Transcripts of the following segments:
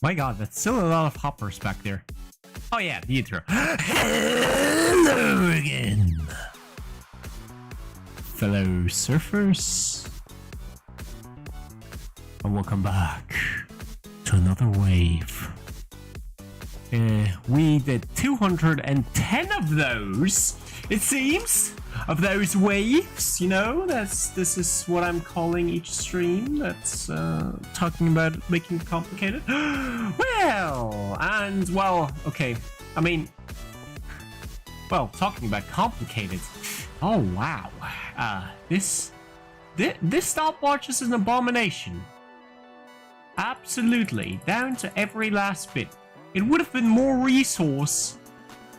My god, that's still a lot of hoppers back there. Oh yeah, the intro. Hello again, fellow surfers. And welcome back to another wave. We did 210 of those, it seems, of those waves, you know. This is what I'm calling each stream that's talking about making it complicated. Okay, I mean, well, talking about complicated. Oh wow, this stopwatch is an abomination. Absolutely, down to every last bit. It would have been more resource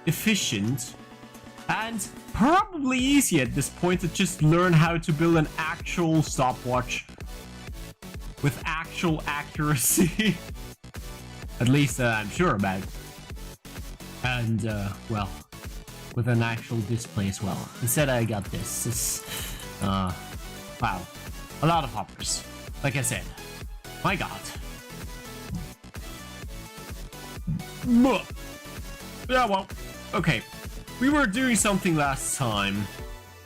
efficient and probably easy at this point to just learn how to build an actual stopwatch with actual accuracy. At least I'm sure about. And well, with an actual display as well. Instead I got this wow, a lot of hoppers, like I said. My god. Yeah, well, okay. We were doing something last time,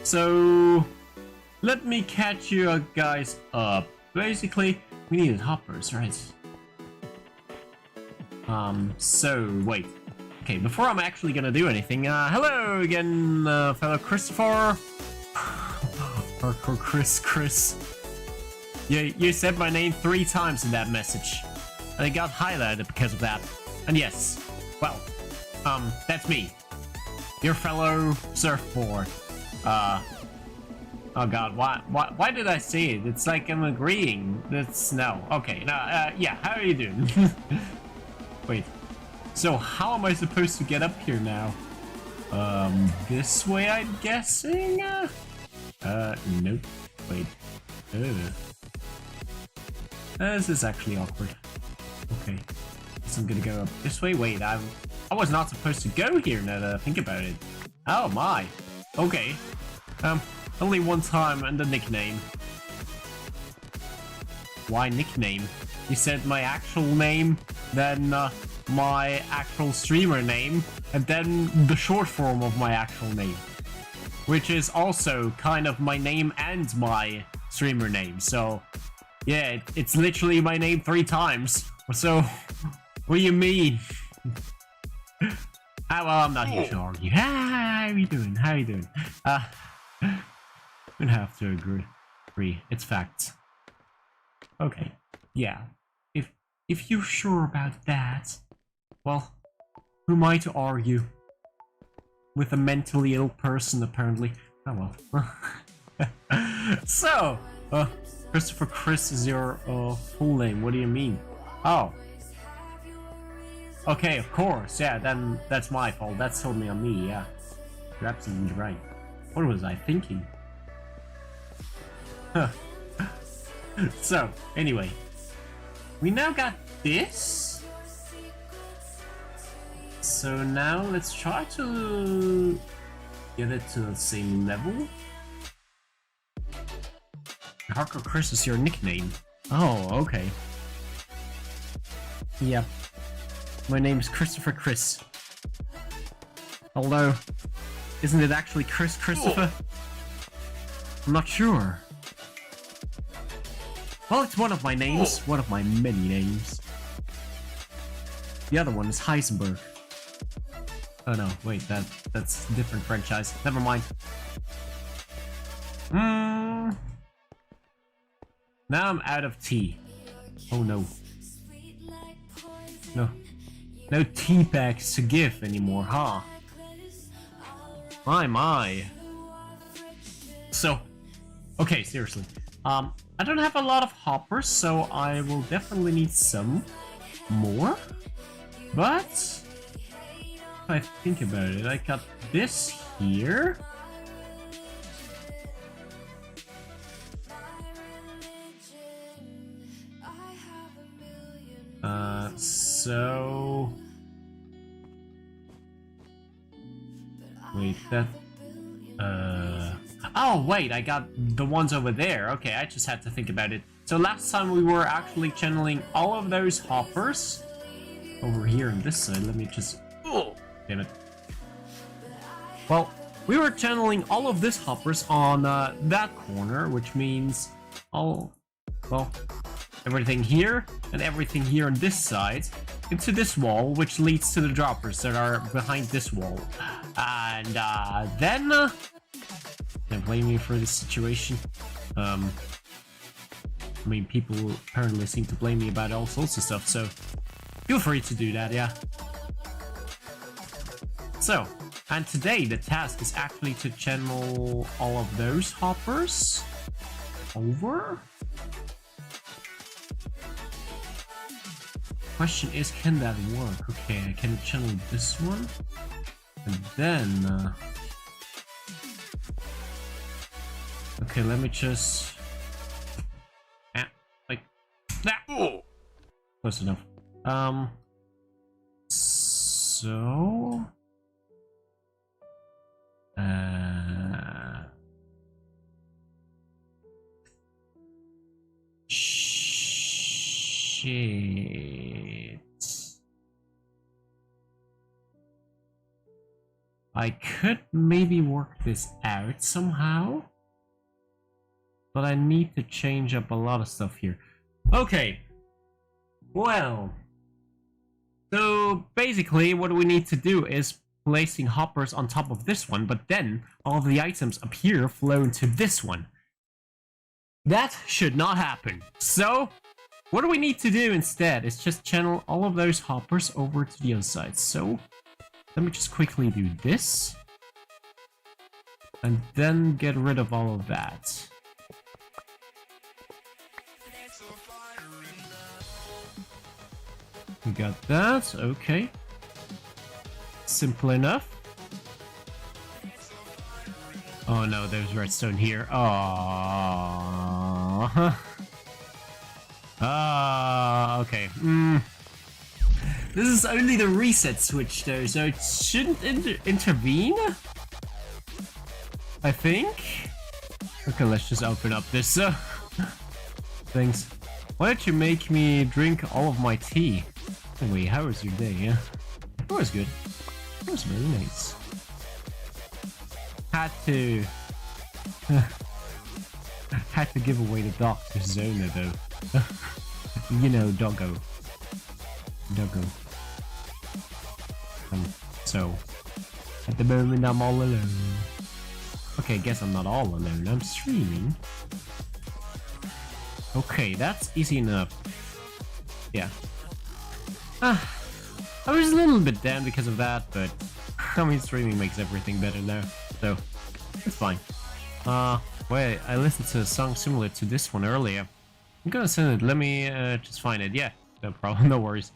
so let me catch you guys up. Basically, we needed hoppers, right? So wait. Okay, before I'm actually gonna do anything, hello again, fellow Christopher. Or Chris. You said my name 3 times in that message, and it got highlighted because of that. And yes, well, that's me, your fellow surfboard. Oh god, why did I say it? It's like I'm agreeing. That's no. Okay, yeah, how are you doing? Wait, so how am I supposed to get up here now? This way, I'm guessing? Nope. Wait. This is actually awkward. Okay. I'm gonna go up this way. Wait, I was not supposed to go here now that I think about it. Oh my. Okay. Only one time and the nickname. Why nickname? You said my actual name, then my actual streamer name, and then the short form of my actual name. Which is also kind of my name and my streamer name. So, yeah, it's literally my name 3 times. So, what do you mean? Well, I'm not here to argue. How are you doing? How are you doing? We have to agree. It's facts. Okay. Yeah. If you're sure about that, well, who am I to argue with a mentally ill person, apparently? Oh well. So, Christopher Chris is your full name. What do you mean? Oh. Okay, of course, yeah, then that's my fault. That's totally on me, yeah. You're absolutely right. What was I thinking? Huh. So, anyway. We now got this. So now let's try to get it to the same level. Hardcore Chris is your nickname. Oh, okay. Yep. My name is Christopher Chris. Although, isn't it actually Christopher? I'm not sure. Well, it's one of my names. One of my many names. The other one is Heisenberg. Oh no, wait, that's a different franchise. Never mind. Now I'm out of tea. Oh no. No tea packs to give anymore, huh? My. So, okay, seriously. I don't have a lot of hoppers, so I will definitely need some more. But, if I think about it, I got this here. So... Wait, that... Oh, wait, I got the ones over there. Okay, I just had to think about it. So last time we were actually channeling all of those hoppers over here on this side. Let me just... Oh, damn it. Well, we were channeling all of this hoppers on that corner, which means all... Well, everything here and everything here on this side into this wall, which leads to the droppers that are behind this wall. And then... Can't blame me for this situation. I mean, people apparently seem to blame me about all sorts of stuff, so feel free to do that, yeah. So, and today the task is actually to channel all of those hoppers over. Question is, can that work? Okay, I can channel this one, and then okay, let me just like that. Oh, close enough. So shit. I could maybe work this out somehow, but I need to change up a lot of stuff here. Okay, well, so basically what we need to do is placing hoppers on top of this one, but then all of the items up here flow into this one. That should not happen. So what we need to do instead is just channel all of those hoppers over to the other side. So let me just quickly do this, and then get rid of all of that. We got that, okay. Simple enough. Oh no, there's redstone here. Oh. Okay. This is only the reset switch though, so it shouldn't intervene, I think. Okay, let's just open up this things. Why don't you make me drink all of my tea? Anyway, how was your day? Yeah, it was good. It was very nice. Had to had to give away the Dr. Zona though. You know, doggo. So at the moment I'm all alone. Okay, guess I'm not all alone. I'm streaming. Okay, that's easy enough. Yeah. I was a little bit down because of that, but I mean, streaming makes everything better now, so it's fine. Wait, I listened to a song similar to this one earlier. I'm gonna send it. Let me just find it. Yeah, no problem, no worries.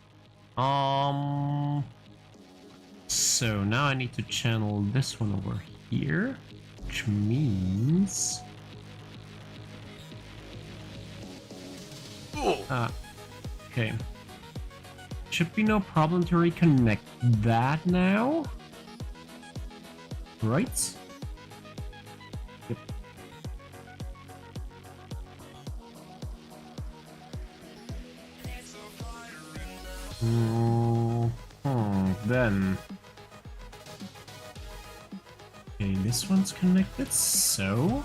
So now I need to channel this one over here, which means okay. Should be no problem to reconnect that now, right? Yep. Then okay, this one's connected, so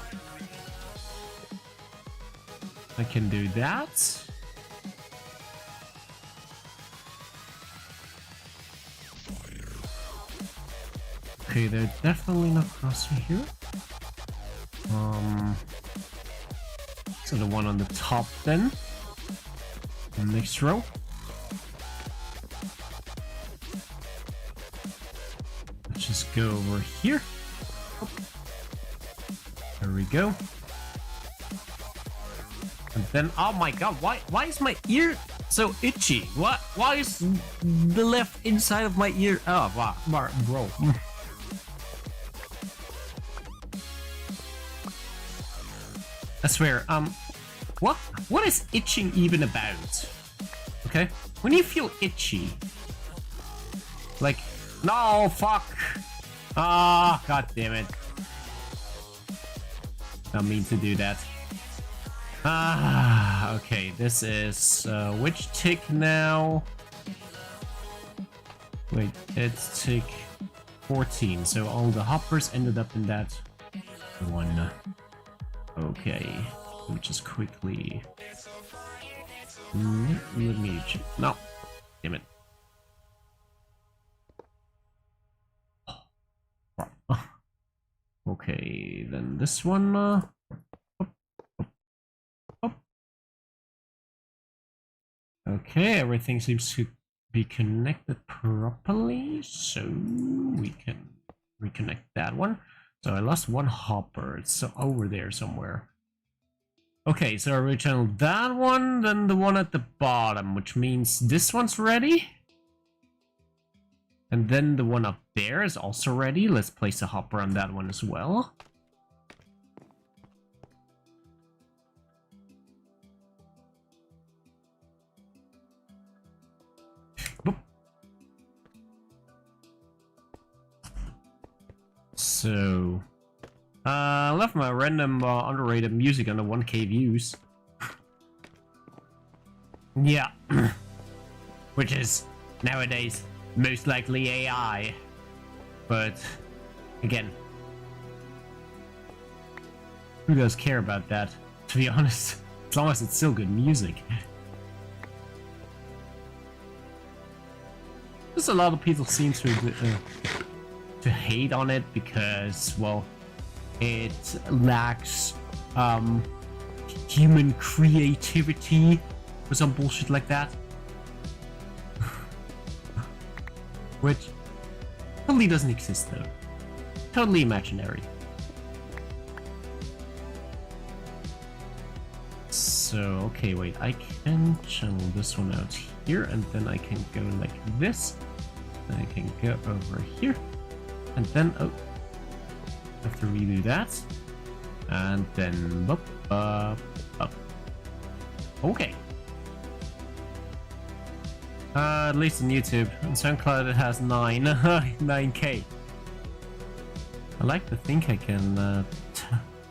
I can do that. Okay, they're definitely not crossing here. So the one on the top then. The next row. Let's just go over here. There we go. And then, oh my god, why is my ear so itchy? Why is the left inside of my ear? Oh wow, bro. I swear, what is itching even about? Okay, when you feel itchy, like, no, fuck, god damn it, I mean to do that. Okay, this is which tick now? Wait, it's tick 14, so all the hoppers ended up in that one. Okay, let me just quickly... let me check. No, damn it. Okay, then this one. Okay, everything seems to be connected properly, so we can reconnect that one. So I lost one hopper. It's over there somewhere. Okay, so I rechanneled that one, then the one at the bottom, which means this one's ready. And then the one up there is also ready. Let's place a hopper on that one as well. Boop. So, I left my random underrated music under 1K views. Yeah. Which is, nowadays, most likely AI. But, again, who does care about that, to be honest? As long as it's still good music. There's a lot of people seem to hate on it because, well, it lacks human creativity or some bullshit like that. Which totally doesn't exist though. Totally imaginary. So, okay, wait, I can channel this one out here, and then I can go like this. Then I can go over here, and then, oh, I have to redo that. And then, up. Okay. At least on YouTube. On SoundCloud it has 9k. I like to think I can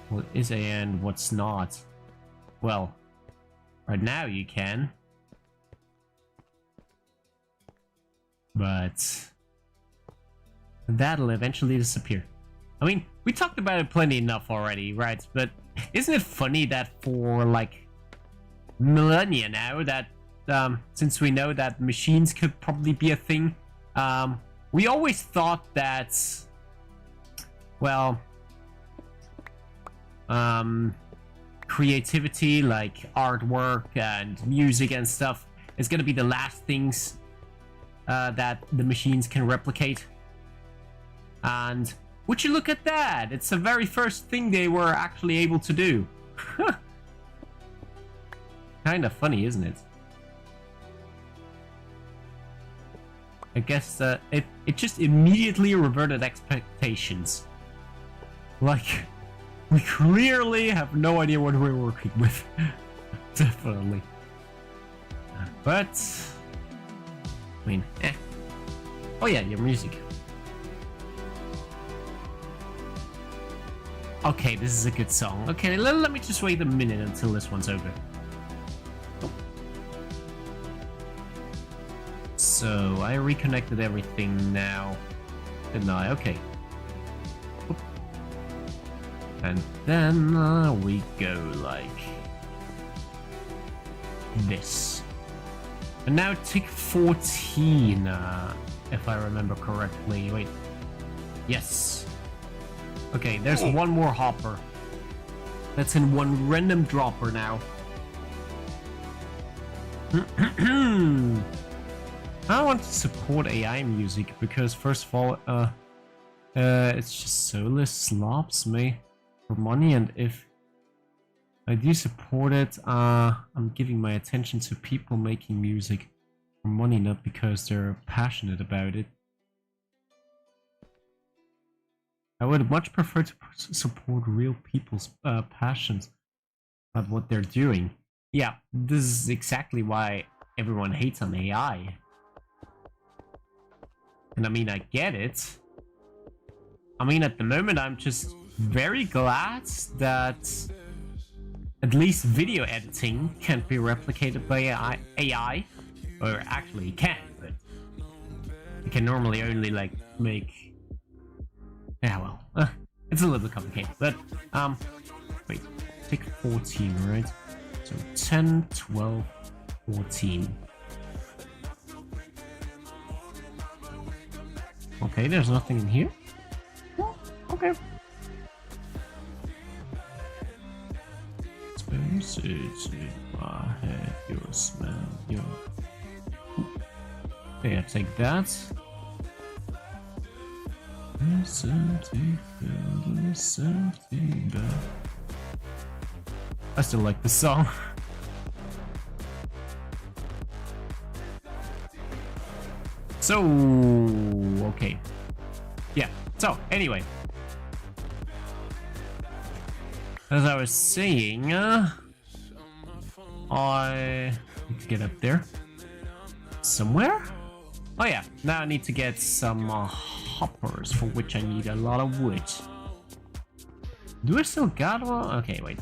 what is and what's not. Well, right now you can. But that'll eventually disappear. I mean, we talked about it plenty enough already, right? But isn't it funny that for like millennia now that since we know that machines could probably be a thing, we always thought that, well, creativity like artwork and music and stuff is gonna be the last things that the machines can replicate. And would you look at that? It's the very first thing they were actually able to do. Kind of funny, isn't it? I guess it just immediately reverted expectations. Like, we clearly have no idea what we're working with. Definitely. But, I mean, eh. Oh yeah, your music. Okay, this is a good song. Okay, let me just wait a minute until this one's over. So, I reconnected everything now, didn't I? Okay. And then we go like this. And now tick 14, if I remember correctly. Wait. Yes. Okay, there's one more hopper. That's in one random dropper now. I want to support AI music because, first of all, it's just soulless slobs me for money, and if I do support it, I'm giving my attention to people making music for money, not because they're passionate about it. I would much prefer to support real people's passions about what they're doing. Yeah, this is exactly why everyone hates on AI. And I mean, I get it. I mean, at the moment, I'm just very glad that at least video editing can't be replicated by AI. Or actually, it can, but You can normally only like make. Yeah, well, it's a little bit complicated, but wait, take 14, right? So 10, 12, 14. Okay, there's nothing in here. Oh, okay. Your smell, your. Okay, I take that. I still like the song. So, okay. Yeah, so, anyway. As I was saying, I need to get up there. Somewhere? Oh yeah, now I need to get some hoppers, for which I need a lot of wood. Do I still got one? Okay, wait.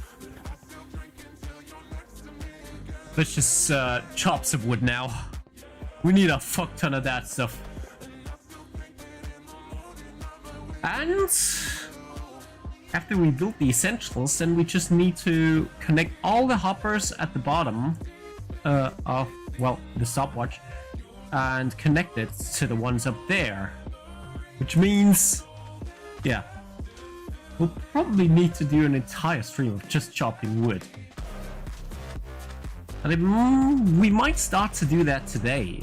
Let's just chop some wood now. We need a fuck ton of that stuff. And after we build the essentials, then we just need to connect all the hoppers at the bottom of, well, the stopwatch, and connect it to the ones up there. Which means, yeah, we'll probably need to do an entire stream of just chopping wood. And we might start to do that today.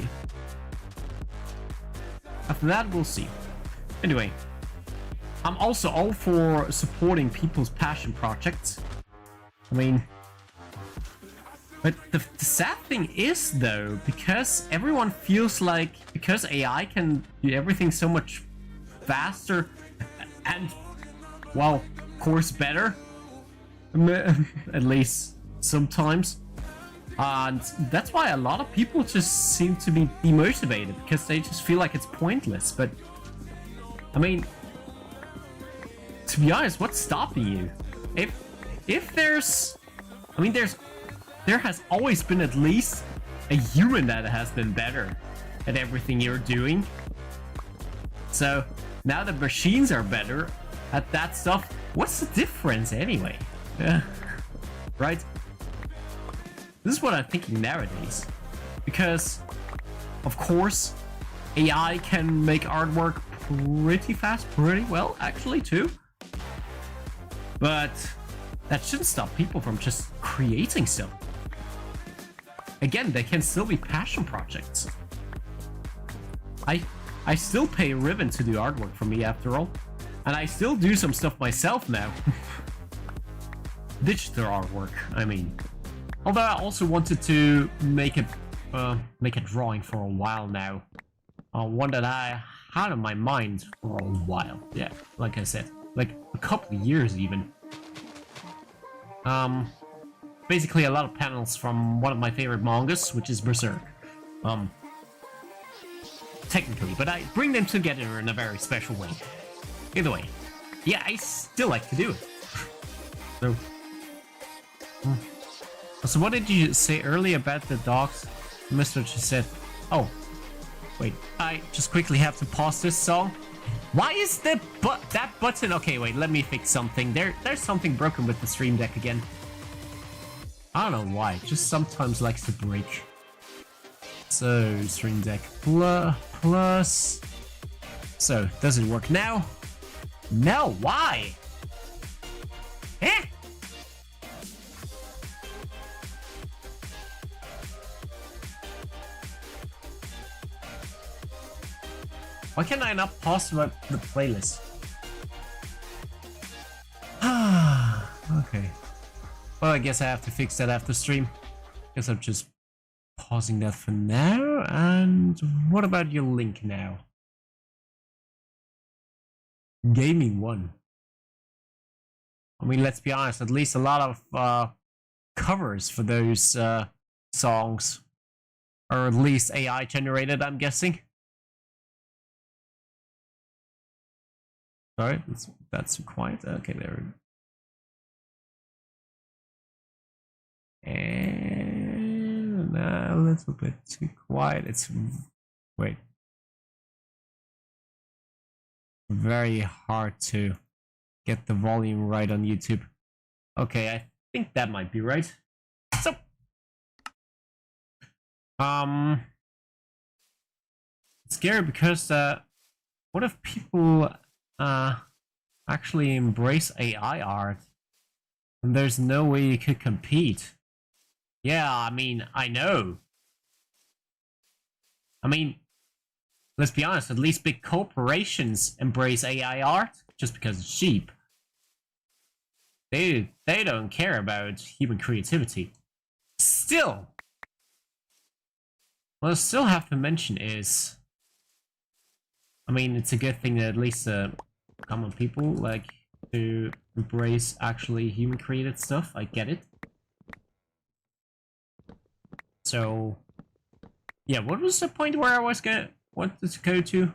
After that, we'll see. Anyway, I'm also all for supporting people's passion projects. I mean, but the sad thing is, though, because everyone feels like, because AI can do everything so much faster and, well, of course, better, at least sometimes. And that's why a lot of people just seem to be demotivated, because they just feel like it's pointless. But, I mean, to be honest, what's stopping you? If there's, I mean, there has always been at least a human that has been better at everything you're doing. So now the machines are better at that stuff. What's the difference anyway? Yeah, right? This is what I'm thinking nowadays. Because, of course, AI can make artwork pretty fast, pretty well, actually, too. But that shouldn't stop people from just creating stuff. Again, they can still be passion projects. I still pay Ribbon to do artwork for me, after all. And I still do some stuff myself now. Digital artwork, I mean. Although I also wanted to make a drawing for a while now. One that I had in my mind for a while. Yeah, like I said, like a couple of years even. Basically a lot of panels from one of my favorite mangas, which is Berserk. Technically, but I bring them together in a very special way. Either way, yeah, I still like to do it. So. So what did you say earlier about the dogs? I missed what you said. Oh, wait. I just quickly have to pause this song. Why is that button? Okay, wait. Let me fix something. There's something broken with the stream deck again. I don't know why. It just sometimes likes to break. So stream deck plus. So does it work now? No. Why? Eh? Why can I not pause the playlist? Okay. Well, I guess I have to fix that after stream. Guess I'm just pausing that for now. And what about your link now? Gaming 1. I mean, let's be honest, at least a lot of covers for those songs are at least AI generated, I'm guessing. Sorry, that's quiet. Okay, there. And a little bit too quiet. It's wait. very hard to get the volume right on YouTube. Okay, I think that might be right. So, it's scary because what if people actually embrace AI art and there's no way you could compete? Yeah, I mean, I know. I mean, let's be honest, at least big corporations embrace AI art just because it's cheap. They don't care about human creativity. Still, what I still have to mention is, I mean, it's a good thing that at least common people like to embrace actually human created stuff. I get it. So, yeah, what was the point where I was wanted to go to?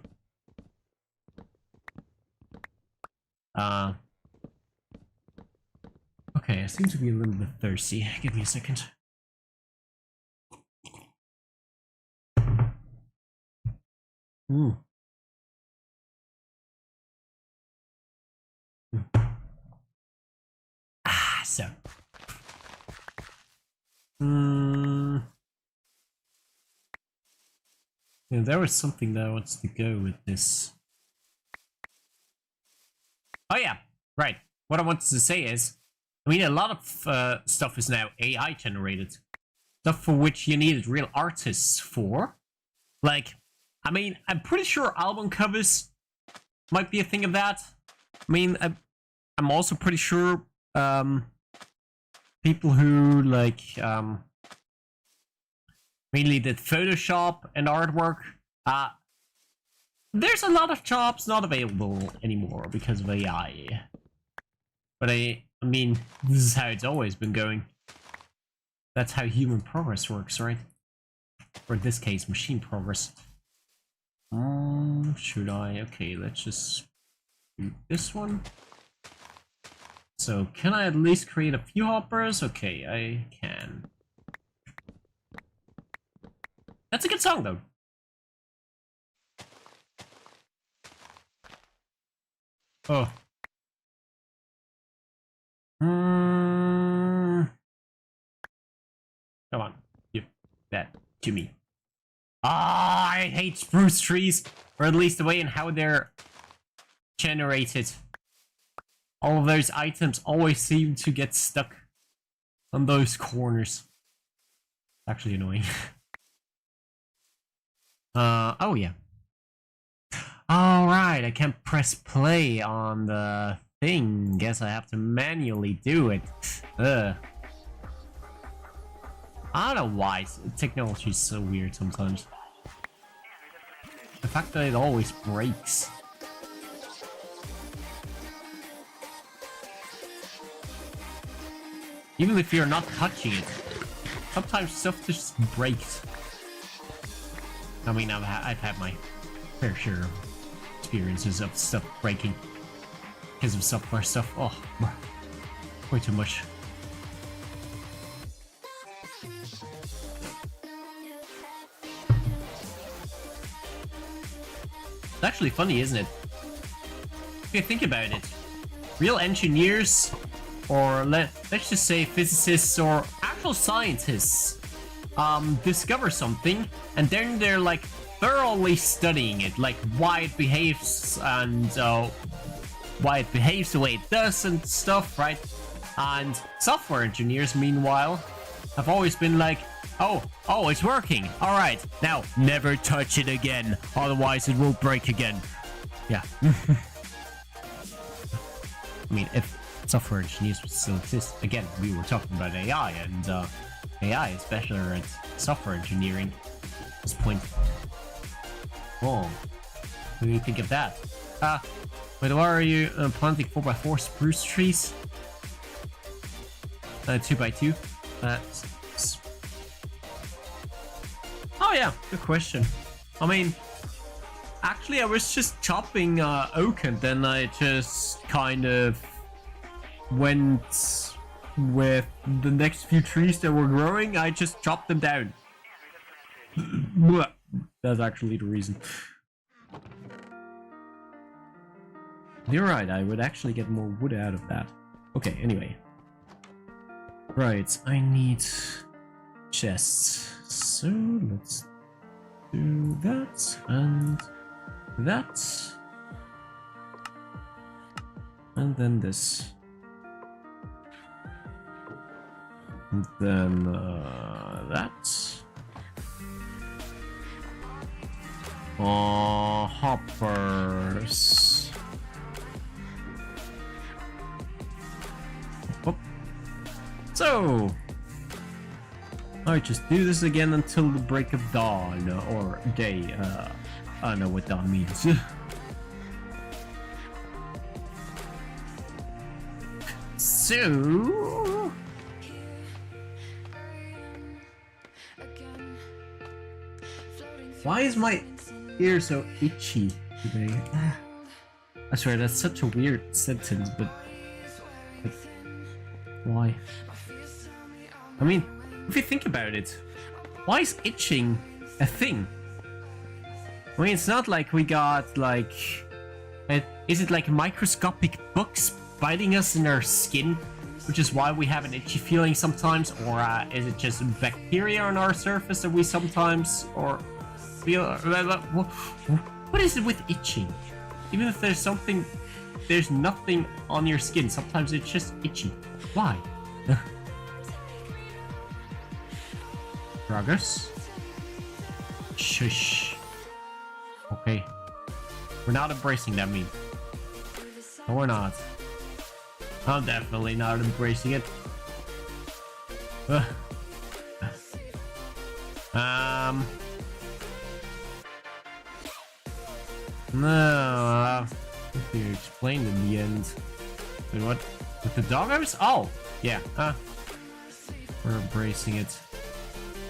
Okay, I seem to be a little bit thirsty. Give me a second. Ooh. So. Yeah, there was something that I wanted to go with this. Oh yeah, right. What I wanted to say is, I mean, a lot of stuff is now AI generated. Stuff for which you needed real artists for. Like, I mean, I'm pretty sure album covers might be a thing of that. I mean, I'm also pretty sure people who like mainly did Photoshop and artwork. There's a lot of jobs not available anymore because of AI. But I mean, this is how it's always been going. That's how human progress works, right? Or in this case, machine progress. Should I? Okay, let's just do this one. So, can I at least create a few hoppers? Okay, I can. That's a good song, though. Oh. Come on, give that to me. Ah, I hate spruce trees, or at least the way in how they're generated. All of those items always seem to get stuck on those corners. Actually annoying. Oh yeah. Alright, I can't press play on the thing. Guess I have to manually do it. Ugh. I don't know why technology is so weird sometimes. The fact that it always breaks. Even if you're not touching it, sometimes stuff just breaks. I mean, I've had my fair share of experiences of stuff breaking because of software stuff. Oh, way too much. It's actually funny, isn't it? If you think about it, real engineers, or let's just say physicists or actual scientists, discover something, and then they're like thoroughly studying it, like why it behaves and why it behaves the way it does and stuff, right? And software engineers, meanwhile, have always been like, oh, it's working. All right, now never touch it again, otherwise it will break again. Yeah. I mean, if software engineers would still exist, again, we were talking about AI, and AI is better at software engineering at this point. Oh, what do you think of that? Wait, why are you planting 4x4 spruce trees? 2x2? Oh yeah, good question. I mean, actually I was just chopping oak, and then I just kind of went with the next few trees that were growing. I just chopped them down. That's actually the reason. You're right, I would actually get more wood out of that. Okay, anyway. Right, I need chests. So let's do that and that. And then this. And then that. Oh, hoppers. Oh. So, I just do this again until the break of dawn or day. I don't know what that means. So, why is my ear so itchy today? I swear that's such a weird sentence, but like, why? I mean, if you think about it, why is itching a thing? I mean, it's not like we got like, is it like microscopic bugs biting us in our skin, which is why we have an itchy feeling sometimes, or is it just bacteria on our surface that we sometimes or feel? What is it with itching? Even if there's something, there's nothing on your skin. Sometimes it's just itchy. Why? Progress. Shush. Okay. We're not embracing that meme. No, we're not. I'm definitely not embracing it. No, you explained in the end. Wait, what? With the doggos? Oh, yeah. We're embracing it.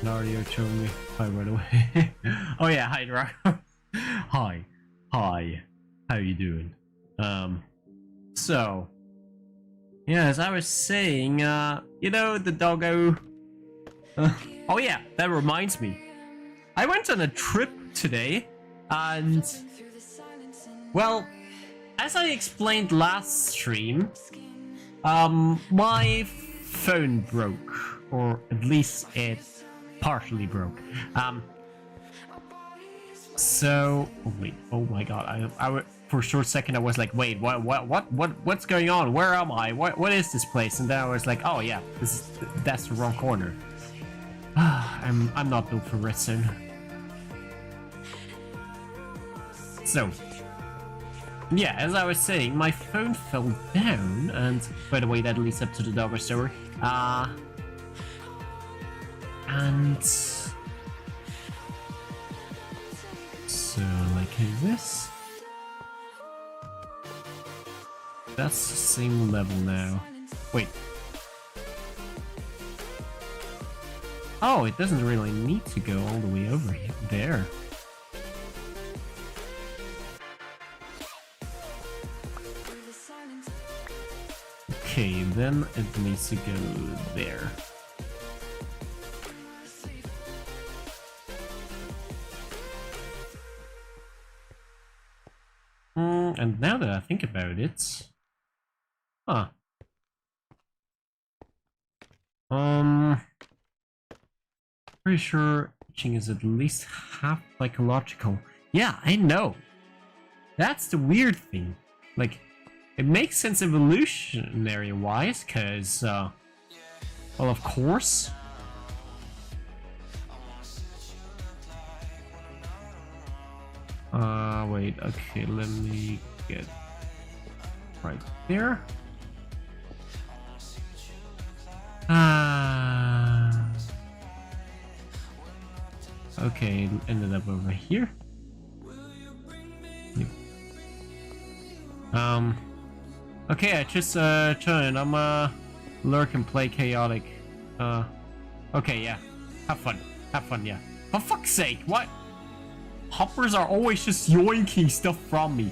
Nario showed me. Hi, by the way. Oh yeah, hi, Draco. Hi, how you doing? So, yeah, as I was saying, you know, the doggo. Oh yeah, that reminds me. I went on a trip today, and well, as I explained last stream, my phone broke, or at least it partially broke. So, oh wait, oh my god, I for a short second I was like, wait, what's going on? Where am I? What is this place? And then I was like, oh yeah, that's the wrong corner. I'm not built for Redstone. So, yeah, as I was saying, my phone fell down, and by the way, that leads up to the doggo story. And so, like this. That's the same level now. Wait. Oh, it doesn't really need to go all the way over here. There. Okay, then it needs to go there. And now that I think about it, pretty sure itching is at least half psychological. Yeah, I know. That's the weird thing. Like, it makes sense evolutionary-wise, because, well, of course. Wait, okay, let me get right there. Okay, it ended up over here. Okay, I just joined. I'm lurk and play chaotic. Okay, yeah. Have fun, yeah. For fuck's sake, what? Hoppers are always just yoinking stuff from me.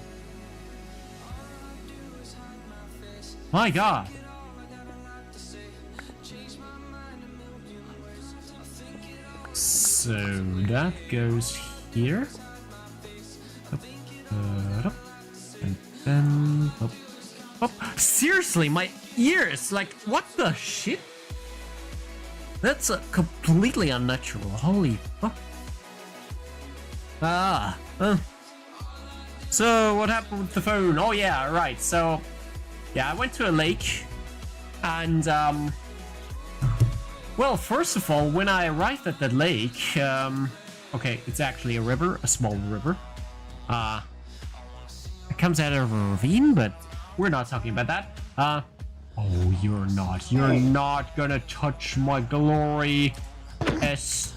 My god. So that goes here. Up, and then Oh. Oh, seriously, my ears, like, what the shit? That's completely unnatural. Holy fuck. So, what happened with the phone? Oh, yeah, right. So, yeah, I went to a lake. And, well, first of all, when I arrived at the lake, okay, it's actually a river, a small river. It comes out of a ravine, but we're not talking about that. Oh, you're not gonna touch my glory. S.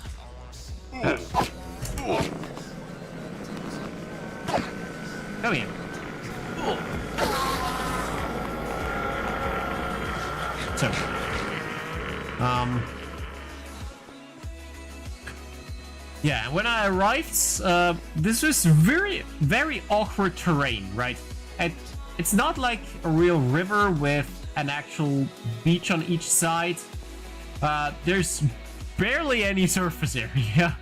Come here. So, yeah, when I arrived, this was very, very awkward terrain, right? It's not like a real river with an actual beach on each side. There's barely any surface area.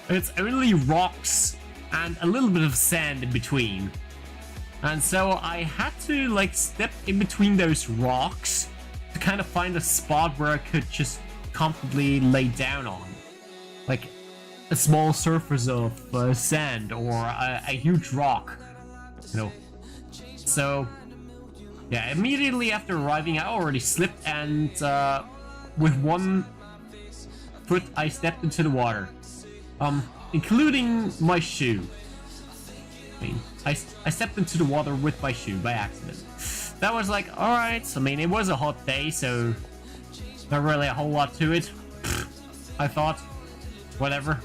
It's only rocks and a little bit of sand in between. And so I had to like step in between those rocks to kind of find a spot where I could just comfortably lay down on. Like a small surface of sand or a huge rock, you know. So, yeah, immediately after arriving, I already slipped and with one foot I stepped into the water, including my shoe. I mean, I stepped into the water with my shoe by accident. That was like, alright, I mean, it was a hot day, so not really a whole lot to it, I thought, whatever.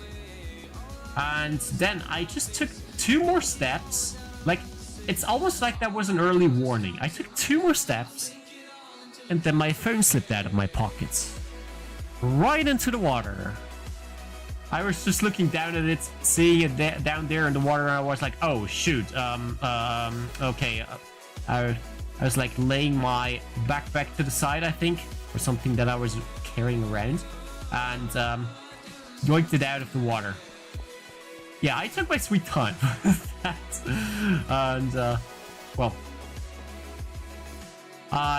And then I just took 2 more steps, like, it's almost like that was an early warning. I took 2 more steps, and then my phone slipped out of my pockets. Right into the water. I was just looking down at it, seeing it down there in the water, and I was like, oh shoot, okay. I was like laying my backpack to the side, I think, or something that I was carrying around, and yoinked it out of the water. Yeah, I took my sweet time with that. And, well,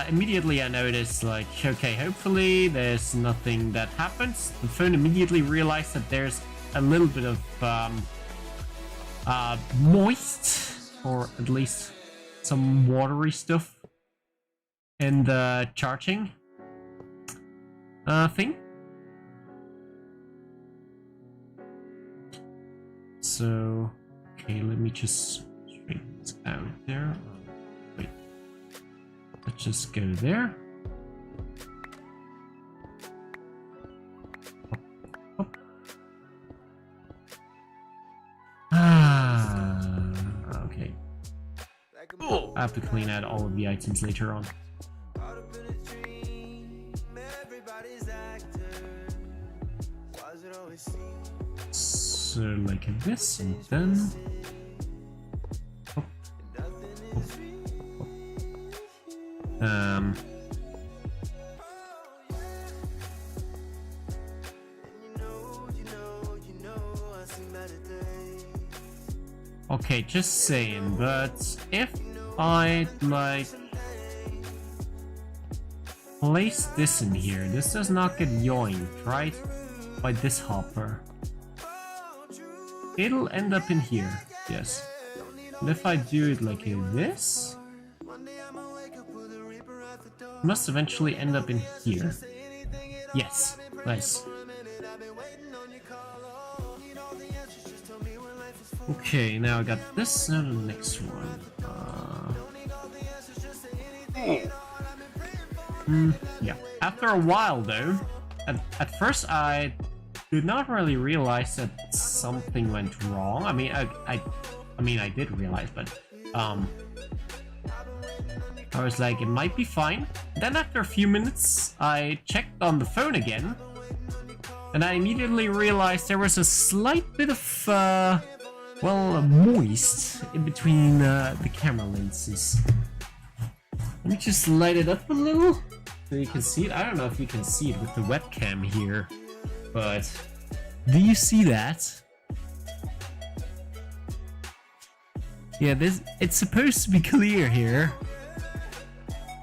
immediately I noticed, like, okay, hopefully there's nothing that happens. The phone immediately realized that there's a little bit of moist, or at least some watery stuff in the charging thing. So, okay, let me just straighten this out there. Wait, let's just go there. Up, up. Okay. I have to clean out all of the items later on. So like this, and then okay, just saying, but if I like place this in here, this does not get yoinked, right? By this hopper. It'll end up in here, yes. And if I do it like this, it must eventually end up in here. Yes, nice. Okay, now I got this and the next one. Yeah. After a while, though, at first I did not really realize that something went wrong. I mean, I mean, I did realize, but I was like, it might be fine. Then after a few minutes, I checked on the phone again, and I immediately realized there was a slight bit of, well, moist in between the camera lenses. Let me just light it up a little so you can see it. I don't know if you can see it with the webcam here, but do you see that? Yeah, it's supposed to be clear here.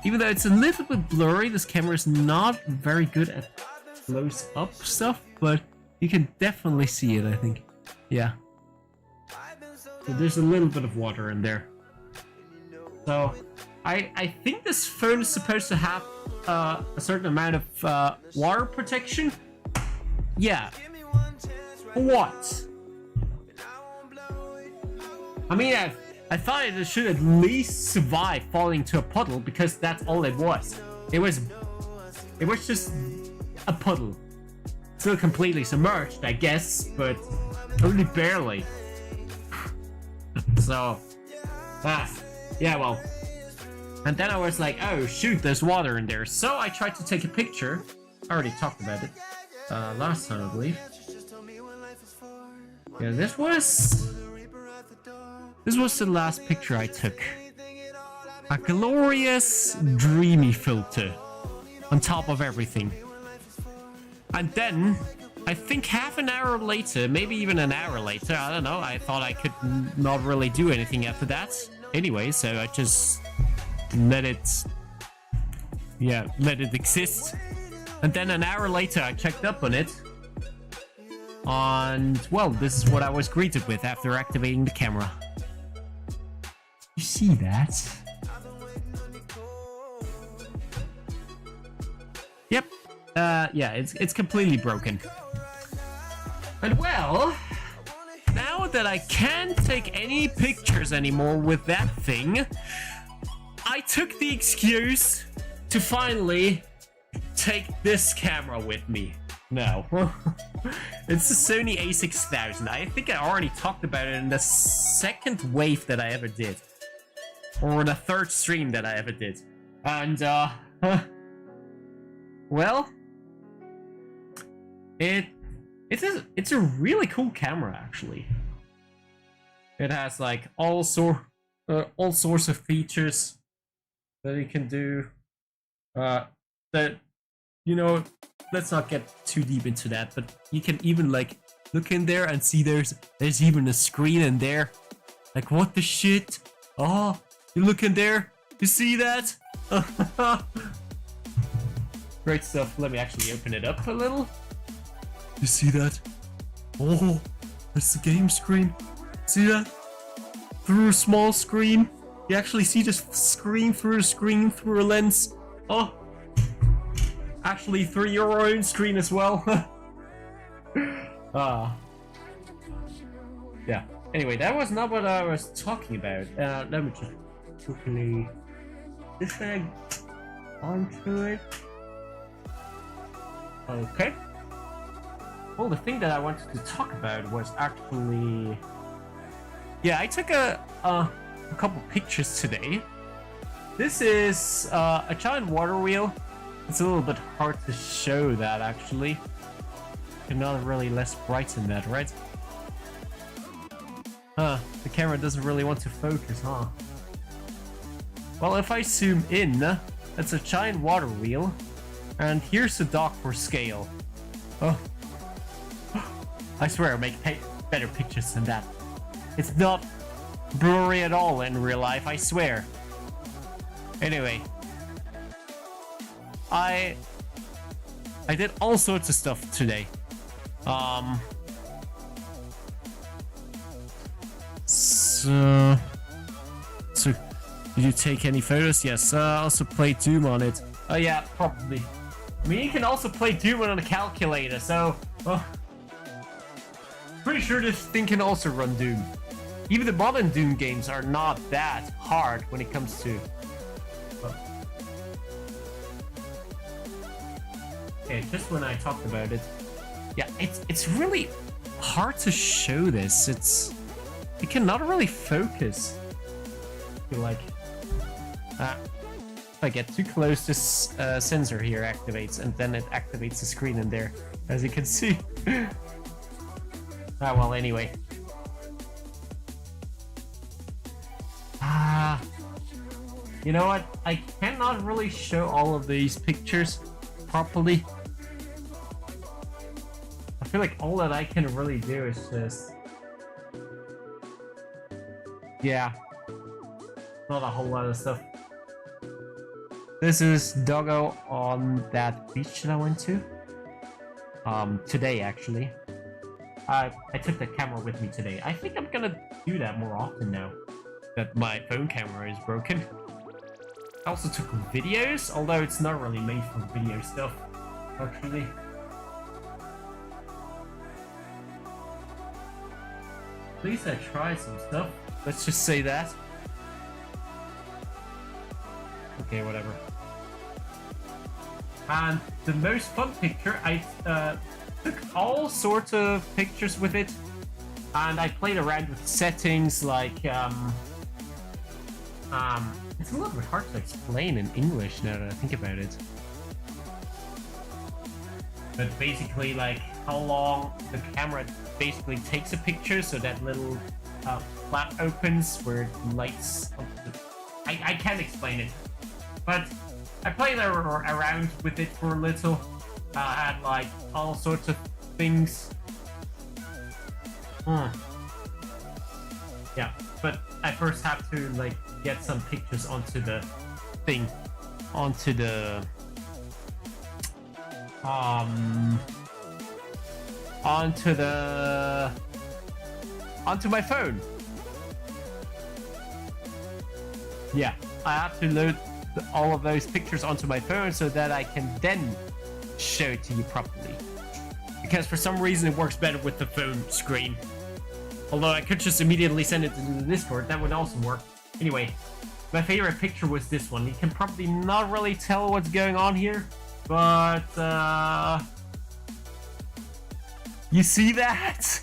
Even though it's a little bit blurry, this camera is not very good at close-up stuff, but you can definitely see it, I think. Yeah. So there's a little bit of water in there. So I think this phone is supposed to have a certain amount of water protection. Yeah. What? I mean, I thought it should at least survive falling into a puddle because that's all it was. It was just a puddle. Still completely submerged, I guess, but only barely. So, yeah, well. And then I was like, oh shoot, there's water in there. So I tried to take a picture. I already talked about it last time, I believe. Yeah, this was the last picture I took. A glorious, dreamy filter on top of everything. And then, I think half an hour later, maybe even an hour later, I don't know, I thought I could not really do anything after that. Anyway, so I just let it exist. And then an hour later, I checked up on it. And, well, this is what I was greeted with after activating the camera. You see that? Yep. Yeah, it's completely broken. And well, now that I can't take any pictures anymore with that thing, I took the excuse to finally take this camera with me. No. It's the Sony a6000. I think I already talked about it in the second wave that I ever did. Or the third stream that I ever did. And, well, it's a really cool camera, actually. It has, like, all sorts of features that you can do. That, you know, let's not get too deep into that, but you can even, like, look in there and see there's even a screen in there. Like, what the shit? Oh, you look in there? You see that? Great stuff. Let me actually open it up a little. You see that? Oh, that's the game screen. See that? Through a small screen. You actually see the screen through a lens. Oh, actually through your own screen as well. Yeah. Anyway, that was not what I was talking about. Let me just quickly this thing onto it. Okay. Well, the thing that I wanted to talk about was actually, yeah, I took a couple pictures today. This is a giant water wheel. It's a little bit hard to show that, actually. Not really less bright than that, right? The camera doesn't really want to focus, huh? Well, if I zoom in, that's a giant water wheel. And here's the dock for scale. Oh. I swear I make better pictures than that. It's not blurry at all in real life, I swear. Anyway. I did all sorts of stuff today. So did you take any photos? Yes, I also played Doom on it. Oh yeah, probably. I mean, you can also play Doom on a calculator, so pretty sure this thing can also run Doom. Even the modern Doom games are not that hard when it comes to. Okay, just when I talked about it, yeah, it's really hard to show this. It cannot really focus. I feel like, if I get too close, this sensor here activates, and then it activates the screen in there, as you can see. Well, anyway. You know what? I cannot really show all of these pictures properly. I feel like all that I can really do is just... Yeah, not a whole lot of stuff. This is Doggo on that beach that I went to. Today actually. I took the camera with me today. I think I'm gonna do that more often now that my phone camera is broken. I also took videos, although it's not really made for video stuff, actually. At least I tried some stuff. Let's just say that. Okay, whatever. And the most fun picture, I took all sorts of pictures with it, and I played around with settings like it's a little bit hard to explain in English now that I think about it. But basically, like how long the camera basically takes a picture, so that little flap opens where it lights up the... I can't explain it, but I played around with it for a little. I had like all sorts of things. Yeah, but I first have to like get some pictures onto the thing, onto the onto my phone. Yeah, I have to load all of those pictures onto my phone so that I can then show it to you properly. Because for some reason it works better with the phone screen. Although I could just immediately send it to the Discord, that would also work. Anyway, my favorite picture was this one. You can probably not really tell what's going on here, but you see that?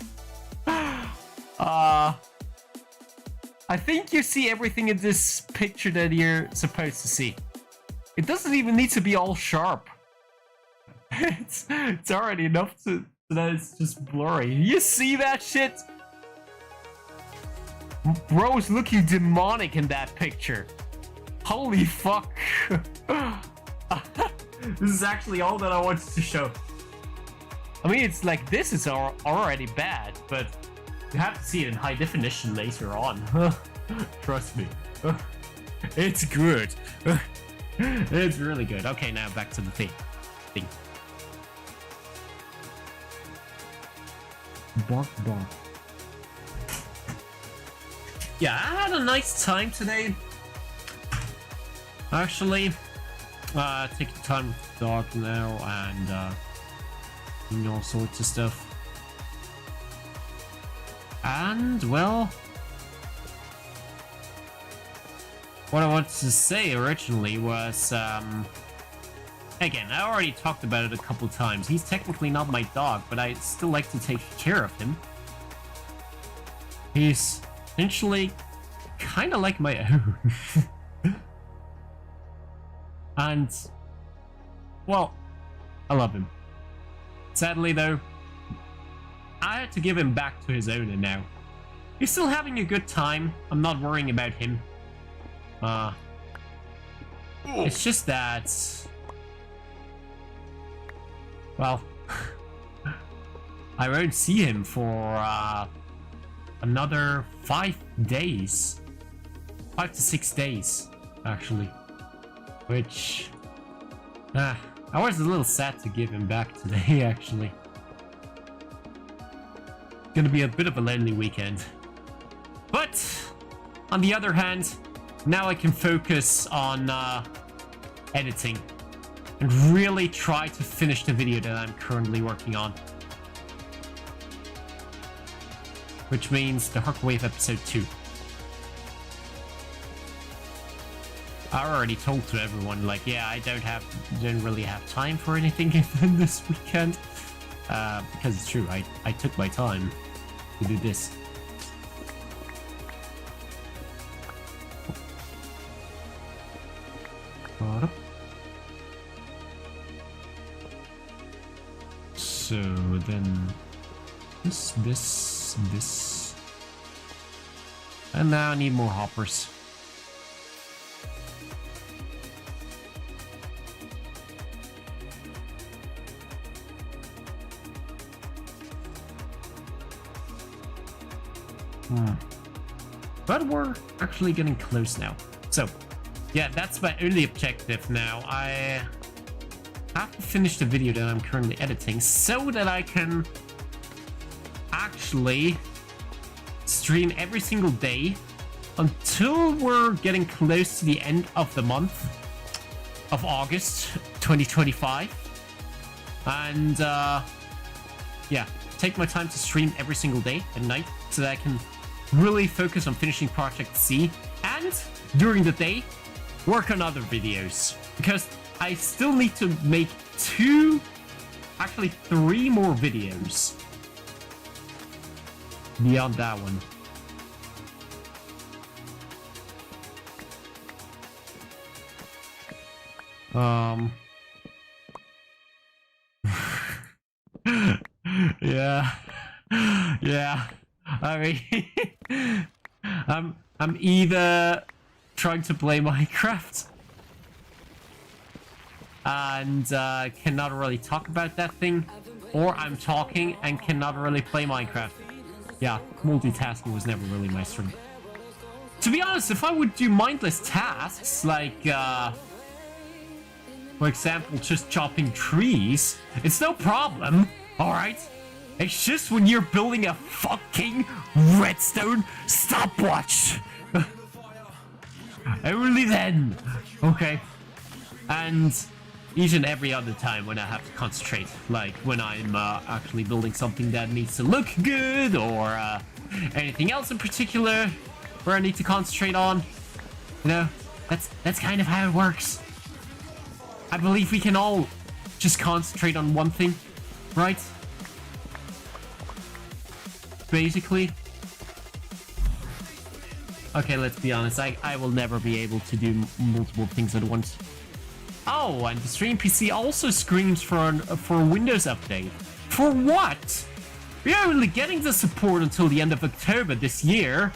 I think you see everything in this picture that you're supposed to see. It doesn't even need to be all sharp. It's already enough to that it's just blurry. You see that shit? Bro's looking demonic in that picture. Holy fuck. This is actually all that I wanted to show. I mean, it's like this is already bad, but you have to see it in high definition later on. Trust me. It's good. It's really good. Okay, now back to the thing. Bark, bark. Yeah, I had a nice time today. Actually, taking time with the dog now and doing all sorts of stuff. And, well, what I wanted to say originally was, again, I already talked about it a couple times. He's technically not my dog, but I still like to take care of him. He's essentially kind of like my own. And, well, I love him. Sadly, though, I had to give him back to his owner now. He's still having a good time. I'm not worrying about him. It's just that... well, I won't see him for another 5 days. 5 to 6 days, actually. Which... I was a little sad to give him back today, actually. Gonna be a bit of a lonely weekend. But, on the other hand, now I can focus on editing. And really try to finish the video that I'm currently working on. Which means the Harkwave episode 2. I already told to everyone, like, yeah, I don't really have time for anything this weekend. Because it's true, I took my time to do this. So then this. And now I need more hoppers. But we're actually getting close now. So, yeah, that's my only objective now. I have to finish the video that I'm currently editing so that I can actually stream every single day until we're getting close to the end of the month of August 2025. And yeah, take my time to stream every single day at night so that I can really focus on finishing Project C, and during the day work on other videos, because I still need to make 3 more videos beyond that one. Yeah. I mean, I'm either trying to play Minecraft and cannot really talk about that thing, or I'm talking and cannot really play Minecraft. Yeah, multitasking was never really my strength. To be honest, if I would do mindless tasks like, for example, just chopping trees, it's no problem, alright? It's just when you're building a fucking Redstone-Stopwatch. Only then. Okay. And each and every other time when I have to concentrate, like when I'm actually building something that needs to look good, or anything else in particular where I need to concentrate on. You know, that's kind of how it works. I believe we can all just concentrate on one thing, right? Basically. Okay, let's be honest. I will never be able to do multiple things at once. Oh, and the stream PC also screams for a Windows update. For what? We are only getting the support until the end of October this year,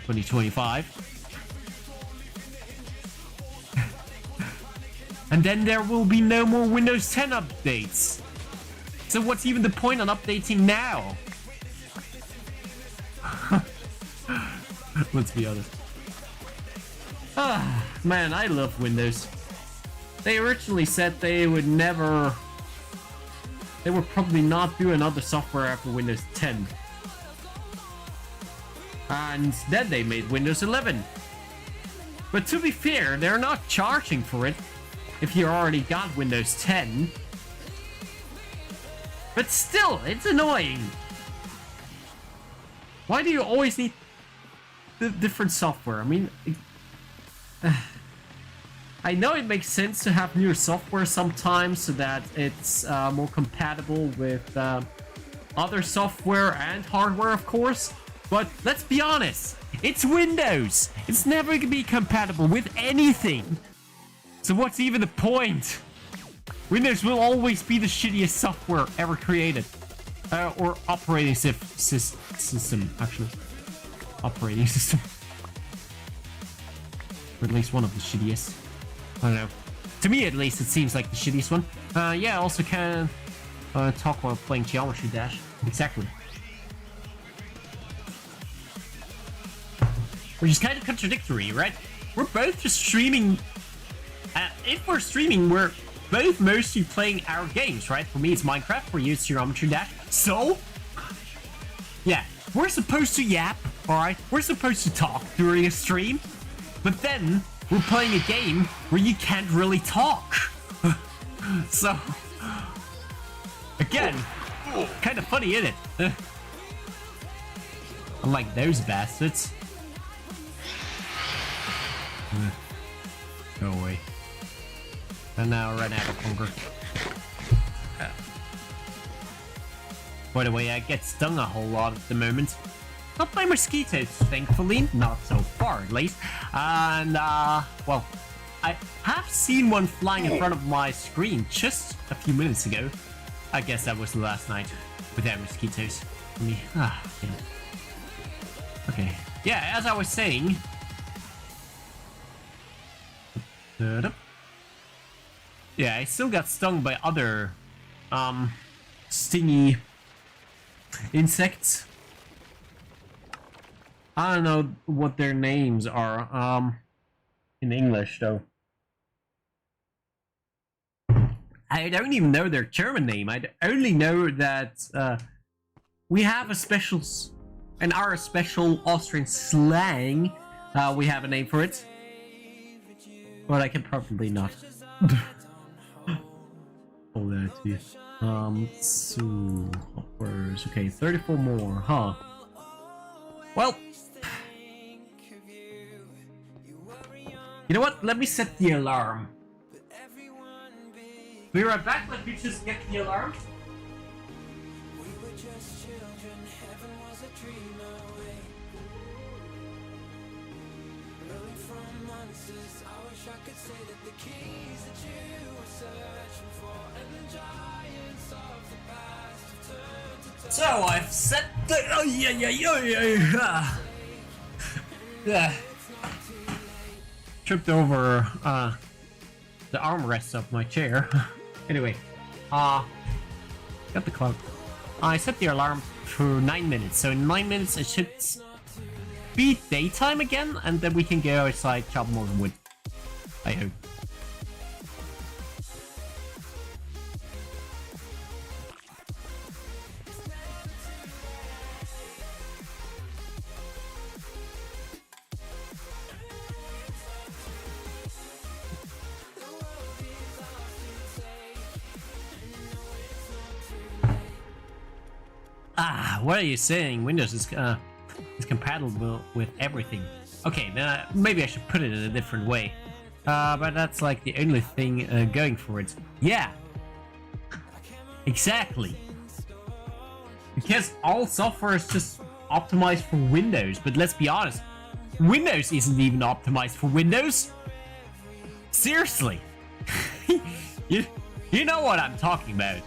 2025. And then there will be no more Windows 10 updates. So what's even the point on updating now? Let's be honest. Ah, man, I love Windows. They originally said they would probably not do another software after Windows 10. And then they made Windows 11. But to be fair, they're not charging for it if you already got Windows 10. But still, it's annoying. Why do you always need the different software? I mean, I know it makes sense to have newer software sometimes so that it's more compatible with other software and hardware, of course. But let's be honest, it's Windows. It's never going to be compatible with anything. So what's even the point? Windows will always be the shittiest software ever created. Or operating system, actually. Operating system. Or at least one of the shittiest. I don't know. To me, at least, it seems like the shittiest one. Yeah, I also can talk while playing Geometry Dash. Exactly. Which is kind of contradictory, right? We're both just streaming. If we're streaming, we're both mostly playing our games, right? For me, it's Minecraft. For you, it's Geometry Dash. So, yeah, we're supposed to yap, alright? We're supposed to talk during a stream. But then, we're playing a game where you can't really talk. So, again, kind of funny, isn't it? Unlike those bastards. Go away. And now I ran out of hunger. By the way, I get stung a whole lot at the moment. Not by mosquitoes, thankfully. Not so far, at least. And, well, I have seen one flying in front of my screen just a few minutes ago. I guess that was the last night without mosquitoes for me. Ah, yeah. Okay. Yeah, as I was saying... Yeah, I still got stung by other, stingy insects. I don't know what their names are. in English, though. I don't even know their German name. I only know that we have a special, in our special Austrian slang, we have a name for it. But I can probably not. Oh, that is. So, hoppers. Okay, 34 more, huh? Well, you know what? Let me set the alarm. Be right back. Let me just get the alarm. So I've set the tripped over the armrest of my chair. Anyway, got the clock. I set the alarm for 9 minutes, so in 9 minutes it should be daytime again, and then we can go outside, chop more wood. I hope. What are you saying? Windows is compatible with everything. Okay, then maybe I should put it in a different way. But that's like the only thing going for it. Yeah, exactly. Because all software is just optimized for Windows. But let's be honest, Windows isn't even optimized for Windows. Seriously, you know what I'm talking about.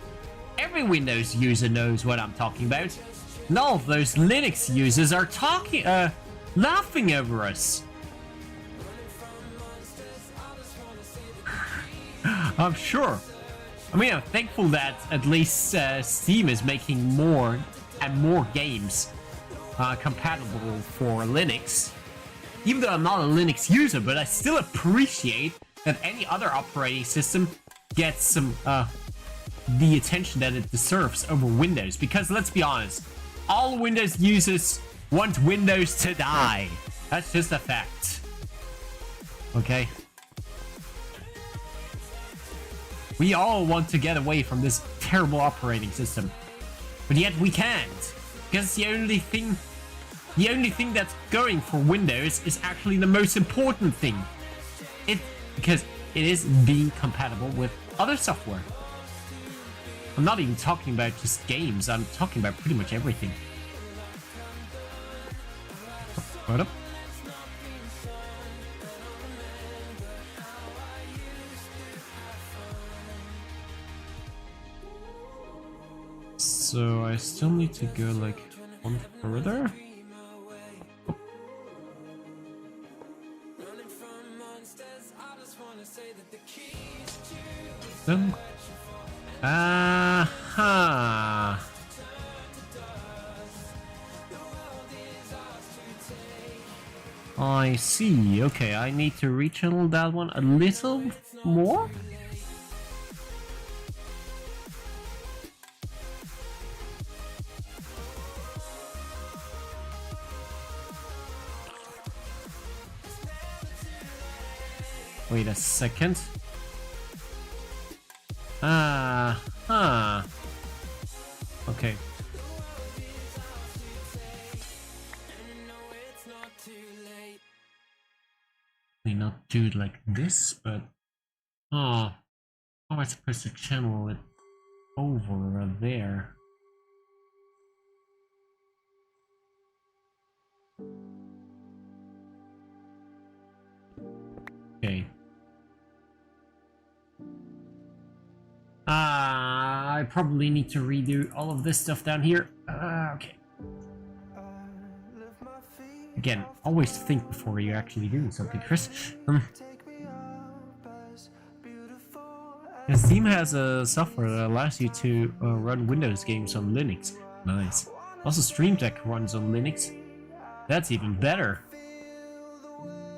Every Windows user knows what I'm talking about. And all of those Linux users are laughing over us. I'm sure. I mean, I'm thankful that at least Steam is making more and more games compatible for Linux. Even though I'm not a Linux user, but I still appreciate that any other operating system gets some the attention that it deserves over Windows. Because let's be honest, all Windows users want Windows to die. That's just a fact. Okay? We all want to get away from this terrible operating system. But yet we can't. Because the only thing that's going for Windows is actually the most important thing. Because it is being compatible with other software. I'm not even talking about just games, I'm talking about pretty much everything. What up? So I still need to go like one further. Oh. Then I see. Okay, I need to rechannel that one a little more. Wait a second. Okay. May not do it like this, but how am I supposed to channel it over there? Okay. I probably need to redo all of this stuff down here. Okay. Again, always think before you're actually doing something, Chris. Steam has a software that allows you to run Windows games on Linux. Nice. Also, Stream Deck runs on Linux. That's even better.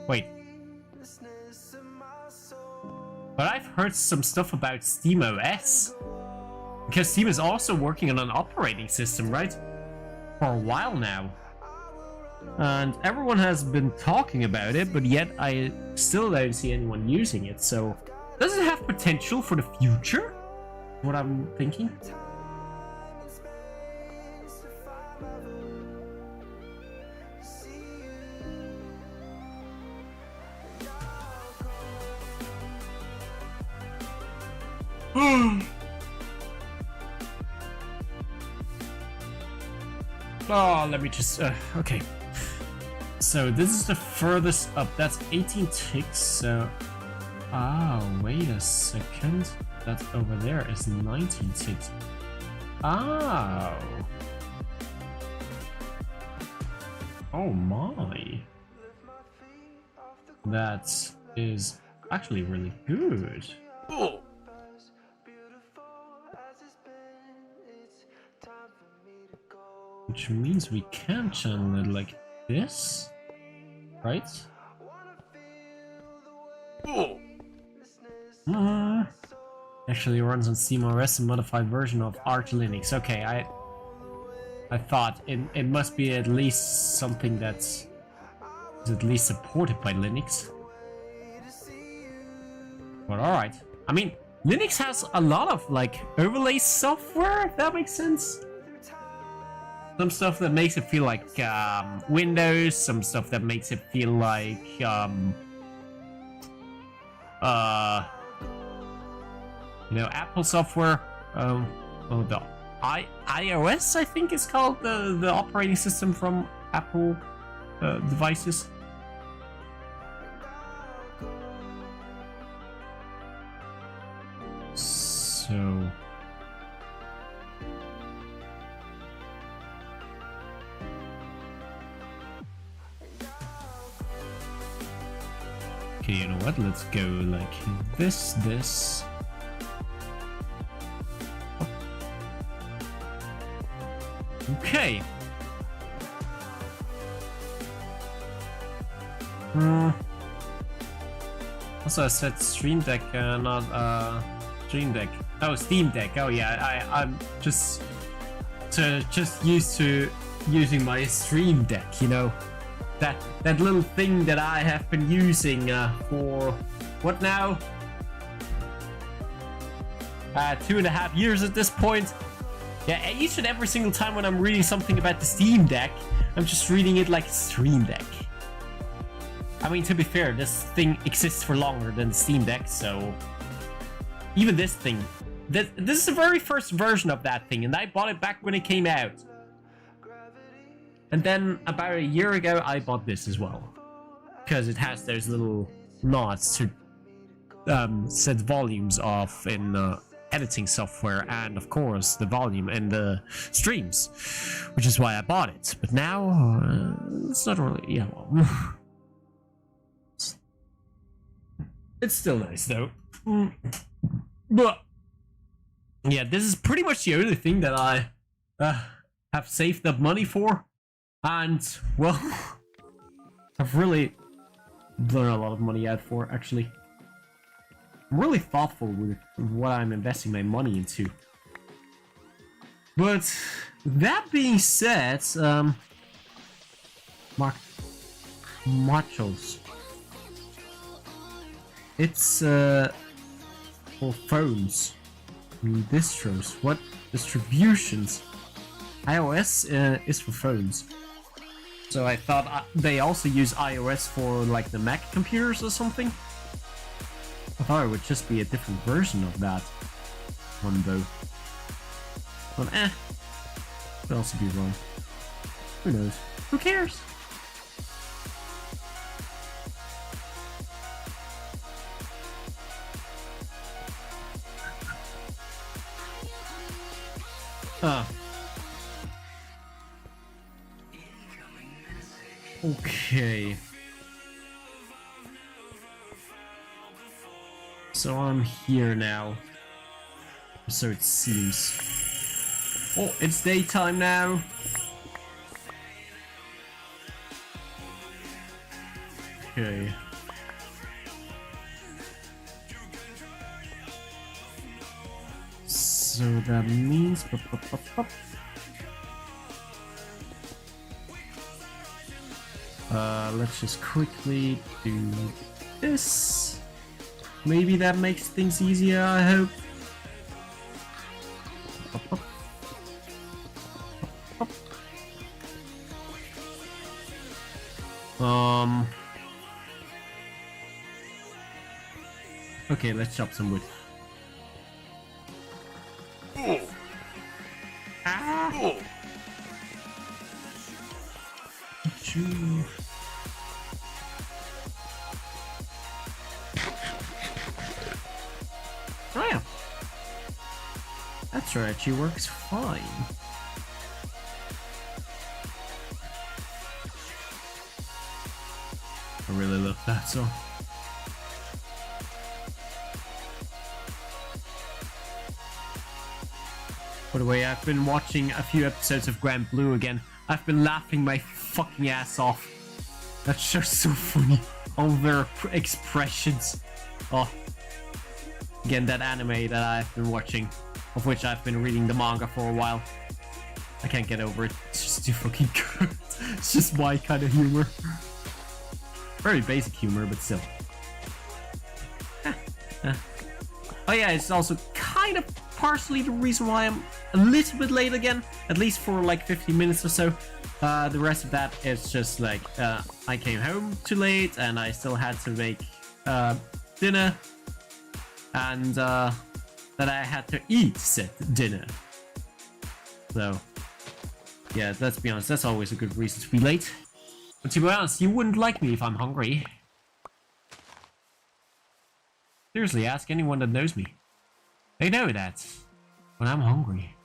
Wait. But I've heard some stuff about SteamOS. Because Steam is also working on an operating system, right? For a while now. And everyone has been talking about it, but yet I still don't see anyone using it. So, does it have potential for the future? What I'm thinking? Oh, let me just... okay. So this is the furthest up. That's 18 ticks, so... Oh, wait a second. That over there is 19 ticks. Oh. Oh my. That is actually really good. Oh. Which means we can channel it like this, right? Oh. Actually runs on SteamOS, a modified version of Arch Linux. Okay, I thought it must be at least something that's at least supported by Linux. But alright. I mean, Linux has a lot of like overlay software, if that makes sense. Some stuff that makes it feel like Windows, some stuff that makes it feel like you know, Apple software. Oh, the iOS, I think is called the operating system from Apple devices. So. Okay, you know what? Let's go like this. Okay. Also, I said Stream Deck, not Stream Deck. Oh, Steam Deck. Oh yeah, I'm just used to using my Stream Deck. You know, that little thing that I have been using for what now? 2.5 years at this point. Yeah, each and every single time when I'm reading something about the Steam Deck, I'm just reading it like Stream Deck. I mean, to be fair, this thing exists for longer than the Steam Deck, so... Even this thing... This is the very first version of that thing, and I bought it back when it came out. And then, about a year ago, I bought this as well. Because it has those little knots to set volumes off in... editing software, and of course the volume and the streams, which is why I bought it. But now it's not really, yeah, well, it's still nice though. But yeah, this is pretty much the only thing that I have saved up money for, and well, I've really blown a lot of money out for actually. I'm really thoughtful with what I'm investing my money into. But that being said, Machos. It's for phones, distros. What distributions? iOS is for phones. So I thought they also use iOS for like the Mac computers or something. I thought it would just be a different version of that one though. But could also be wrong. Who knows? Who cares? Okay. So I'm here now. So it seems. Oh, it's daytime now. Okay. So that means... let's just quickly do this. Maybe that makes things easier, I hope. Okay, let's chop some wood. Ah. Oh yeah. That's right, she works fine. I really love that song. By the way, I've been watching a few episodes of Grand Blue again. I've been laughing my fucking ass off. That show's so funny. All their expressions. Oh. Again, that anime that I've been watching, of which I've been reading the manga for a while. I can't get over it. It's just too fucking good. It's just my kind of humor. Very basic humor, but still. Oh yeah, it's also kind of partially the reason why I'm a little bit late again, at least for like 15 minutes or so. The rest of that is just like I came home too late and I still had to make dinner, and that I had to eat said dinner. So yeah, let's be honest, that's always a good reason to be late. But to be honest, you wouldn't like me if I'm hungry. Seriously, ask anyone that knows me. They know that when I'm hungry.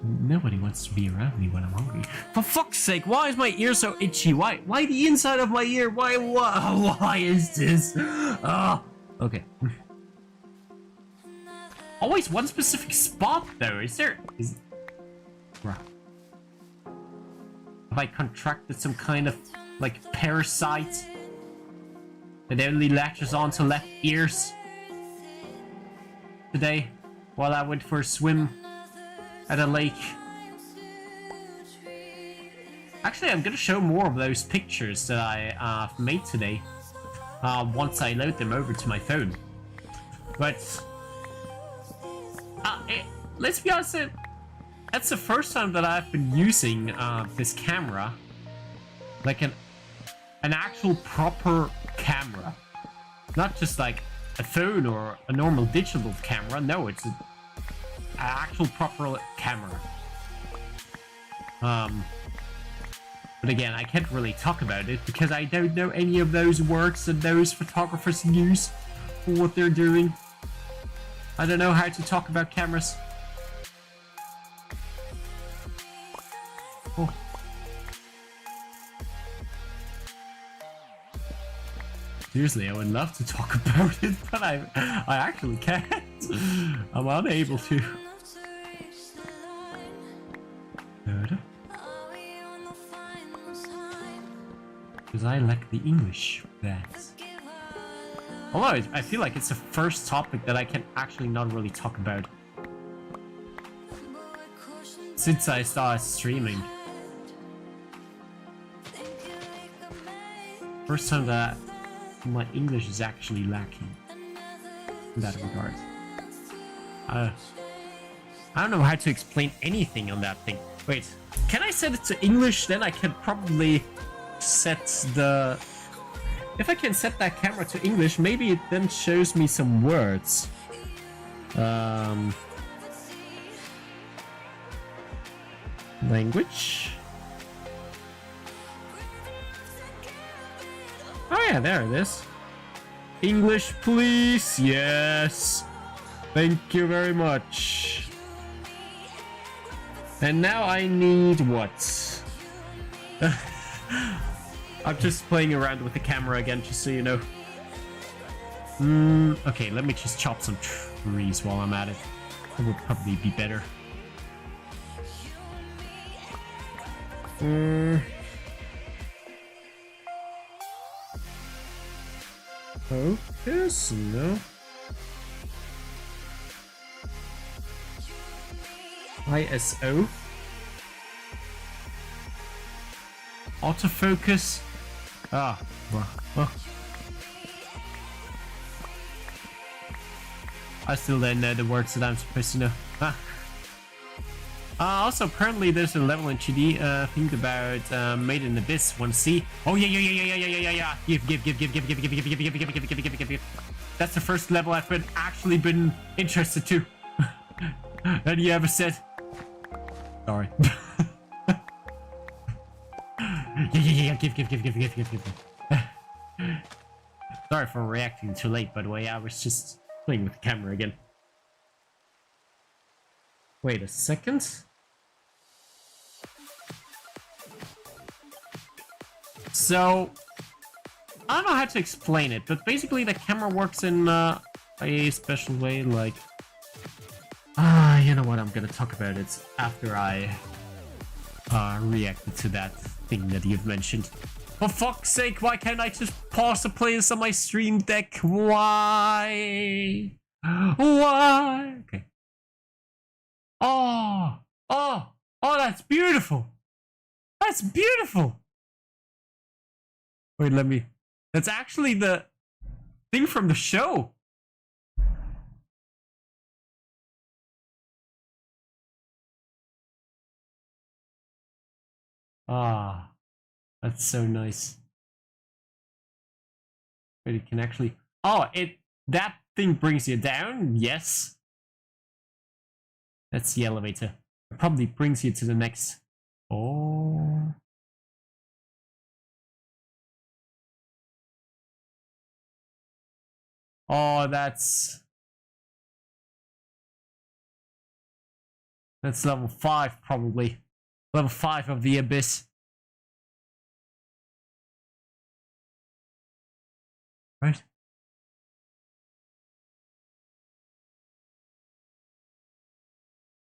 Nobody wants to be around me when I'm hungry. For fuck's sake, why is my ear so itchy? Why the inside of my ear? Why is this? Okay. Always one specific spot though. Bruh. Have I contracted some kind of like parasite that only latches onto left ears today while I went for a swim at a lake? Actually, I'm gonna show more of those pictures that I made today once I load them over to my phone. But let's be honest, that's the first time that I've been using this camera, like an actual proper camera, not just like a phone or a normal digital camera. No, it's an actual proper camera. But again, I can't really talk about it because I don't know any of those words that those photographers use for what they're doing. I don't know how to talk about cameras. Oh. Seriously, I would love to talk about it, but I actually can't. I'm unable to. Because I lack the English for that. Although I feel like it's the first topic that I can actually not really talk about since I started streaming. First time that my English is actually lacking in that regard. I don't know how to explain anything on that thing. Wait, can I set it to English? Then I can probably set the... If I can set that camera to English, maybe it then shows me some words. Language. Oh yeah, there it is. English, please. Yes. Thank you very much. And now I need what? I'm just playing around with the camera again, just so you know. Okay, let me just chop some trees while I'm at it. That would probably be better. Focus, no. ISO. Autofocus. Ah, well. I still don't know the words that I'm supposed to know. Also, apparently there's a level in GD, think about Made in Abyss. Want to see? Oh yeah. Give. That's the first level I've actually been interested to. And you ever said? Sorry. Yeah. Give. Sorry for reacting too late, by the way. I was just playing with the camera again. Wait a second. So, I don't know how to explain it, but basically the camera works in a special way, like... you know what, I'm gonna talk about it after I reacted to that thing that you've mentioned. For fuck's sake, why can't I just pause the players on my stream deck? Why? Why? Okay. Oh, that's beautiful. That's beautiful. Wait, let me... That's actually the thing from the show. Ah, that's so nice. Wait, it can actually... Oh, that thing brings you down? Yes. That's the elevator. It probably brings you to the next... Oh... Oh, that's level 5, probably. Level 5 of the Abyss. Right?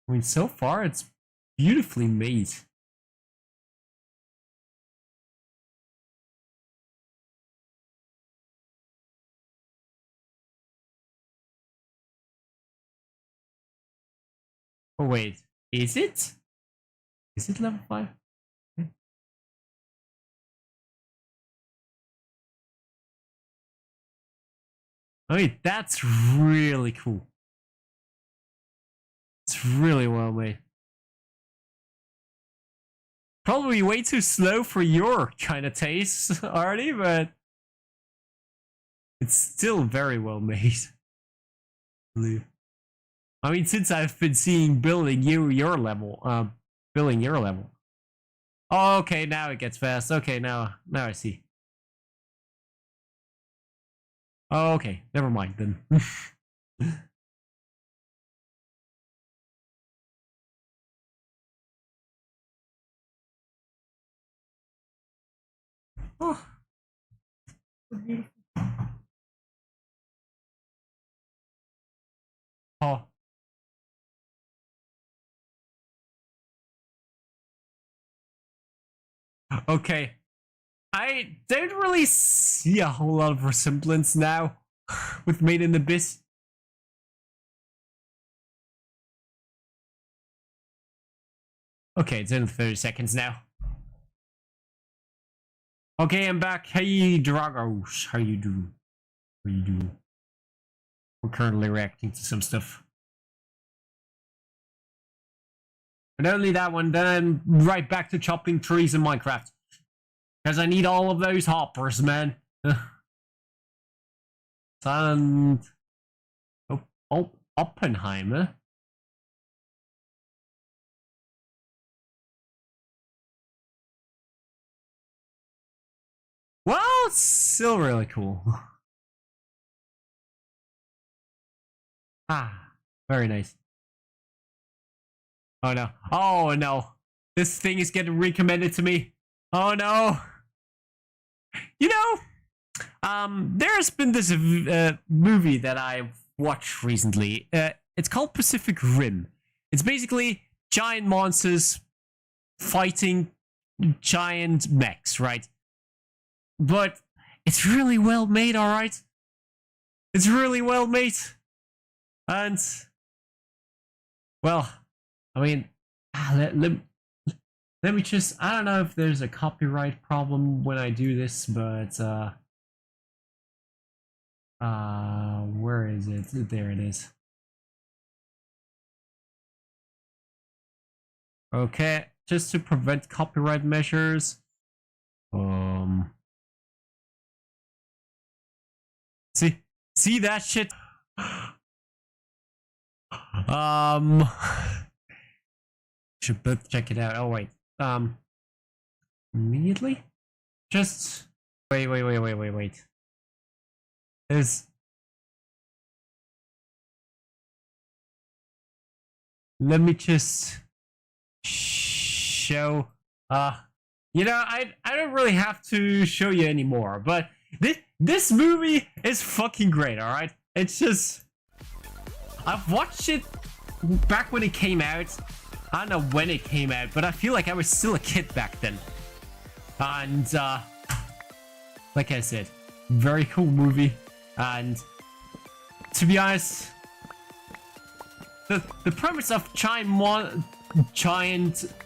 I mean, so far, it's beautifully made. Oh, wait. Is it? Is it level 5? Oh, wait, that's really cool. It's really well made. Probably way too slow for your kind of taste, Artie, but it's still very well made. I mean, since I've been seeing building your level. Oh, okay, now it gets fast. Okay, now I see. Oh, okay, never mind then. Oh. Oh. Okay. I don't really see a whole lot of resemblance now with Made in Abyss. Okay, it's in 30 seconds now. Okay, I'm back. Hey, Dragos. How you doing? How you doing? We're currently reacting to some stuff. But only that one, then I'm right back to chopping trees in Minecraft. Because I need all of those hoppers, man. And... Oh, Oppenheimer. Well, it's still really cool. Ah, very nice. Oh no. Oh no. This thing is getting recommended to me. Oh no. You know, there's been this movie that I watched recently. It's called Pacific Rim. It's basically giant monsters fighting giant mechs, right? But it's really well made, alright? It's really well made. And, well, I mean, let me just, I don't know if there's a copyright problem when I do this, but where is it? There it is. Okay, just to prevent copyright measures. See that shit? Should both check it out. Oh wait. Immediately? Just wait. There's let me just show you know, I don't really have to show you anymore, but this movie is fucking great, alright? It's just I've watched it back when it came out. I don't know when it came out, but I feel like I was still a kid back then. And like I said, very cool movie. And to be honest, the premise of giant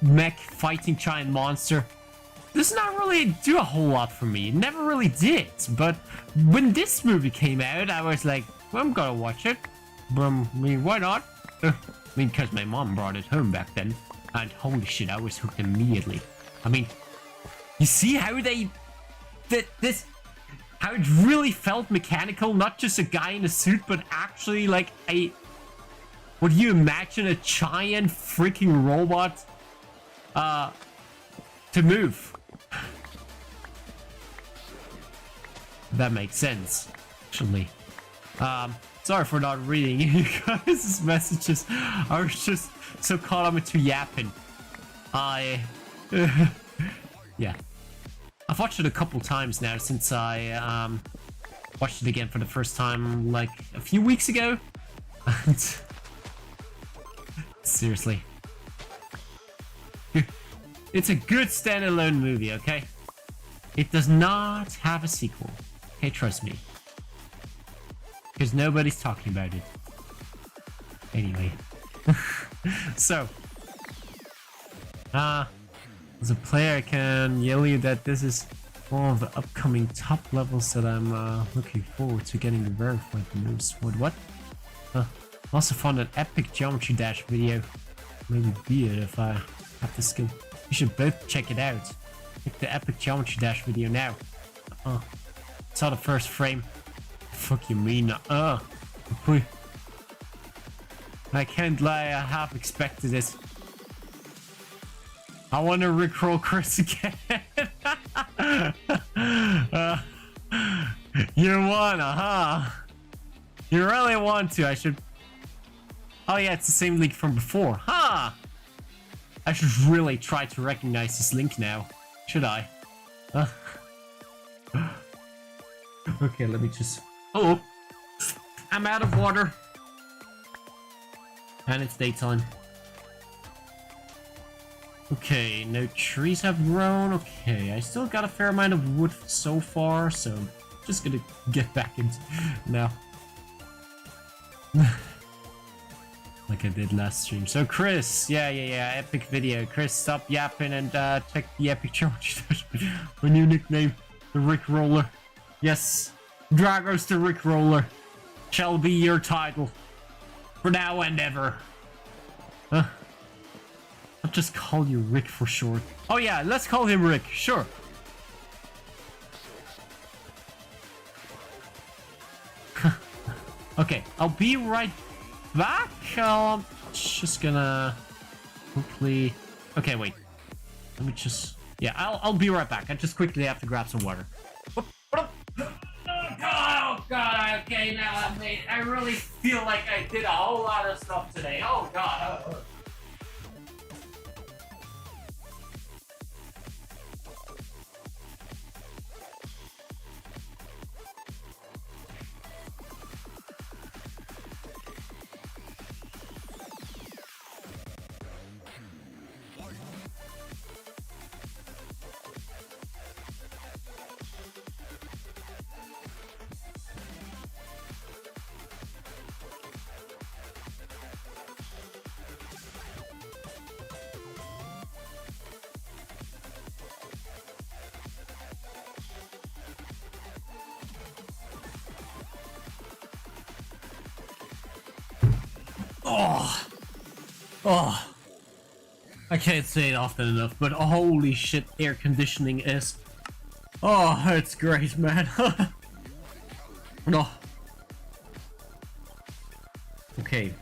mech fighting giant monster does not really do a whole lot for me. It never really did. But when this movie came out, I was like, well, I'm gonna watch it. I mean, why not? I mean, because my mom brought it home back then. And holy shit, I was hooked immediately. I mean, you see how how it really felt mechanical, not just a guy in a suit, but actually like would you imagine a giant freaking robot to move? That makes sense, actually. Sorry for not reading you guys' messages. I was just so caught up into yapping. Yeah. I've watched it a couple times now since I watched it again for the first time like a few weeks ago. And seriously. It's a good standalone movie, okay? It does not have a sequel. Okay, trust me. Because nobody's talking about it. Anyway. So. As a player, I can yell you that this is one of the upcoming top levels that I'm looking forward to getting verified the most. What? Also found an epic geometry dash video. Maybe be it if I have the skill. You should both check it out. Check the epic geometry dash video now. Saw the first frame. Fuck you mean? I can't lie, I half expected it. I want to rickroll Chris again. You wanna, huh? You really want to, I should... Oh yeah, it's the same link from before. Huh! I should really try to recognize this link now. Should I? Okay, let me just... Oh! I'm out of water. And it's daytime. Okay, no trees have grown. Okay, I still got a fair amount of wood so far, so I'm just gonna get back into now. Like I did last stream. So Chris, yeah, epic video. Chris, stop yapping and check the epic charge. My new nickname, the Rick Roller. Yes, Dragos the Rick Roller shall be your title for now and ever. I'll just call you Rick for short. Oh yeah, let's call him Rick, sure. Okay, I'll be right back. Just gonna quickly... Okay, wait. Let me just... Yeah, I'll be right back. I just quickly have to grab some water. Oh god, okay, now I really feel like I did a whole lot of stuff today. Oh god. Oh, oh. I can't say it often enough, but holy shit, air conditioning is. Oh, it's great, man. No. Okay.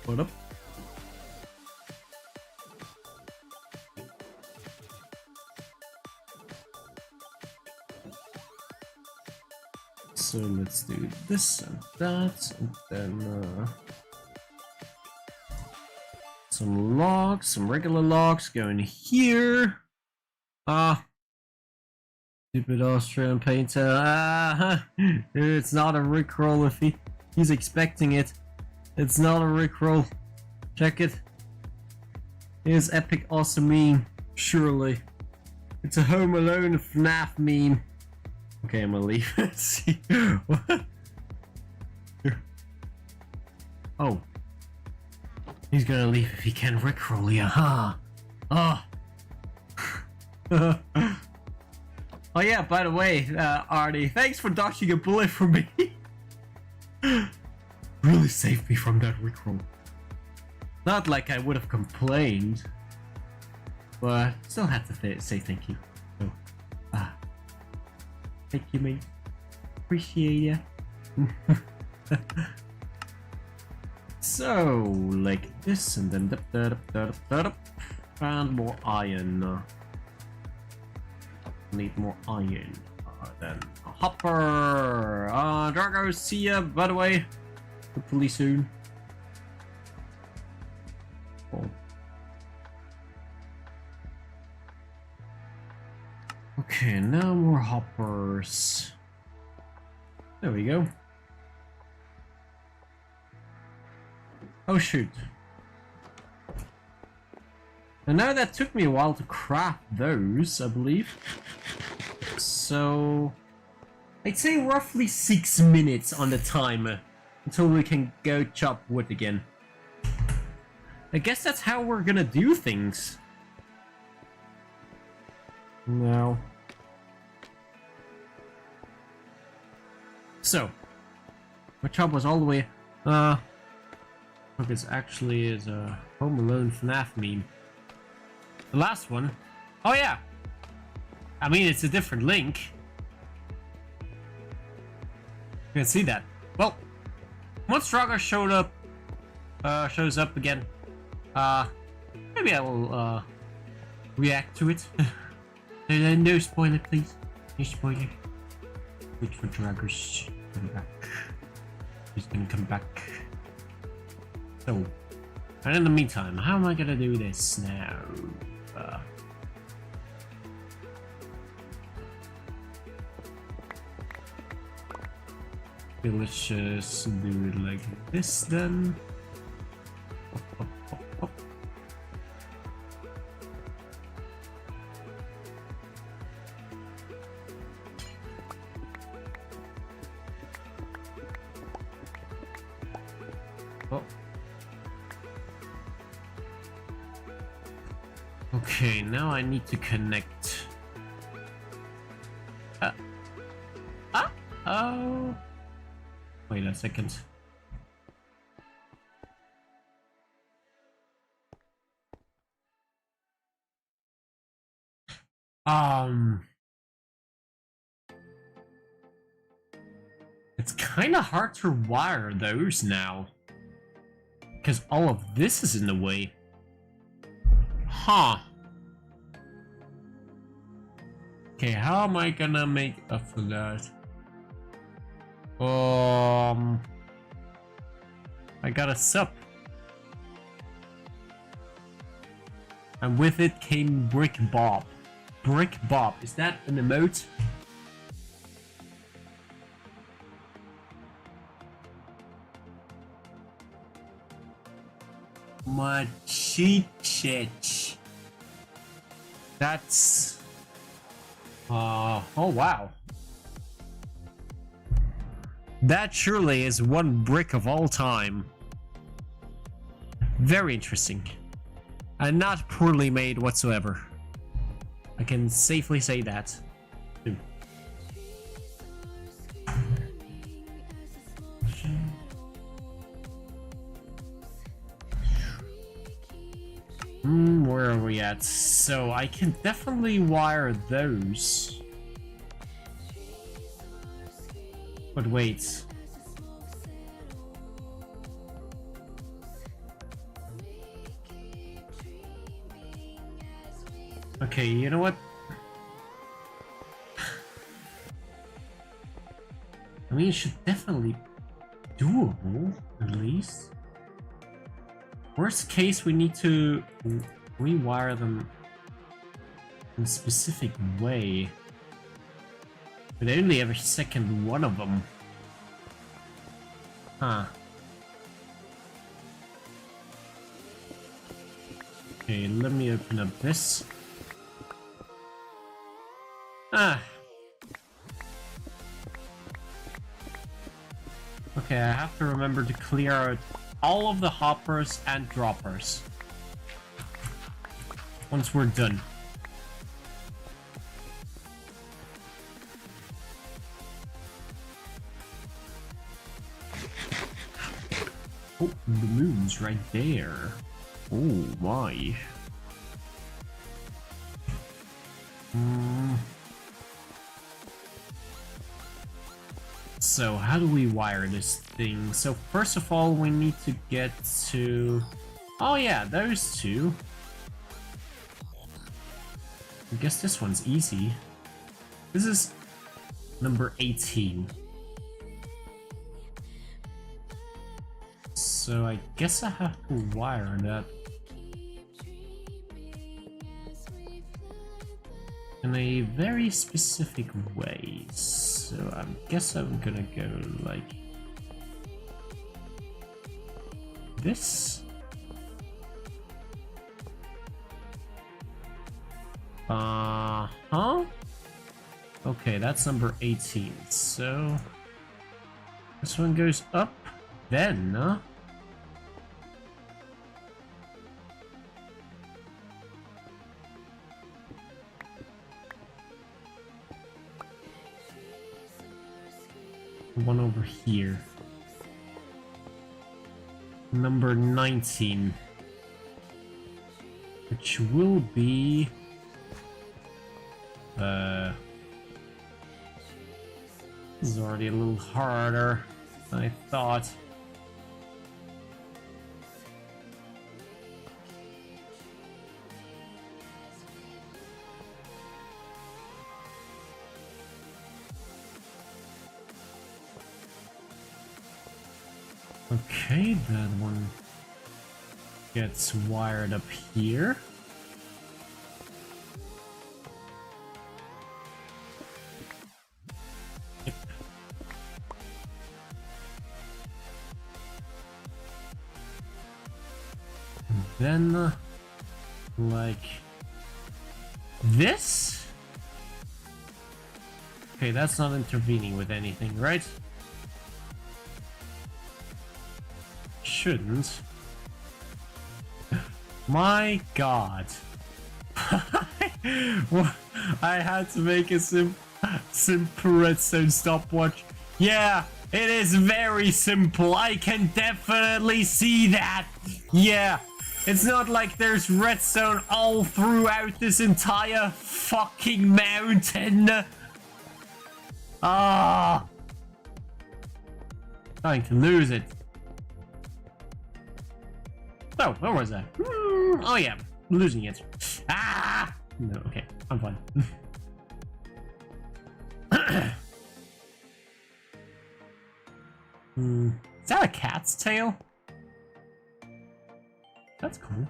What up? So let's do this and that, and then some logs, some regular logs going here. Stupid Austrian painter. It's not a rickroll if he's expecting it. It's not a rickroll. Check it. Here's epic awesome meme. Surely. It's a Home Alone FNAF meme. Okay, I'm gonna leave. Let's see. What? Oh. He's gonna leave if he can rickroll you, huh? Oh. Oh yeah, by the way, Artie, thanks for dodging a bullet for me. Really saved me from that rickroll. Not like I would have complained, but still had to say thank you. So, thank you, mate. Appreciate ya. So, like this, and then and more iron. Need more iron. Then a hopper. Drago, see ya. By the way, hopefully soon. Oh. Okay, now more hoppers. There we go. Oh shoot. And now that took me a while to craft those, I believe. So I'd say roughly 6 minutes on the timer until we can go chop wood again. I guess that's how we're gonna do things. No. So my job was all the way look, it's actually is a Home Alone FNAF meme. The last one. Oh yeah. I mean, it's a different link. You can see that. Well, once Drago shows up again, maybe I will react to it. No spoiler, please. No spoiler. Wait for Drago's come back. He's gonna come back. So, and in the meantime, how am I gonna do this now? Okay, let's just do it like this then. Oh. Okay, now I need to connect. Oh. Wait a second. It's kind of hard to wire those now, because all of this is in the way. Huh. Okay, how am I gonna make up for that? I got a sup. And with it came Brick Bob. Brick Bob, is that an emote? Machichich. That's... oh wow. That surely is one brick of all time. Very interesting. And not poorly made whatsoever. I can safely say that. Where are we at? So I can definitely wire those. But wait. Okay, you know what? I mean, it should definitely be doable, at least. Worst case, we need to rewire them in a specific way. But I only have a second one of them. Huh. Okay, let me open up this. Ah. Okay, I have to remember to clear out all of the hoppers and droppers once we're done. Oh, the moon's right there. Oh my. So how do we wire this thing? So first of all, we need to get to... Oh yeah, those two. I guess this one's easy. This is number 18. So I guess I have to wire that in a very specific way. So I guess I'm gonna go like this. Huh? Okay, that's number 18. So this one goes up, then, one over here. Number 19. Which will be... This is already a little harder than I thought. Okay, that one gets wired up here. Yep. And then, like this? Okay, that's not intervening with anything, right? Shouldn't. My god. I had to make a simple redstone stopwatch. Yeah, it is very simple. I can definitely see that. Yeah, it's not like there's redstone all throughout this entire fucking mountain. Ah, trying to lose it. Oh, where was that? Oh yeah, losing it. Ah! No, okay, I'm fine. Is that a cat's tail? That's cool.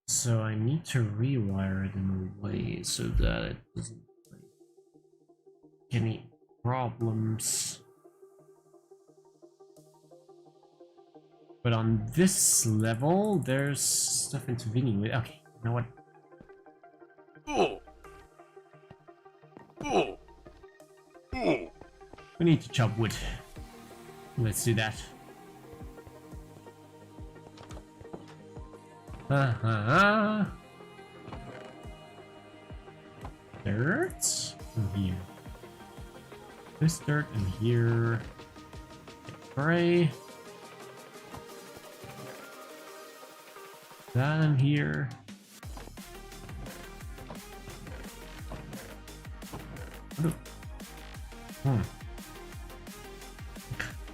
So I need to rewire it in a way so that it doesn't any problems. But on this level, there's stuff intervening with. Okay, you know what? We need to chop wood. Let's do that. Dirt in here. This dirt in here. Gray. That in here.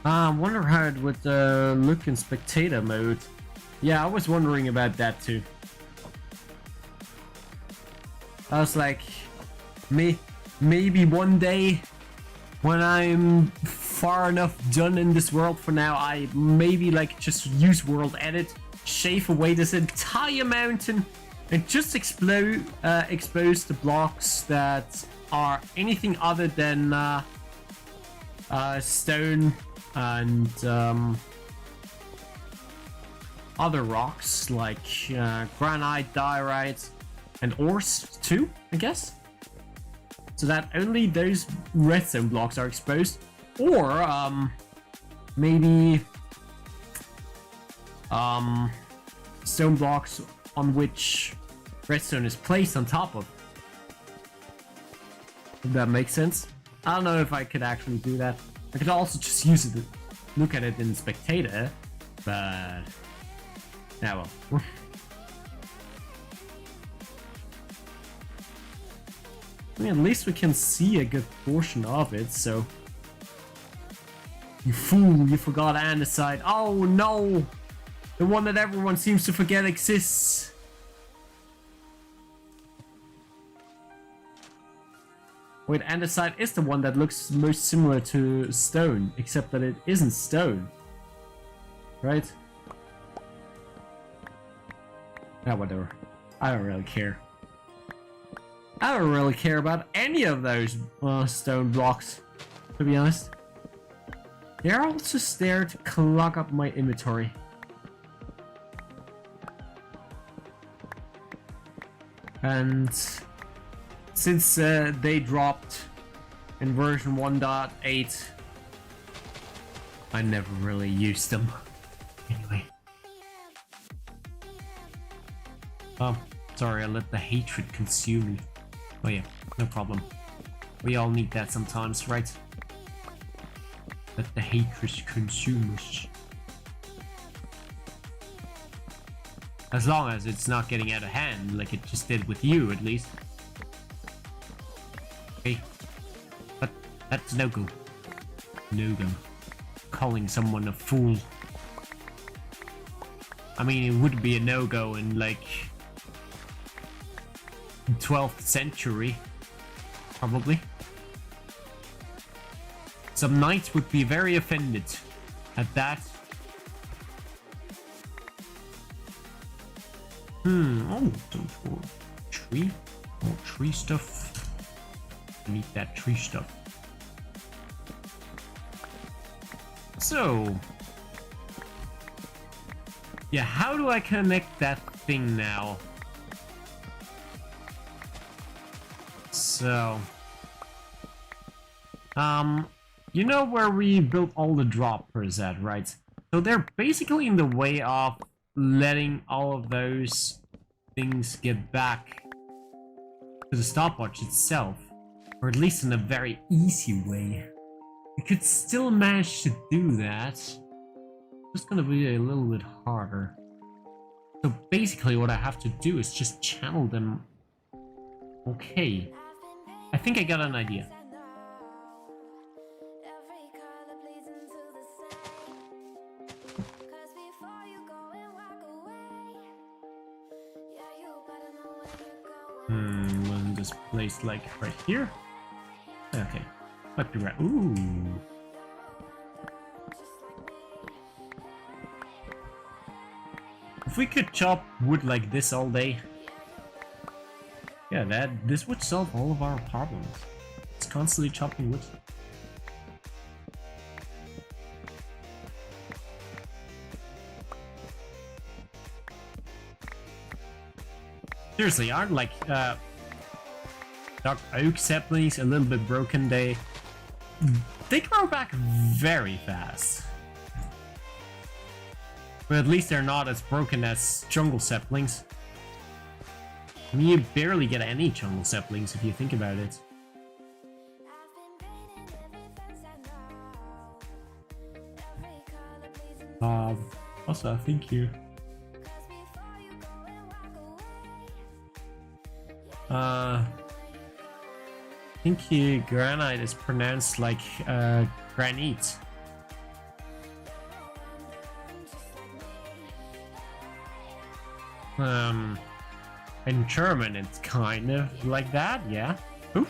I wonder how it would look in spectator mode. Yeah, I was wondering about that too. I was like, maybe one day when I'm far enough done in this world for now, I maybe like just use world edit, shave away this entire mountain, and just expose the blocks that are anything other than stone and other rocks like granite, diorite, and ores too, I guess. So that only those redstone blocks are exposed, or maybe stone blocks on which redstone is placed on top of. If that makes sense. I don't know if I could actually do that. I could also just use it, look at it in spectator, but yeah, well. I mean, at least we can see a good portion of it, so... You fool, you forgot andesite. Oh no! The one that everyone seems to forget exists. Wait, andesite is the one that looks most similar to stone, except that it isn't stone. Right? Yeah, whatever. I don't really care. I don't really care about any of those stone blocks, to be honest. They're all just there to clog up my inventory. And since they dropped in version 1.8, I never really used them. Anyway. Oh, sorry, I let the hatred consume me. Oh yeah, no problem. We all need that sometimes, right? Let the hatred consume us. As long as it's not getting out of hand, like it just did with you, at least. Okay. But that's no-go. No-go. Calling someone a fool. I mean, it would be a no-go in, like... 12th century, probably. Some knights would be very offended at that. Oh, tree. Oh, tree stuff. I need that tree stuff. So, yeah, how do I connect that thing now? So, you know where we built all the droppers at, right? So they're basically in the way of letting all of those things get back to the stopwatch itself. Or at least in a very easy way. We could still manage to do that. It's gonna be a little bit harder. So basically what I have to do is just channel them. Okay. I think I got an idea. Wasn't this place like right here? Okay. Might be right. Ooh. If we could chop wood like this all day, yeah, this would solve all of our problems. It's constantly chopping wood. Seriously, aren't like dark oak saplings a little bit broken? They grow back very fast. But at least they're not as broken as jungle saplings. I mean, you barely get any jungle saplings if you think about it. Also, thank you. I think granite is pronounced like granite. In German, it's kind of like that, yeah. Ooh.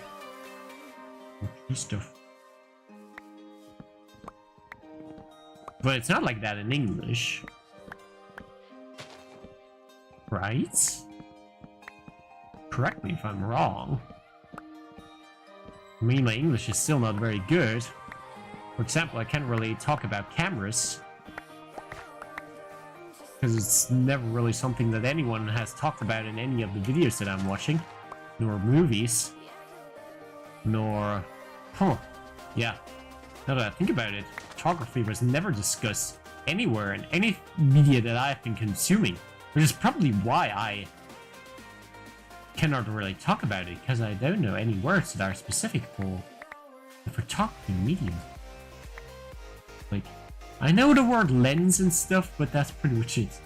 Stuff. But it's not like that in English. Right? Correct me if I'm wrong. I mean, my English is still not very good. For example, I can't really talk about cameras. Because it's never really something that anyone has talked about in any of the videos that I'm watching. Nor movies. Nor... Huh. Yeah. Now that I think about it, photography was never discussed anywhere in any media that I've been consuming. Which is probably why I cannot really talk about it, because I don't know any words that are specific for the photography medium. Like, I know the word lens and stuff, but that's pretty much it.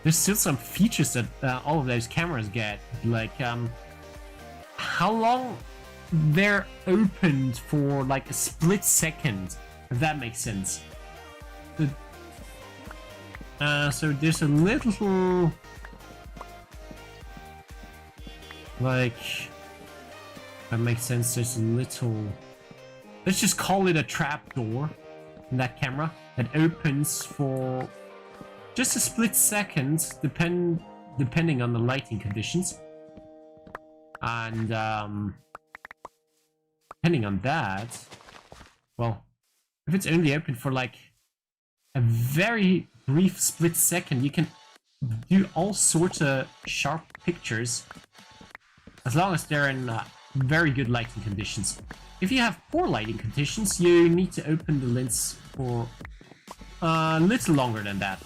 There's still some features that all of those cameras get, like how long they're opened for like a split second, if that makes sense. So there's a little, like, that makes sense, there's a little, let's just call it a trap door in that camera that opens for just a split second, depending on the lighting conditions. And depending on that, well, if it's only open for like a very brief split second, you can do all sorts of sharp pictures as long as they're in very good lighting conditions. If you have poor lighting conditions, you need to open the lens for a little longer than that.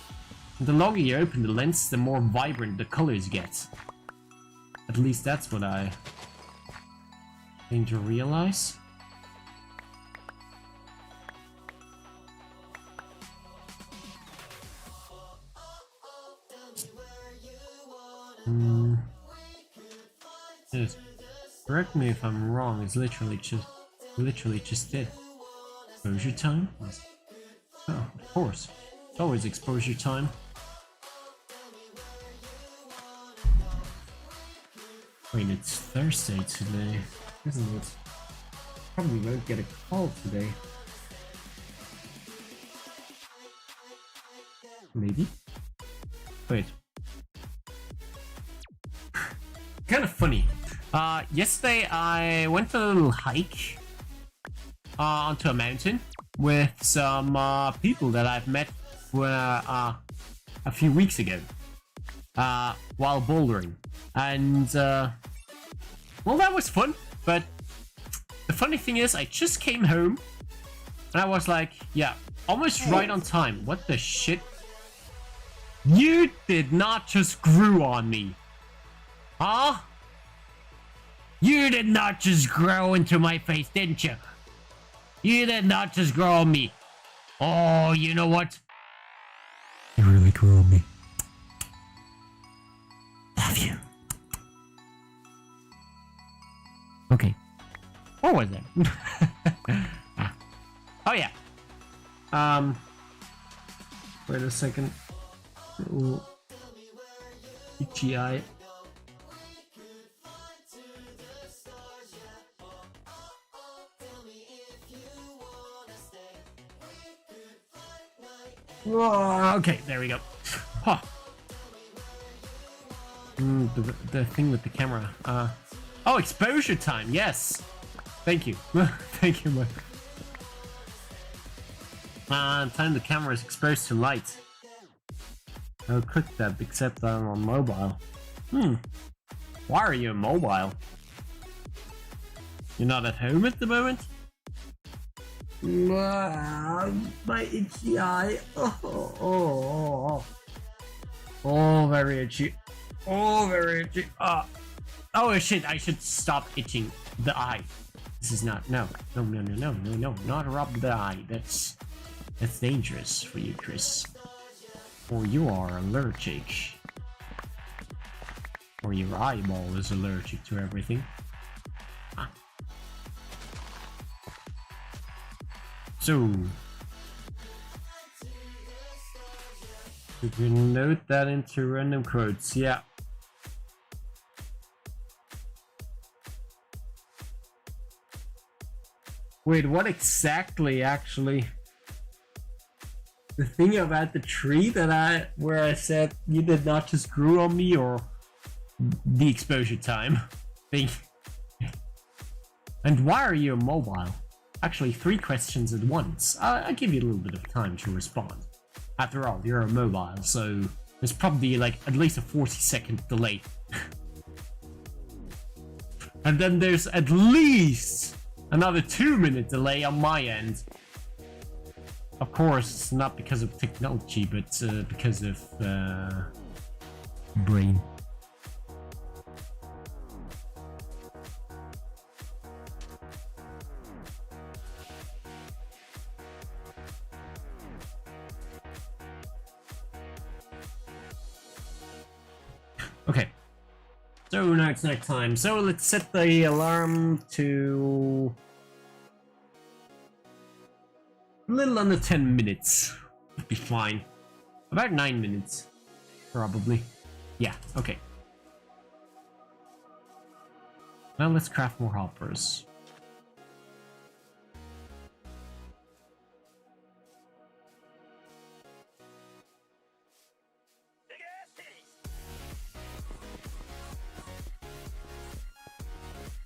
And the longer you open the lens, the more vibrant the colors get. At least that's what I came to realize. Yes. Correct me if I'm wrong, it's literally just did. Exposure time? Oh, of course. It's always exposure time. Wait, it's Thursday today, isn't it? Probably won't get a call today. Maybe? Wait. Kind of funny. Yesterday I went for a little hike onto a mountain with some people that I've met a few weeks ago while bouldering. And well, that was fun, but the funny thing is I just came home and I was like, yeah, almost right on time. What the shit? You did not just grew on me. Huh? You did not just grow into my face, didn't you? You did not just grow on me. Oh, you know what? You really grew on me. Love you. Okay. What was that? Oh yeah. Wait a second. Ooh. Itchy eye. Whoa, okay, there we go. Huh. The thing with the camera. Oh, exposure time. Yes. Thank you. Thank you. Time the camera is exposed to light. I'll click that, except I'm on mobile. Why are you mobile? You're not at home at the moment? My itchy eye. Oh, very itchy. Oh, very itchy. Oh shit, I should stop itching the eye. This is not, no, not rub the eye. That's dangerous for you, Chris. Or you are allergic. Or your eyeball is allergic to everything. Ah. So, you can note that into random quotes, yeah. Wait, what exactly, actually? The thing about the tree that where I said you did not just grew on me, or the exposure time thing? And why are you immobile? Actually, 3 questions at once. I'll give you a little bit of time to respond. After all, you're immobile, so there's probably like at least a 40-second delay. And then there's at least another 2-minute delay on my end. Of course, not because of technology, but because of brain. Okay. So now it's night time. So let's set the alarm to a little under 10 minutes. Would be fine. About 9 minutes, probably. Yeah, okay. Now let's craft more hoppers.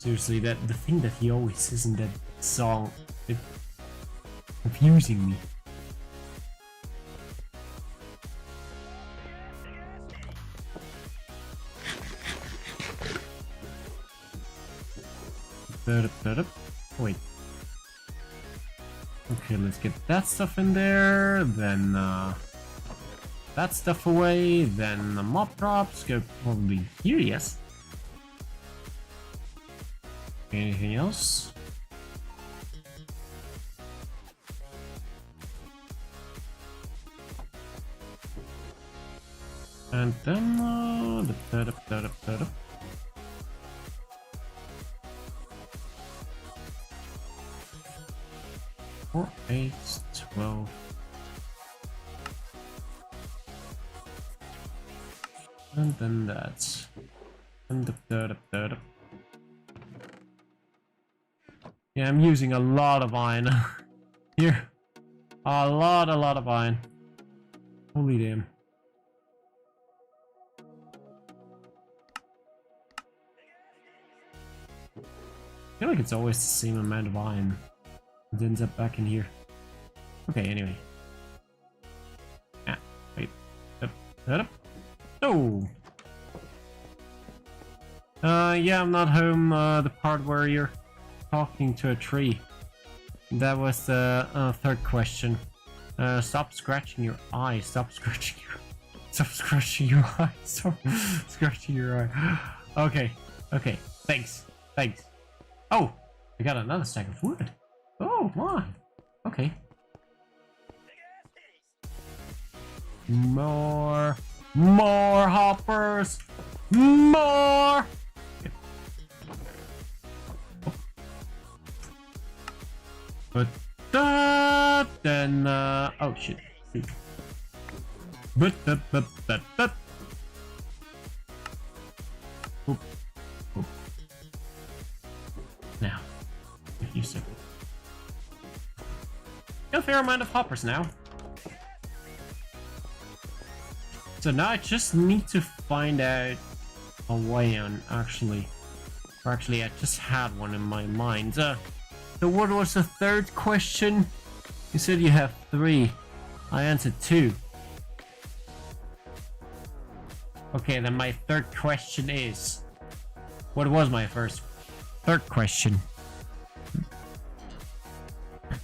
Seriously, the thing that he always says in that song, it's confusing me. Wait. Okay, let's get that stuff in there, then that stuff away, then the mob drops go probably here, yes. Anything else? And then 4, 8, 12. And then that. And yeah, I'm using a lot of iron here. A lot of iron. Holy damn. I feel like it's always the same amount of iron. It ends up back in here. Okay, anyway. Ah, wait. Up. Oh! Yeah, I'm not home. The part where you're talking to a tree. That was the 3rd question. Stop scratching your eye. Stop scratching your eye. Stop scratching your eye. Okay. Thanks. Oh, I got another stack of wood. Oh my. Okay. More hoppers. More. But then oh shit. But Oop. Now if you said a fair amount of hoppers now. So now I just need to find out a way on actually. Or actually I just had one in my mind. So what was the 3rd question? You said you have 3. I answered 2. Okay, then my 3rd question is... What was my 3rd question?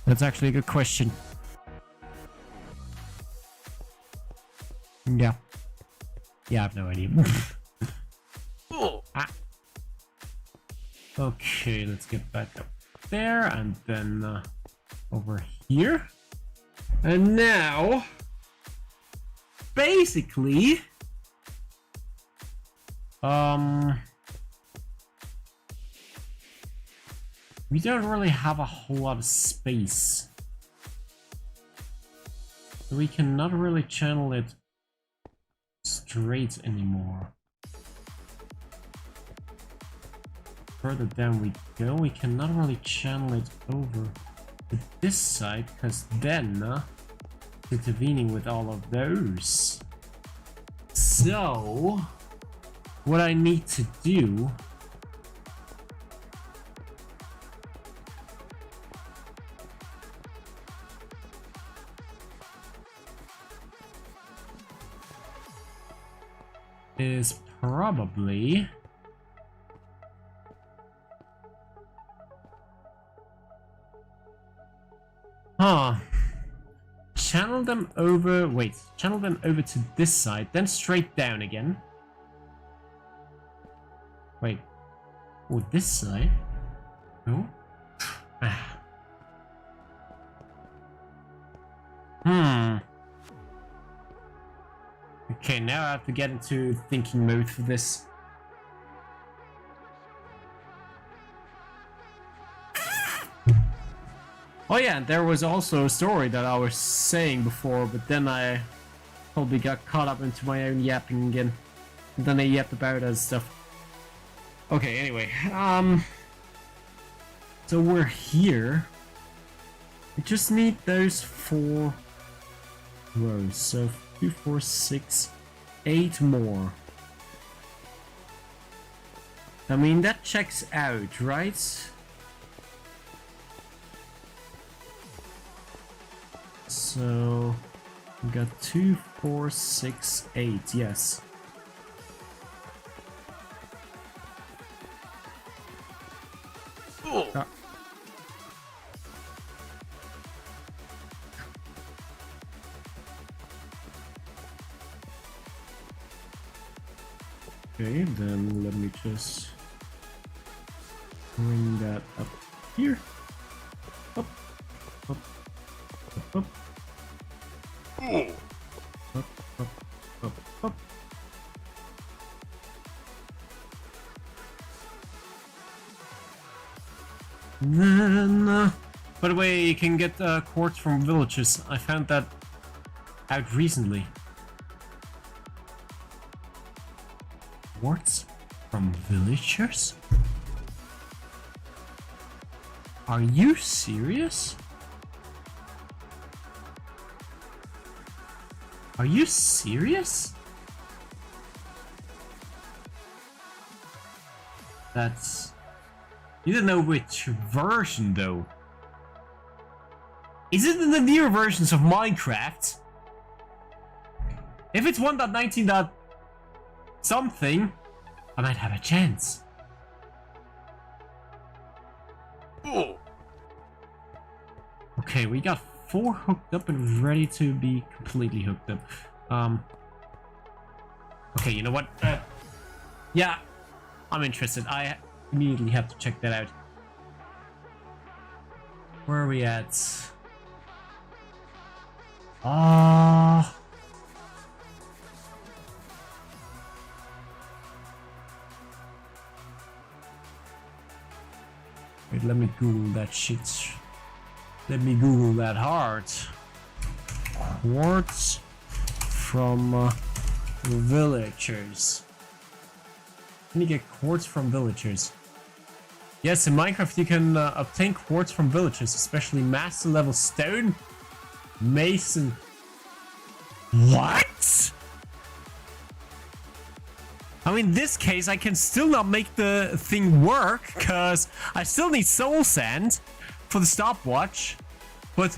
That's actually a good question. Yeah. Yeah, I have no idea. Oh. Ah. Okay, let's get back up there, and then over here. And now, basically, we don't really have a whole lot of space. So we cannot really channel it straight anymore. Further down we go, we cannot really channel it over to this side, because then intervening with all of those. So what I need to do is probably channel them over, channel them over to this side, then straight down again. Wait, or this side? No? Okay, now I have to get into thinking mode for this. Oh yeah, and there was also a story that I was saying before, but then I probably got caught up into my own yapping again. And then I yapped about other stuff. Okay, anyway, so we're here. We just need those 4 rows, so 2, 4, 6, 8 more. I mean, that checks out, right? So we got 2, 4, 6, 8, yes. Oh. Okay, then let me just bring that up here. Up, up, up, up. Oh. Up, up, up, up. Then, by the way, you can get quartz from villages. I found that out recently. Quartz from villagers? Are you serious? Are you serious? That's... You don't know which version though. Is it in the newer versions of Minecraft? If it's 1.19. Something, I might have a chance. Oh. Okay, we got 4 hooked up and ready to be completely hooked up. Okay, you know what? Yeah, I'm interested. I immediately have to check that out. Where are we at? Wait, let me Google that shit. Let me Google that hard. Quartz from villagers. Can you get quartz from villagers? Yes, in Minecraft you can obtain quartz from villagers, especially master level stone, mason. What? I mean, in this case, I can still not make the thing work, because I still need soul sand for the stopwatch. But,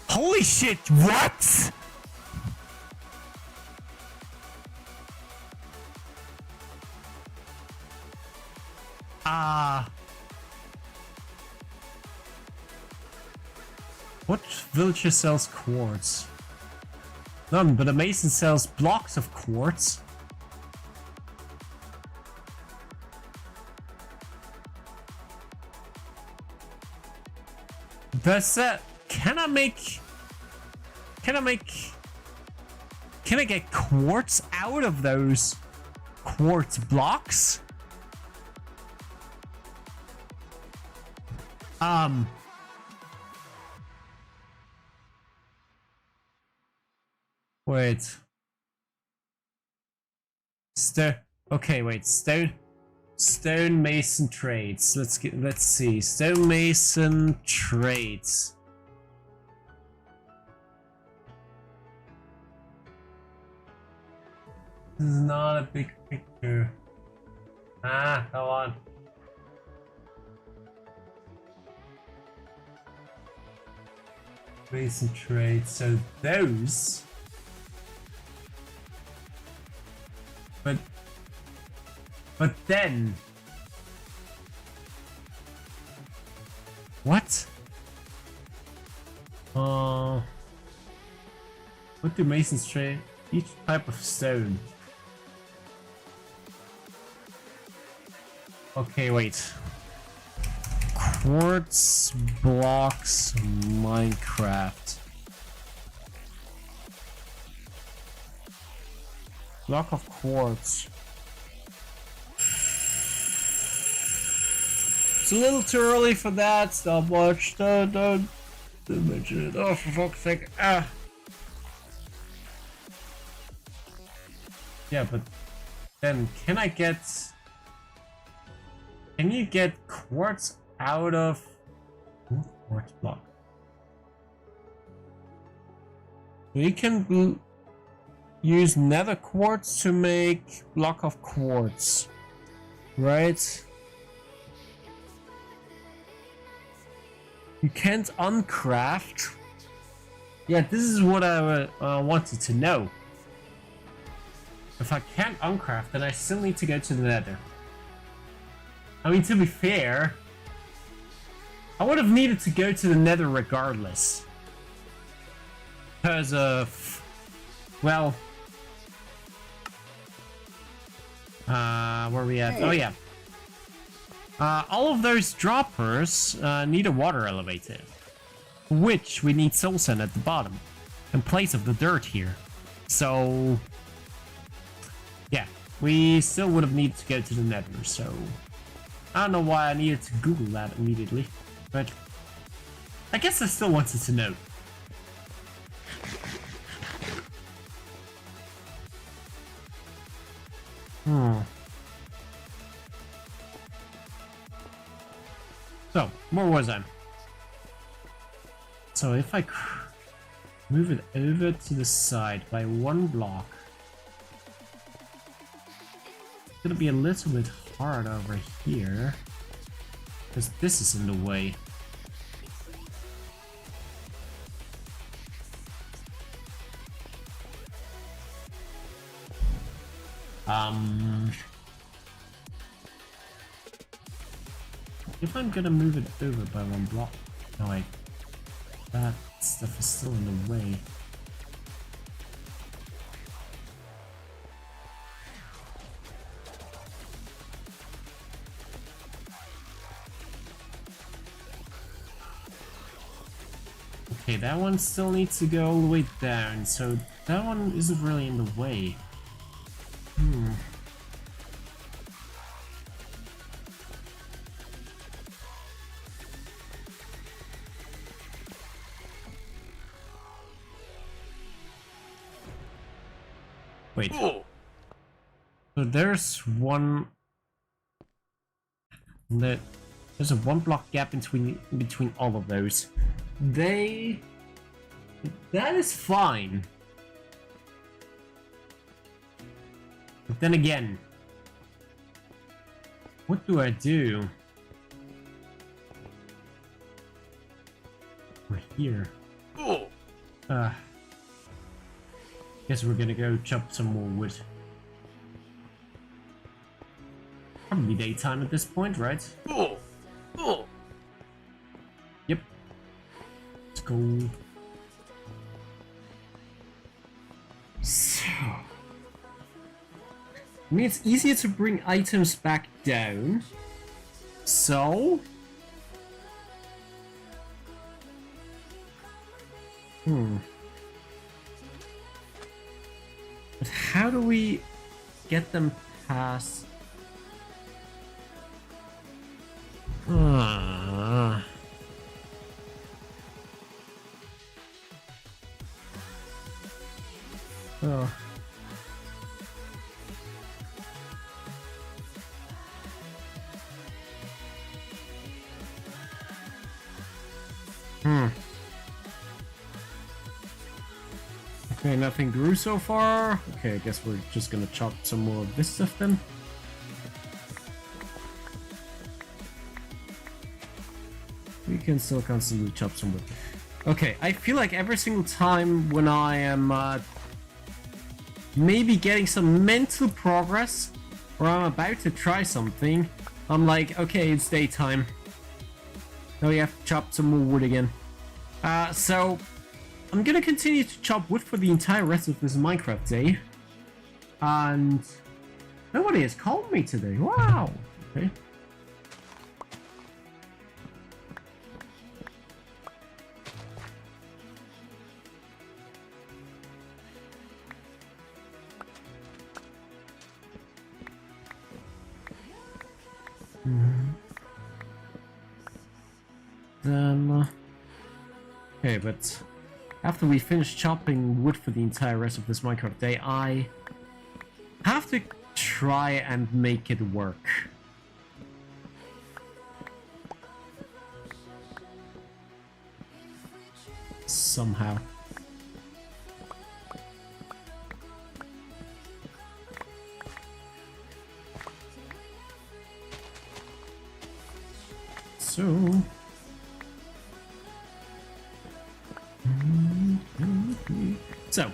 holy shit, what? What villager sells quartz? None, but a mason sells blocks of quartz. Does that... Can I get quartz out of those quartz blocks? Wait. Okay, wait. Stonemason trades. Let's see. Stonemason trades. This is not a big picture. Ah, come on. Mason trades. So those. But then, what? What do masons trade? Each type of stone. Okay, wait. Quartz blocks Minecraft. Block of quartz. It's a little too early for that. Stopwatch. Don't mention it. Oh, for fuck's sake. Ah. Yeah, but then can you get quartz out of quartz block? We can use nether quartz to make block of quartz, right? You can't uncraft. Yeah, this is what I wanted to know. If I can't uncraft, then I still need to go to the nether. I mean, to be fair, I would have needed to go to the nether regardless. Because of... Well... where are we at? Oh, yeah. All of those droppers need a water elevator, which we need soul sand at the bottom in place of the dirt here. So yeah, we still would have needed to go to the nether, so I don't know why I needed to Google that immediately, but I guess I still wanted to know. So, where was I? So if I move it over to the side by one block, it's gonna be a little bit hard over here, because this is in the way. If I'm gonna move it over by one block, no wait, that stuff is still in the way. Okay, that one still needs to go all the way down, so that one isn't really in the way. Wait. So there's one. There's a one block gap between all of those. That is fine. But then again, what do I do? We're here. Guess we're gonna go chop some more wood. Probably daytime at this point, right? Yep. Let's go. So, I mean, it's easier to bring items back down. So, But how do we get them past? Oh. Okay, nothing grew so far. Okay, I guess we're just gonna chop some more of this stuff then. We can still constantly chop some wood. Okay, I feel like every single time when I am maybe getting some mental progress, or I'm about to try something, I'm like, okay, it's daytime. Now we have to chop some more wood again. So I'm gonna continue to chop wood for the entire rest of this Minecraft day. And nobody has called me today. Wow. Okay. Then okay, but after we finish chopping wood for the entire rest of this Minecraft day, I have to try and make it work. Somehow. So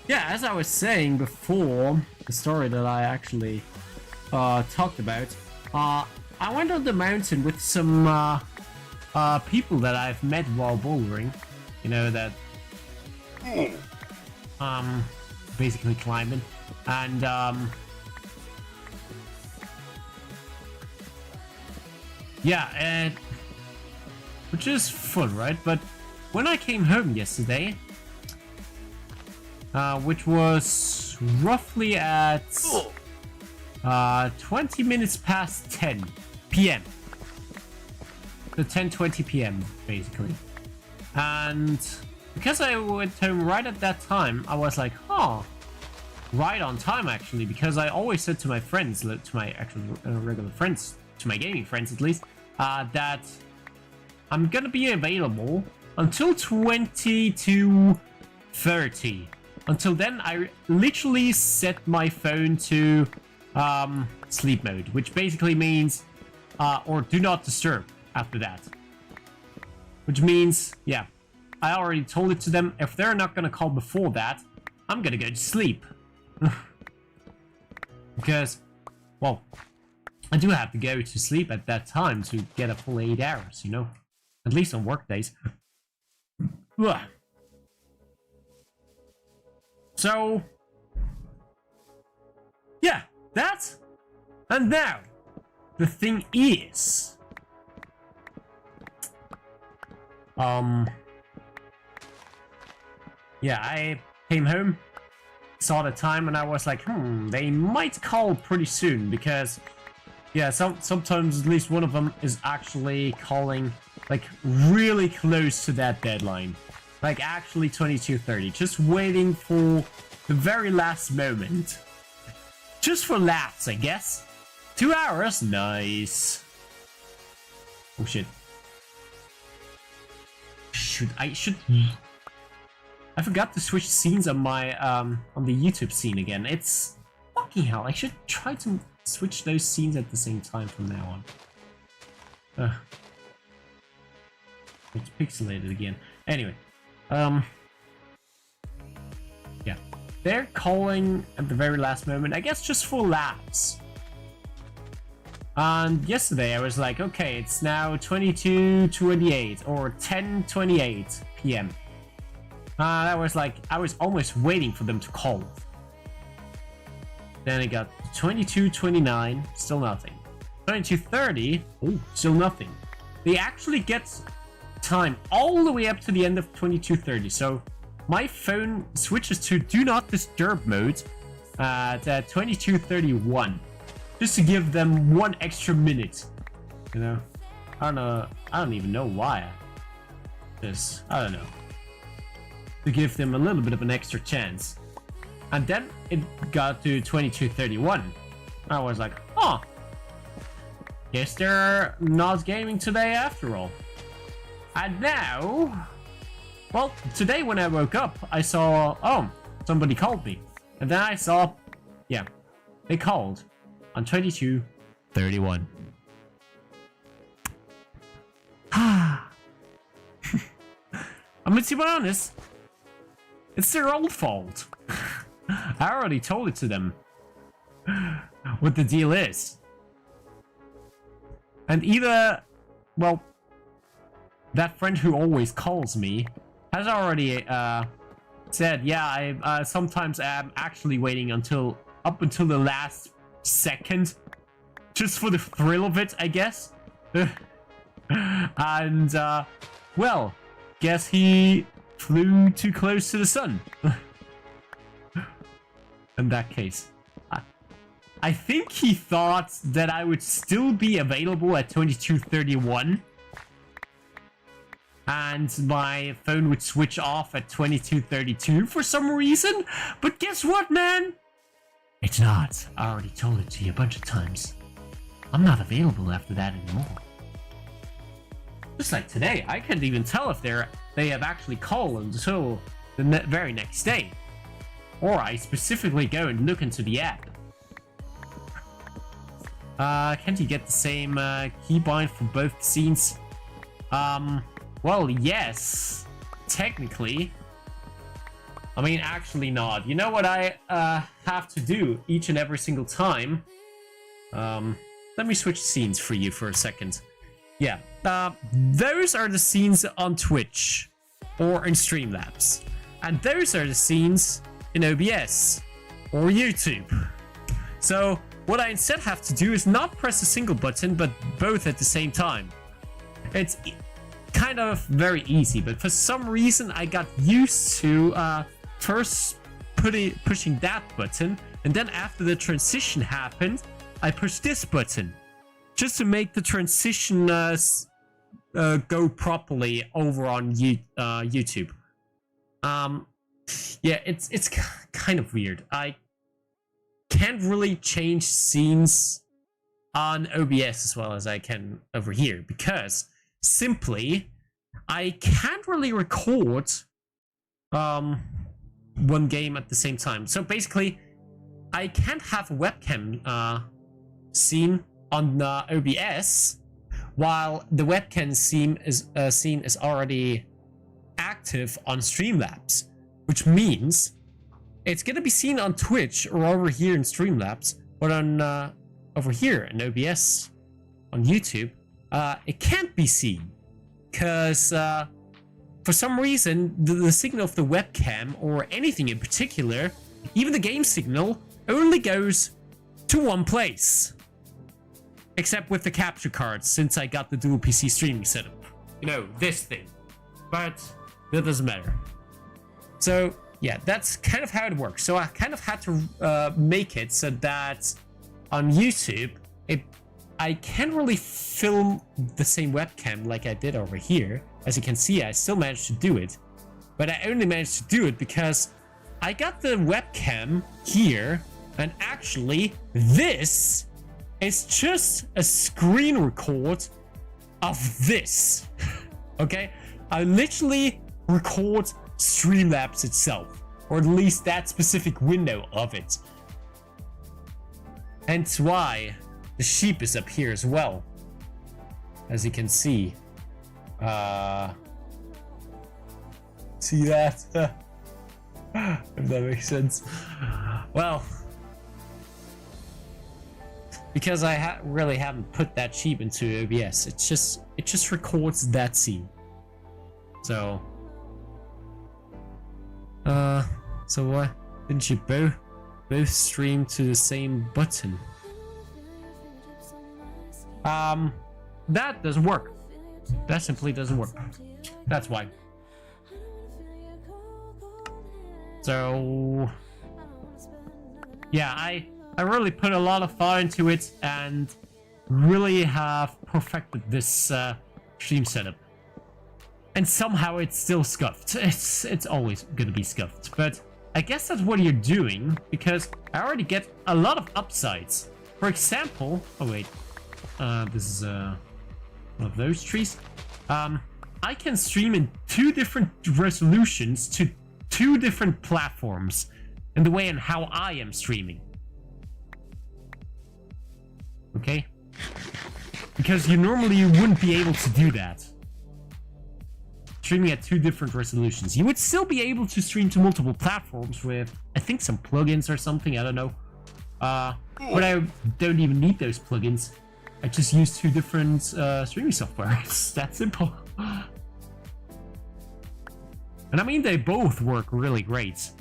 yeah, as I was saying before, the story that I actually talked about, I went on the mountain with some people that I've met while bouldering. You know, that basically climbing, and yeah, which is fun, right? But when I came home yesterday, which was roughly at 20 minutes past 10 p.m. So 10:20 p.m. basically. And because I went home right at that time, I was like, huh, right on time actually, because I always said to my friends, to my actual regular friends, to my gaming friends at least, that I'm gonna be available until 20 to 30. Until then, I literally set my phone to sleep mode, which basically means, or do not disturb after that. Which means, yeah, I already told it to them, if they're not gonna call before that, I'm gonna go to sleep. Because, well, I do have to go to sleep at that time to get a full 8 hours, you know? At least on work days. So, yeah, that, and now, the thing is, yeah, I came home, saw the time, and I was like, they might call pretty soon, because, yeah, sometimes at least one of them is actually calling, like, really close to that deadline. Like, actually 22:30. Just waiting for the very last moment. Just for laughs, I guess. 2 hours? Nice. Oh, shit. I forgot to switch scenes on my, on the YouTube scene again. It's... fucking hell, I should try to switch those scenes at the same time from now on. It's pixelated again. Anyway. Yeah. They're calling at the very last moment, I guess just for laughs. And yesterday I was like, okay, it's now 22:28 or 10:28 p.m. That was like, I was almost waiting for them to call. Then it got 22:29, still nothing. 22:30, oh, still nothing. They actually get time all the way up to the end of 2230. So my phone switches to do not disturb mode at 2231, just to give them 1 extra minute. You know, I don't know. I don't even know why. I don't know. To give them a little bit of an extra chance. And then it got to 2231. I was like, oh, guess they're not gaming today after all. And now, well, today when I woke up, I saw, oh, somebody called me. And then I saw, yeah, they called on 2231. I'm gonna be honest, it's their own fault. I already told it to them what the deal is. And either, well, that friend who always calls me has already said, yeah, I sometimes am actually waiting up until the last second, just for the thrill of it, I guess. And well, guess he flew too close to the sun. In that case, I think he thought that I would still be available at 2231, and my phone would switch off at 2232 for some reason. But guess what, man? It's not. I already told it to you a bunch of times. I'm not available after that anymore. Just like today, I can't even tell if they have actually called until the very next day. Or I specifically go and look into the app. Can't you get the same keybind for both scenes? Well, yes, technically. I mean, actually not. You know what I have to do each and every single time? Let me switch scenes for you for a second. Yeah, those are the scenes on Twitch or in Streamlabs. And those are the scenes in OBS or YouTube. So what I instead have to do is not press a single button, but both at the same time. It's kind of very easy, but for some reason I got used to first pushing that button, and then after the transition happened, I pushed this button, just to make the transition go properly over on YouTube. Yeah, it's kind of weird. I can't really change scenes on OBS as well as I can over here, because simply I can't really record one game at the same time. So basically, I can't have a webcam scene on OBS while the webcam scene is already active on Streamlabs, which means it's gonna be seen on Twitch or over here in Streamlabs, but on over here in OBS on YouTube, it can't be seen because for some reason the signal of the webcam or anything in particular, even the game signal, only goes to one place. Except with the capture cards, since I got the dual PC streaming setup. You know, this thing. But that doesn't matter. So yeah, that's kind of how it works. So I kind of had to make it so that on YouTube, I can't really film the same webcam like I did over here. As you can see, I still managed to do it. But I only managed to do it because I got the webcam here, and actually this is just a screen record of this. Okay? I literally record Streamlabs itself, or at least that specific window of it. Hence why the sheep is up here as well, as you can see. See that? If that makes sense. Well, because I really haven't put that sheep into OBS, it just records that scene. So why didn't you both stream to the same button? That doesn't work. That simply doesn't work. That's why. So yeah, I really put a lot of thought into it and really have perfected this stream setup. And somehow it's still scuffed. It's always gonna be scuffed. But I guess that's what you're doing, because I already get a lot of upsides. For example, oh wait, this is one of those trees. I can stream in 2 different resolutions to 2 different platforms in the way and how I am streaming. Okay? Because you normally wouldn't be able to do that. Streaming at 2 different resolutions. You would still be able to stream to multiple platforms with, I think, some plugins or something, I don't know. But I don't even need those plugins. I just use 2 different streaming software. It's that simple. And I mean, they both work really great.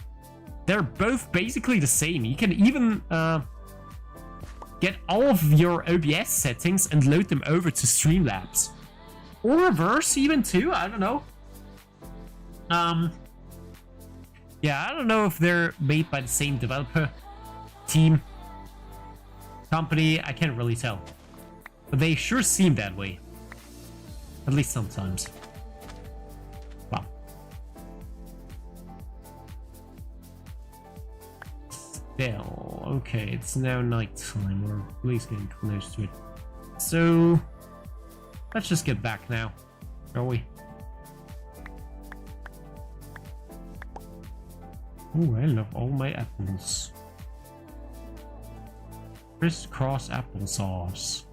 They're both basically the same. You can even get all of your OBS settings and load them over to Streamlabs. Or reverse even too, I don't know. Yeah, I don't know if they're made by the same developer, team, company, I can't really tell. But they sure seem that way. At least sometimes. Wow. Still, okay, it's now nighttime. We're at least getting close to it. So, let's just get back now, shall we? Oh, I love all my apples. Crisscross applesauce.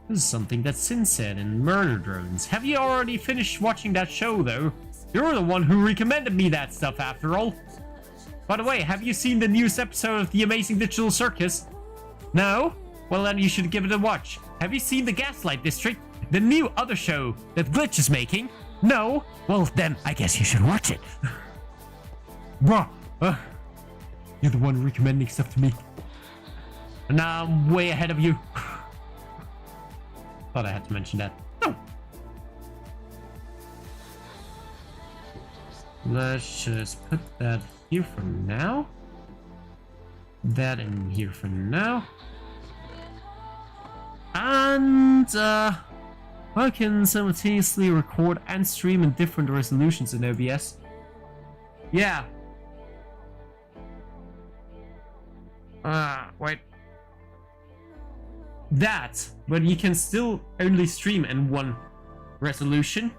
This is something that Sin said in Murder Drones. Have you already finished watching that show, though? You're the one who recommended me that stuff, after all. By the way, have you seen the newest episode of The Amazing Digital Circus? No? Well, then you should give it a watch. Have you seen The Gaslight District? The new other show that Glitch is making? No? Well, then I guess you should watch it. Bruh. You're the one recommending stuff to me. And now I'm way ahead of you. Thought I had to mention that. No. Let's just put that here for now. That in here for now. And I can simultaneously record and stream in different resolutions in OBS. Yeah. Wait. That, but you can still only stream in 1 resolution.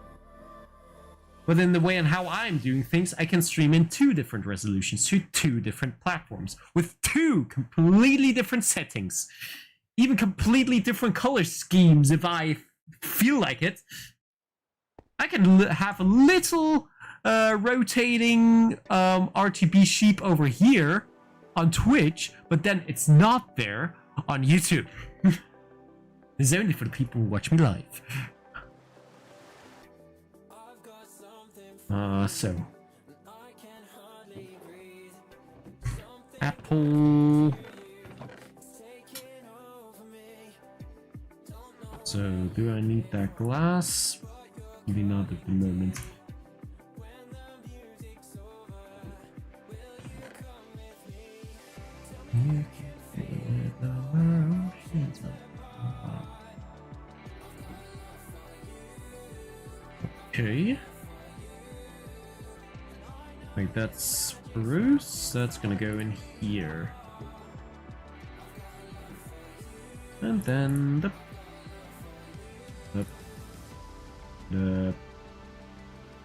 But in the way and how I'm doing things, I can stream in 2 different resolutions to 2 different platforms with 2 completely different settings, even completely different color schemes if I feel like it. I can have a little rotating RGB sheep over here on Twitch, but then it's not there on YouTube. This is only for the people who watch me live. So apple. So do I need that glass? Maybe not at the moment. Okay. Wait, that's spruce. That's gonna go in here. And then the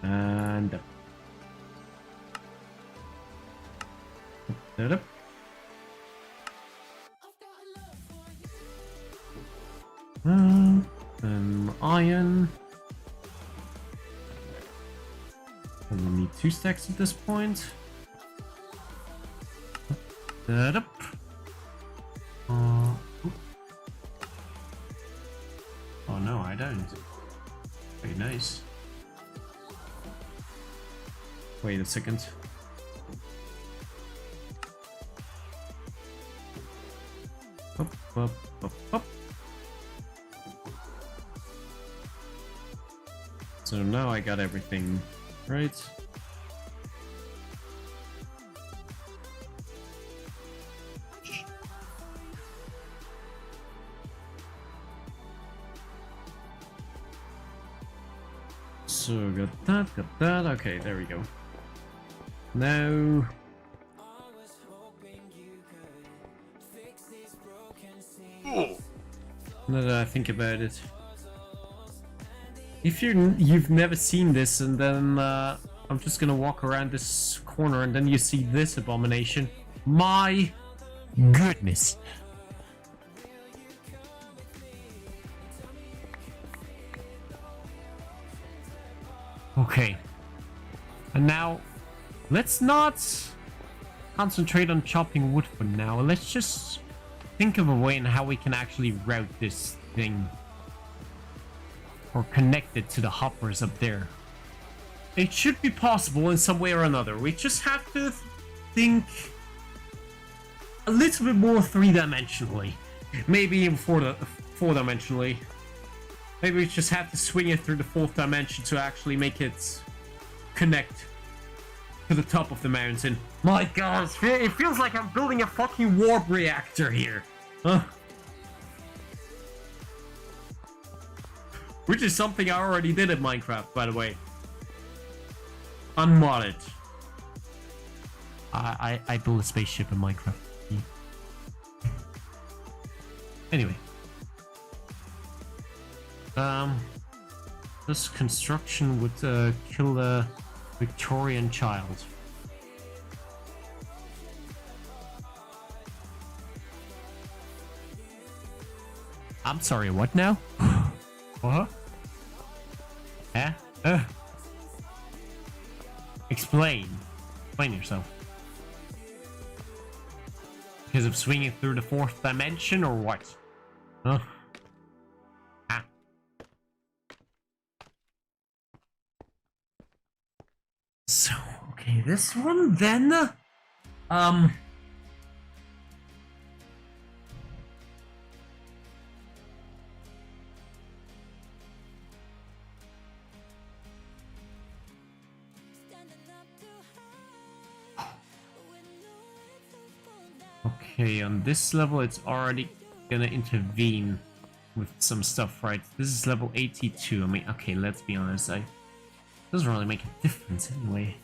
and the iron. And we need 2 stacks at this point. That up. Oh no, I don't. Very nice. Wait a second. Up, up, up, up. So now I got everything, right? So got that. Okay, there we go. Now, now that I think about it, if you've never seen this, and then I'm just gonna walk around this corner, and then you see this abomination. My goodness. Okay. And now, let's not concentrate on chopping wood for now. Let's just think of a way in how we can actually route this thing. Or connect it to the hoppers up there. It should be possible in some way or another. We just have to think a little bit more three-dimensionally. Maybe even four-dimensionally. Maybe we just have to swing it through the fourth dimension to actually make it connect to the top of the mountain. My god, it feels like I'm building a fucking warp reactor here. Which is something I already did in Minecraft, by the way. Unmodded. I built a spaceship in Minecraft. Anyway. This construction would kill a Victorian child. I'm sorry, what now? What? Yeah? Explain yourself. Because of swinging through the fourth dimension, or what? Huh? Ah. So, okay, this one then. Okay, on this level it's already gonna intervene with some stuff, right? This is level 82. I mean, okay, let's be honest, it doesn't really make a difference anyway.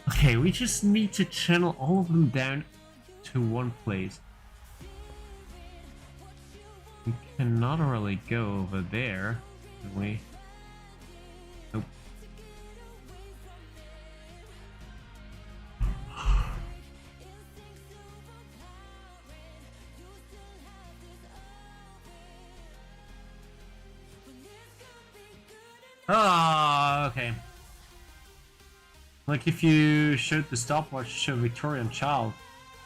Okay, we just need to channel all of them down to one place. We cannot really go over there, can we? Nope. Ah, okay. Like if you showed the stopwatch to show Victorian child,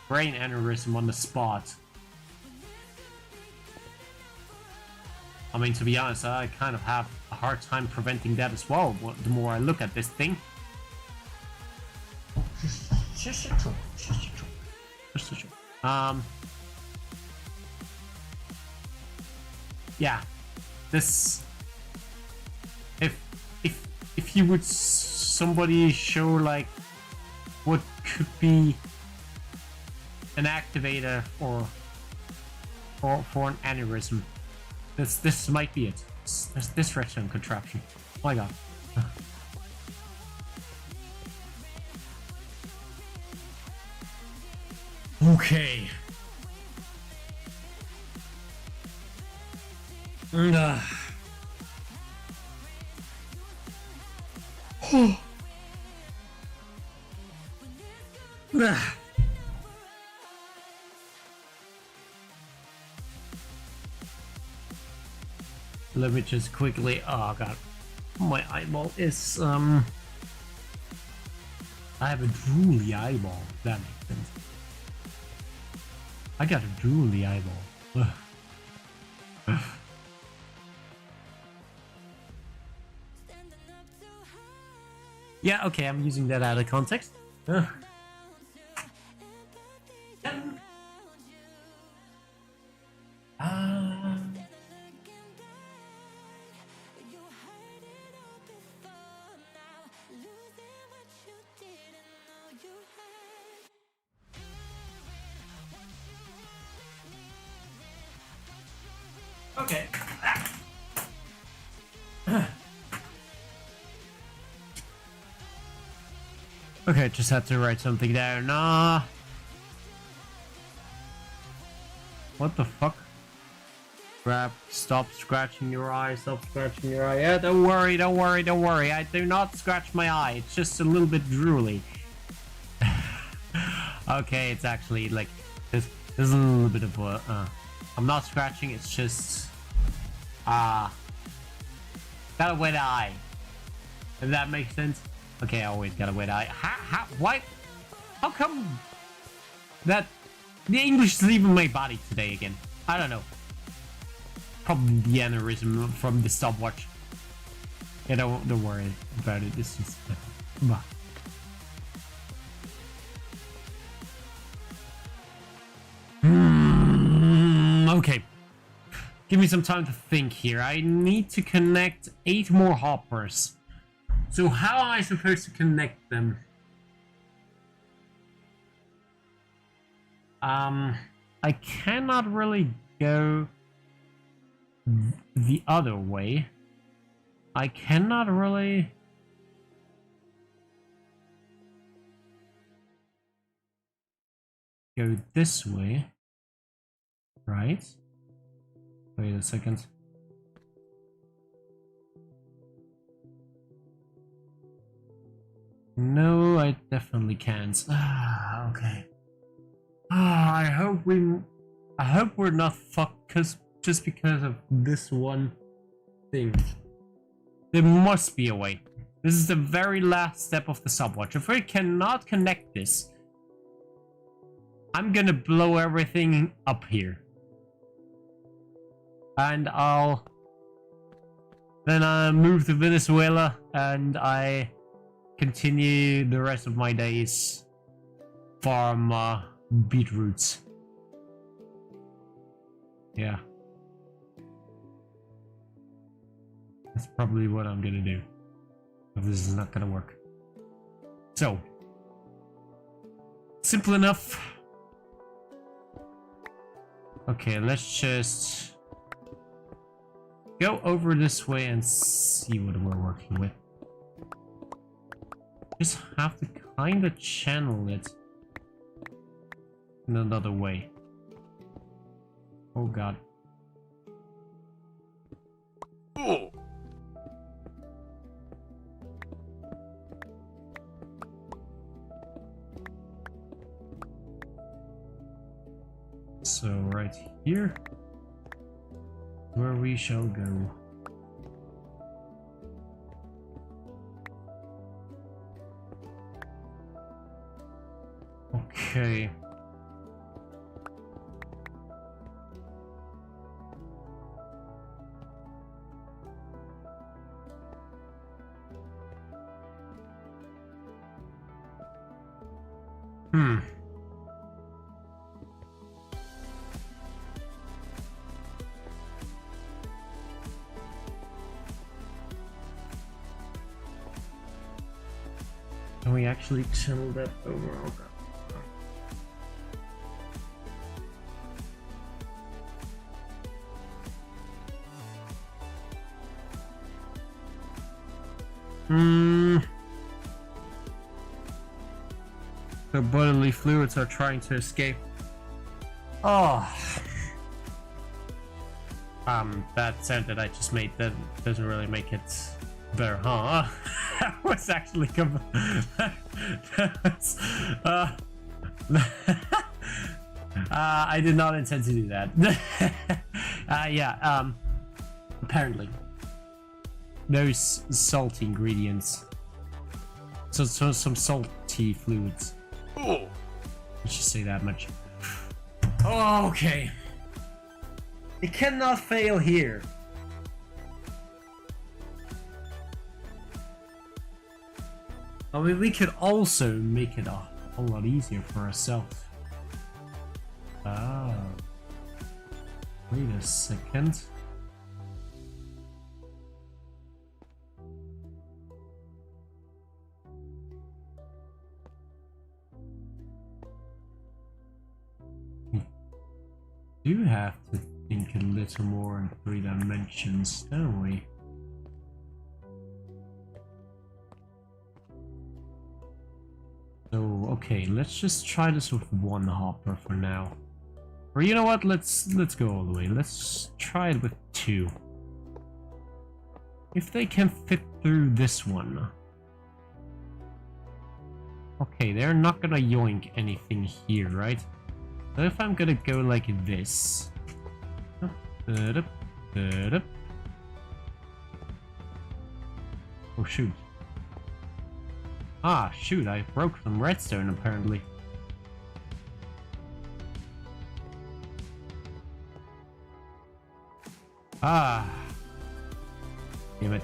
brain aneurysm on the spot. I mean, to be honest, I kind of have a hard time preventing that as well, the more I look at this thing. Yeah, this... If you would somebody show like what could be an activator for an aneurysm, this might be it. This redstone contraption. Oh my god. Okay. Let me just quickly... Oh god. My eyeball is... I have a drooly eyeball. That makes sense. I got a drooly eyeball. Yeah, okay, I'm using that out of context. Okay. Okay, just had to write something down. What the fuck? Grab, stop scratching your eye, stop scratching your eye. Yeah, don't worry, don't worry, don't worry. I do not scratch my eye. It's just a little bit drooly. Okay, it's actually like, there's a little bit of a, I'm not scratching, it's just, got a wet eye. Does that make sense? Okay, I always got a wet eye. Why? How come that the English is leaving my body today again? I don't know. Probably the aneurysm from the stopwatch. Yeah, don't worry about it. This is. Okay. Give me some time to think here. I need to connect 8 more hoppers. So how am I supposed to connect them? I cannot really go the other way. I cannot really go this way, right? Wait a second. No, I definitely can't. Okay. I hope we're not fucked just because of this one thing. There must be a way. This is the very last step of the stopwatch. If we cannot connect this, I'm gonna blow everything up here. And I'll then move to Venezuela and I continue the rest of my days farm beetroots. Yeah. That's probably what I'm gonna do. If this is not gonna work. So. Simple enough. Okay, let's just go over this way and see what we're working with. Just have to kind of channel it in another way. Oh god. Oh. So right here, where we shall go. Okay. Can we actually channel that over? Oh god. The bodily fluids are trying to escape. Oh. That sound that I just made, that doesn't really make it better, huh? That was actually I did not intend to do that. Yeah, apparently. Those salty ingredients. So some salty fluids. Oh, let's just say that much. Oh, okay. It cannot fail here. I mean, we could also make it a whole lot easier for ourselves. Ah. Wait a second. We do have to think a little more in 3 dimensions, don't we? So, okay, let's just try this with 1 hopper for now. Or you know what, let's go all the way. Let's try it with 2. If they can fit through this one. Okay, they're not gonna yoink anything here, right? So if I'm gonna go like this. Oh shoot. Ah shoot, I broke some redstone apparently. Ah. Damn it.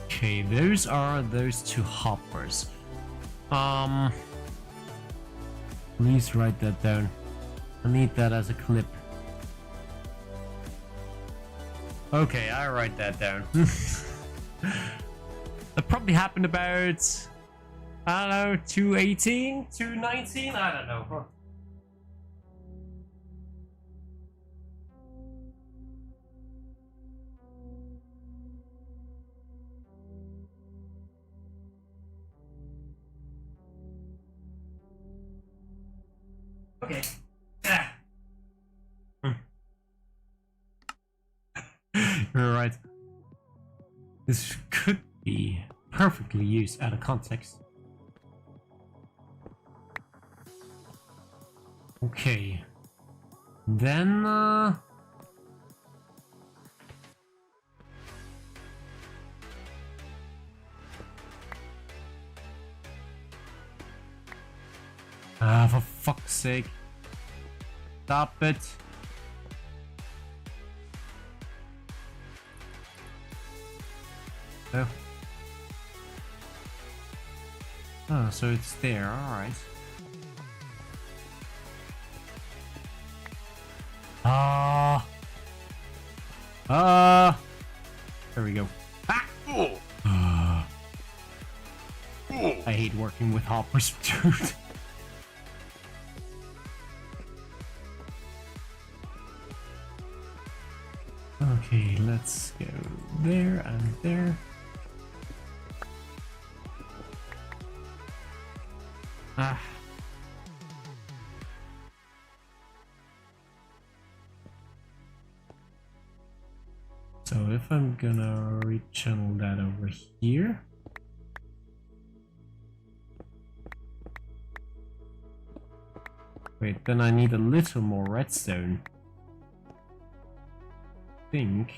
Okay, those are those 2 hoppers. Please write that down. I need that as a clip. Okay, I write that down. That probably happened about, I don't know, 218, 219? I don't know. Okay. Yeah. You're right. This could be perfectly used out of context. Okay. Then, for fuck's sake. Stop it. Oh. Oh, so it's there, alright. There we go. Ah! I hate working with hoppers, dude. Okay, let's go there and there. Ah. So if I'm gonna rechannel that over here. Wait, then I need a little more redstone. I think.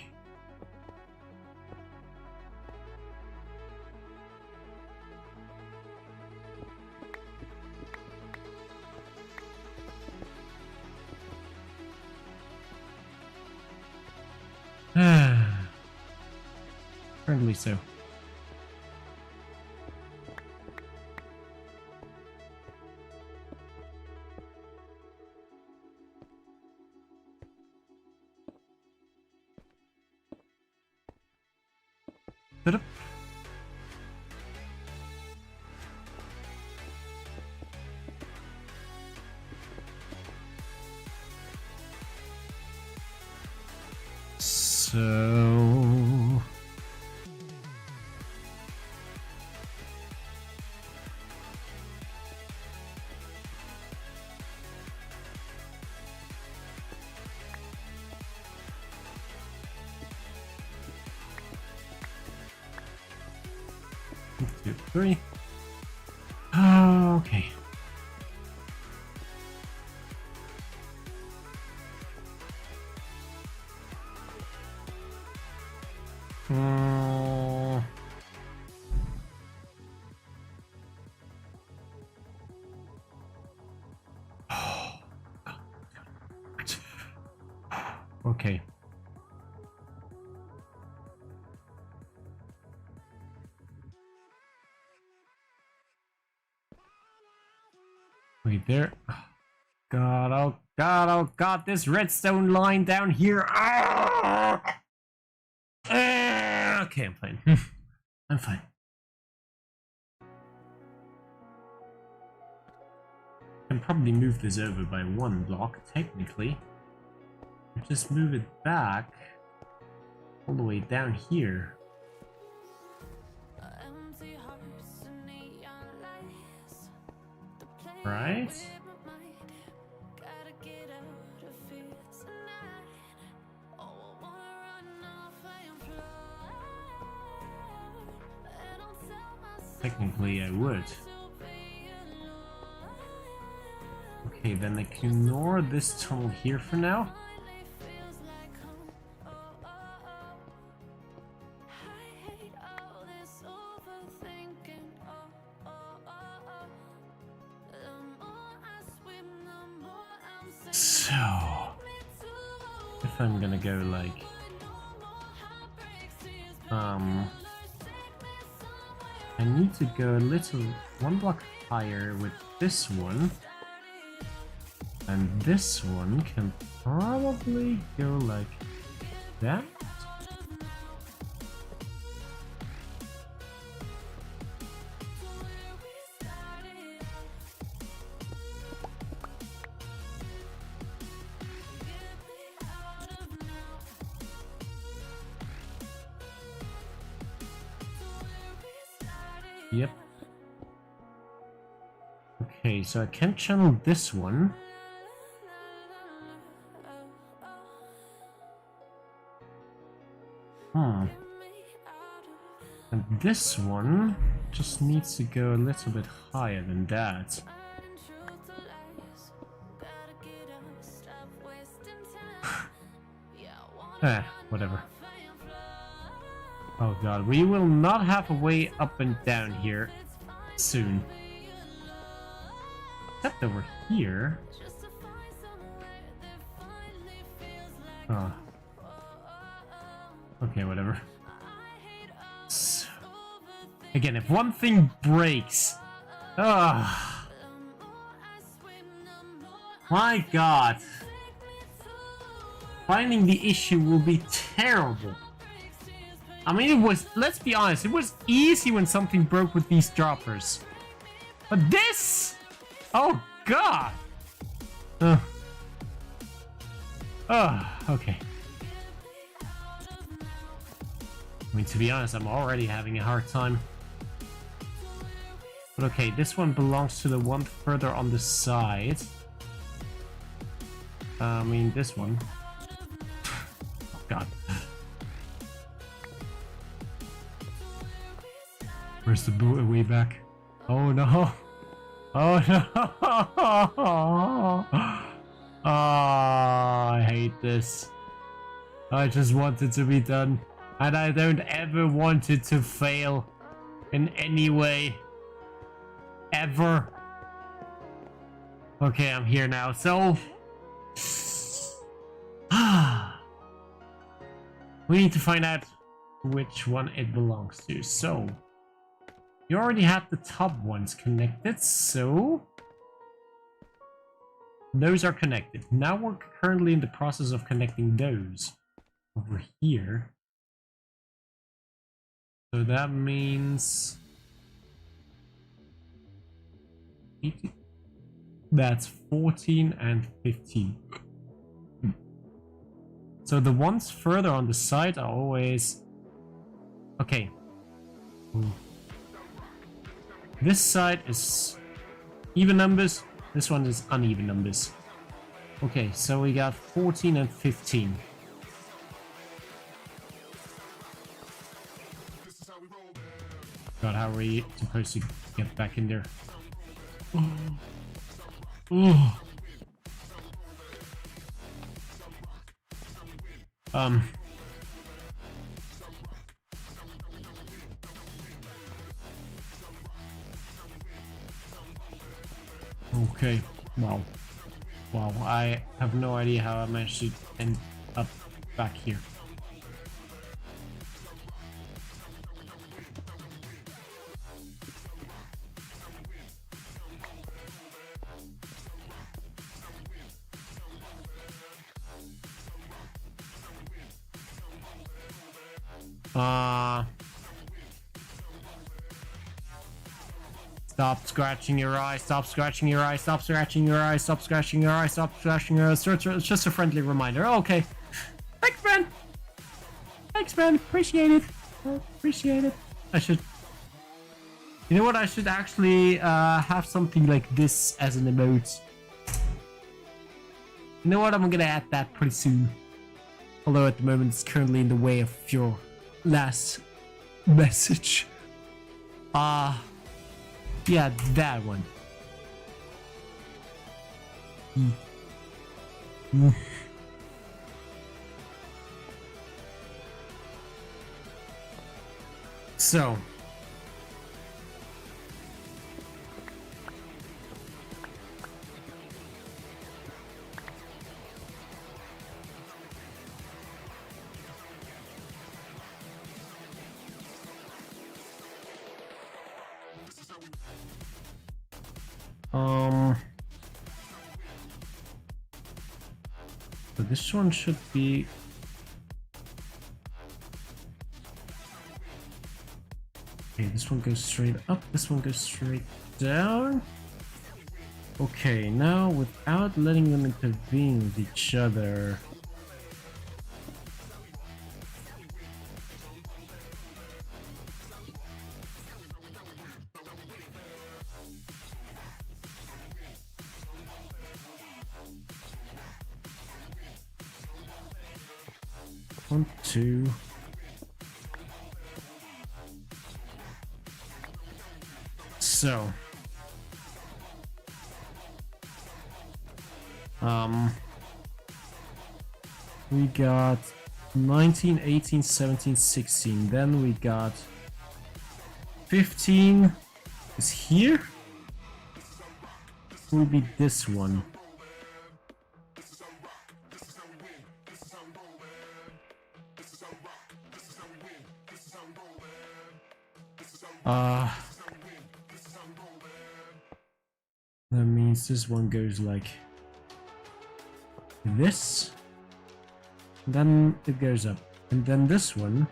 Apparently so. Ta-da. So one, two, three. Okay. Okay. Wait there. god, oh god, oh god, this redstone line down here. Ah! Okay, I'm fine. I'm fine. I can probably move this over by one block, technically. Just move it back all the way down here. Right? Technically, I would. Okay, then I can ignore this tunnel here for now. So, if I'm gonna go like, I need to go a little, one block higher with this one, and this one can probably go like that. Yep. Okay, so I can channel this one. And this one just needs to go a little bit higher than that. Whatever. Oh god, we will not have a way up and down here soon. Except over here. Oh. Okay, whatever. So, again, if one thing breaks... my god. Finding the issue will be terrible. I mean, it was, let's be honest, it was easy when something broke with these droppers. But this? Oh, God. Okay. I mean, to be honest, I'm already having a hard time. But okay, this one belongs to the one further on the side. I mean, this one. Oh, God. Where's the way back? Oh no! Oh no! Oh, I hate this. I just want it to be done. And I don't ever want it to fail in any way. Ever. Okay, I'm here now. So... we need to find out which one it belongs to. So... you already have the top ones connected, so... those are connected. Now we're currently in the process of connecting those over here. So that means... that's 14 and 15. So the ones further on the side are always... okay. This side is even numbers, this one is uneven numbers. Okay, so we got 14 and 15. God, how are we supposed to get back in there? Oh. Okay, wow. Wow, I have no idea how I managed to end up back here. Stop scratching your eye, stop scratching your eye, stop scratching your eye, stop scratching your eye, stop scratching your eye. It's just a friendly reminder. Okay. Thanks, man. Thanks, man. Appreciate it. Appreciate it. I should... You know what? I should actually have something like this as an emote. You know what? I'm gonna add that pretty soon. Although at the moment it's currently in the way of your last message. Yeah, that one. So. So this one should be... Okay, this one goes straight up, this one goes straight down. Okay, now without letting them intervene with each other... One, two. So. We got 19, 18, 17, 16. Then we got 15 is here. Will be this one. That means this one goes like this, then it goes up, and then this one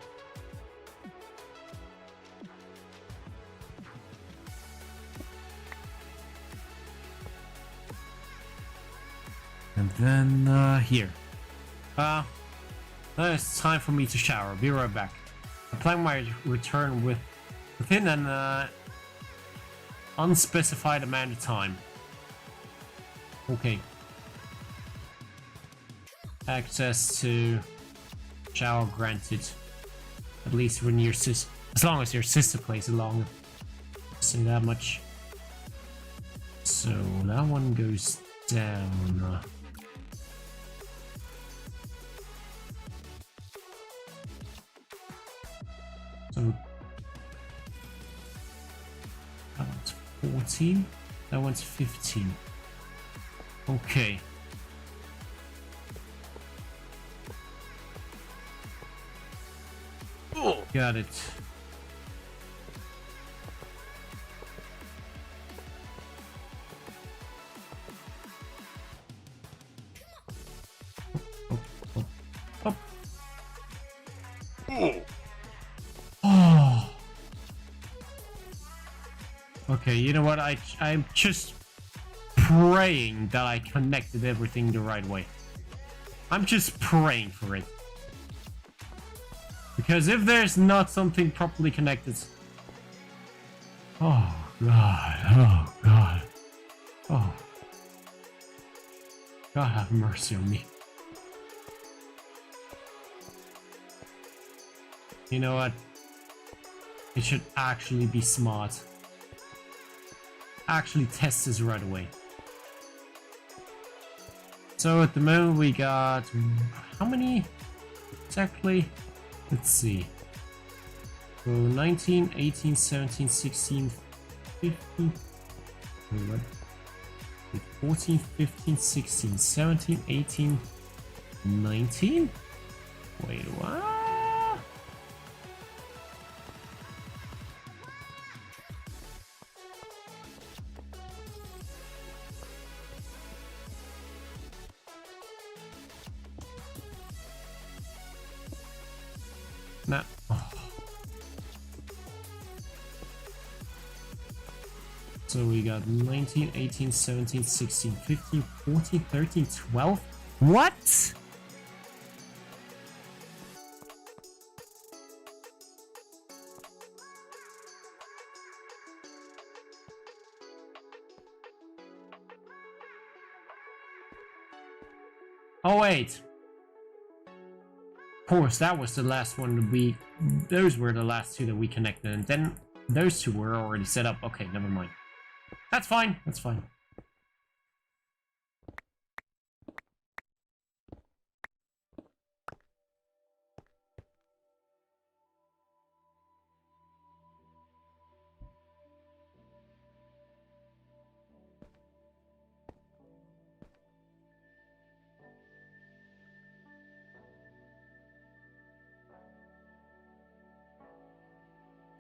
and then here. Now it's time for me to shower. Be right back. I plan my return within an unspecified amount of time. Okay. Access to shower granted. At least when your sis, as long as your sister plays along. Say that much. So that one goes down. So that one's 14. That one's 15. Okay. Oh, got it. Oh. Oh. Okay, you know what? I'm just praying that I connected everything the right way. I'm just praying for it. Because if there's not something properly connected... Oh god, oh god. Oh. God have mercy on me. You know what? It should actually be smart. Actually test this right away. So at the moment we got... How many exactly? Let's see. So 19, 18, 17, 16, 15... Wait, what? 14, 15, 16, 17, 18, 19? Wait, what? Nah. Oh. So we got 19, 18, 17, 16, 15, 14, 13, 12. What? Oh wait. Of course, that was the last one that we... Those were the last two that we connected, and then those two were already set up. Okay, never mind. That's fine, that's fine.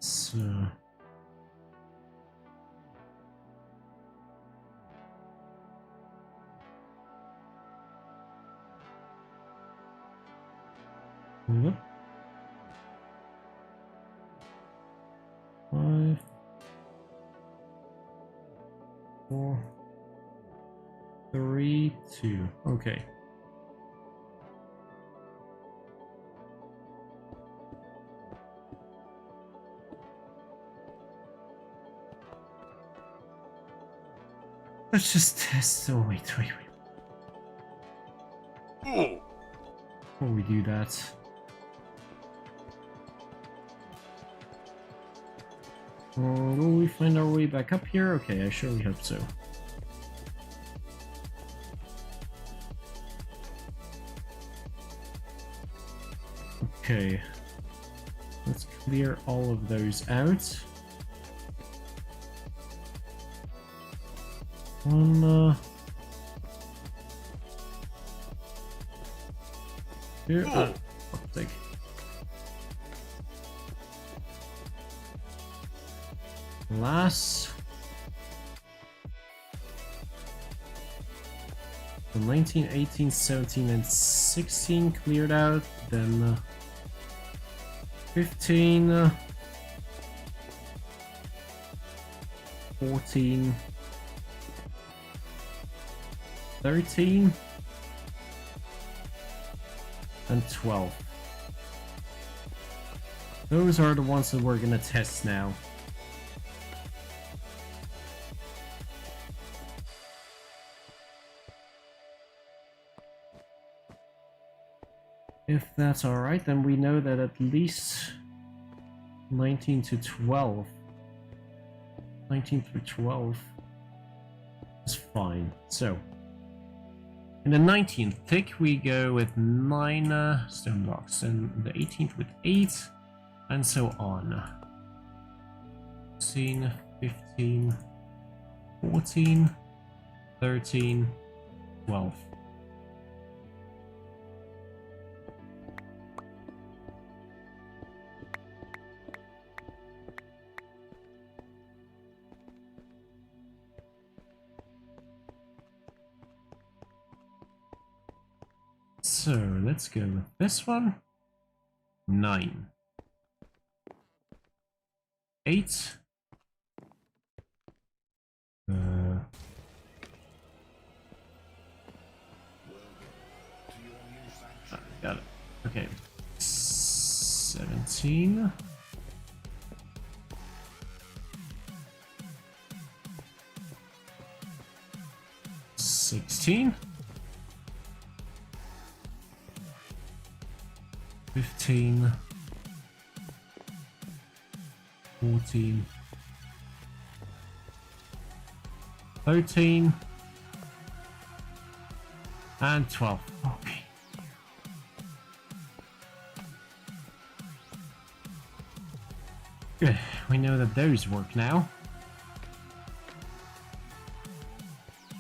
So... Yep. 5, 4, 3, 2. Okay. Let's just test. Oh, wait. Before we do that. Will we find our way back up here? Okay, I surely hope so. Okay. Let's clear all of those out. Here. Take. Last. The 19, 18, 17, and 16 cleared out. Then 15, 14, 13, and 12. Those are the ones that we're gonna test now. If that's alright, then we know that at least 19 to 12. 19 through 12 is fine. So, in the 19th tick, we go with 9 stone blocks, and the 18th with 8, and so on. 16, 15, 14, 13, 12. So let's go with this one. 9, 8. Got it. Okay. 17. 16. 15, 14, 13, and 12. Okay. Good. We know that those work now.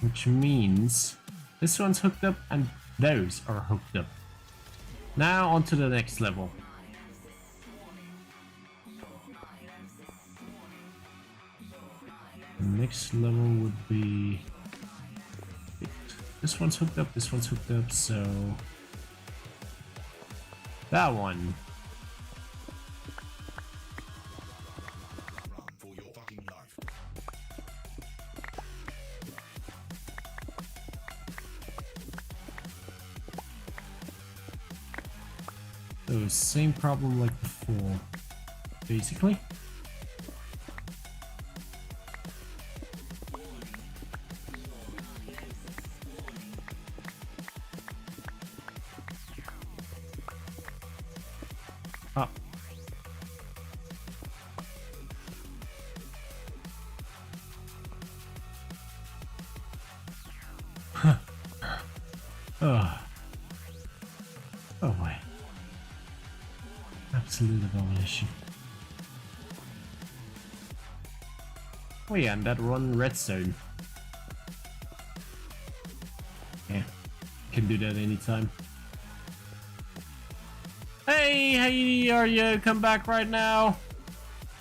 Which means this one's hooked up and those are hooked up. Now on to the next level. The next level would be... This one's hooked up, this one's hooked up, so... That one. So same problem like before, basically. Oh. Huh. Oh. Oh boy. Absolute abomination. Oh yeah, and that one redstone. Yeah, can do that anytime. Hey, are you come back right now?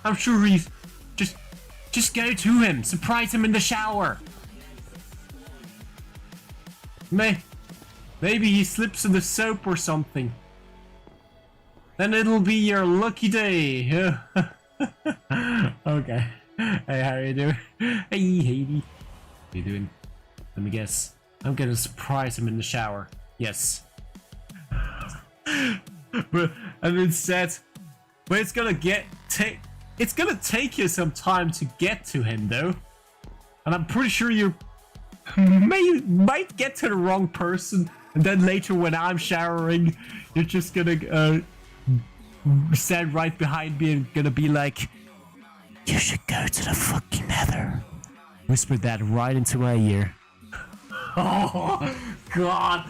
I'm sure he's just go to him, surprise him in the shower. Maybe he slips in the soap or something. Then it'll be your lucky day. Okay. Hey, how you doing? Hey, Heidi. How you doing? Let me guess. I'm gonna surprise him in the shower. Yes. But and instead, but it's gonna take you some time to get to him though, and I'm pretty sure you might get to the wrong person, and then later when I'm showering, you're just gonna stand right behind me and gonna be like, "You should go to the fucking nether." Whisper that right into my ear. Oh God.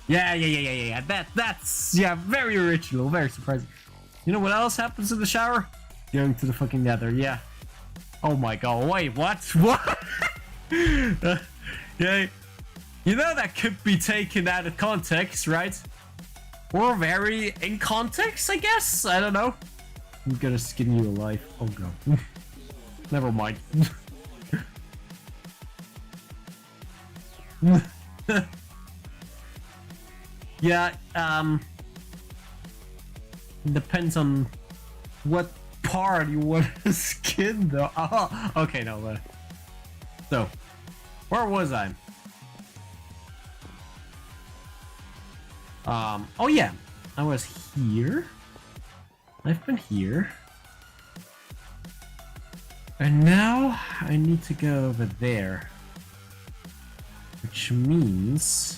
Yeah. That's very original, very surprising. You know what else happens in the shower? Going to the fucking nether, yeah. Oh my God, wait, what? What? Yeah, you know that could be taken out of context, right? Or very in context, I guess? I don't know. I'm gonna skin you alive. Oh God. Never mind. Yeah, depends on what part you want to skin though. Oh, okay, no, so, where was I? Oh yeah, I was here. I've been here. And now I need to go over there. Which means...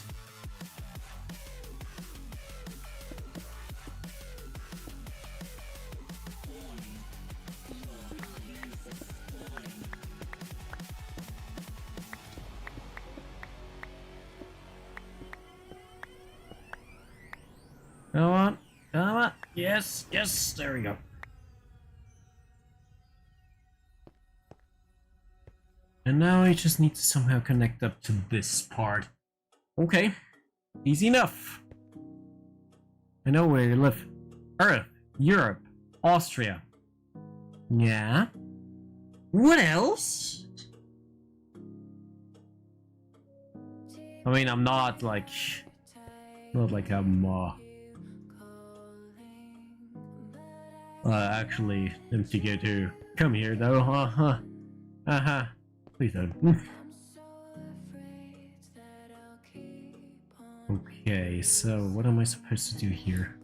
Come on, yes, there we go. And now I just need to somehow connect up to this part. Okay, easy enough. I know where you live. Earth, Europe, Austria. Yeah. What else? I mean, I'm not like I'm actually MTK to come here though, please don't. Okay, so what am I supposed to do here?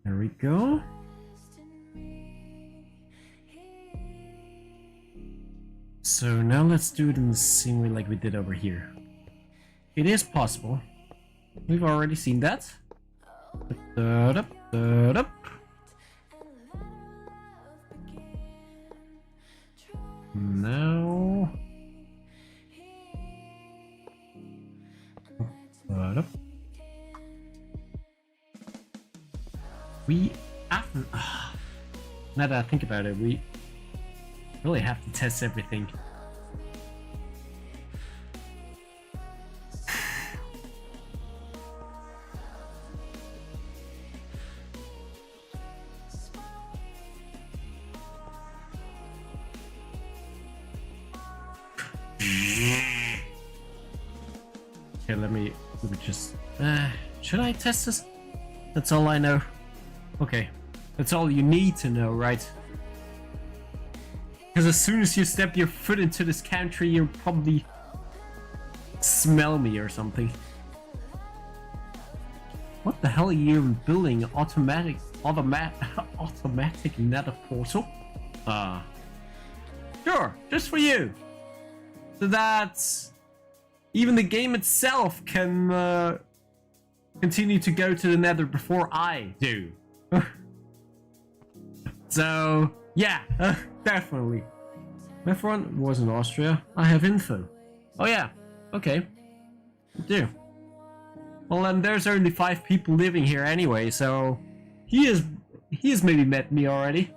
There we go. So now let's do it in the same way like we did over here. It is possible. We've already seen that. Now... we have to... Now that I think about it, we really have to test everything. Okay, let me just... should I test this? That's all I know. Okay, that's all you need to know, right? Because as soon as you step your foot into this country, you'll probably smell me or something. What the hell are you building? Automatic nether portal? Sure, just for you. So that even the game itself can continue to go to the nether before I do. So, yeah, definitely. My friend was in Austria. I have info. Oh yeah, okay. I do. Well, and there's only 5 people living here anyway, so he has maybe met me already.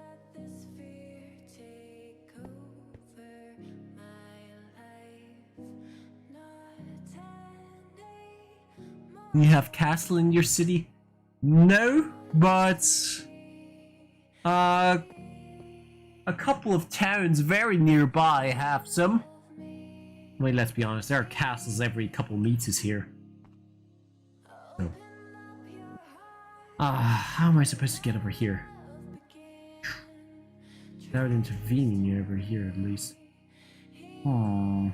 You have castle in your city? No, but a couple of towns very nearby have some. Wait, let's be honest, there are castles every couple meters here. So. How am I supposed to get over here? Without intervening over here, at least. Oh.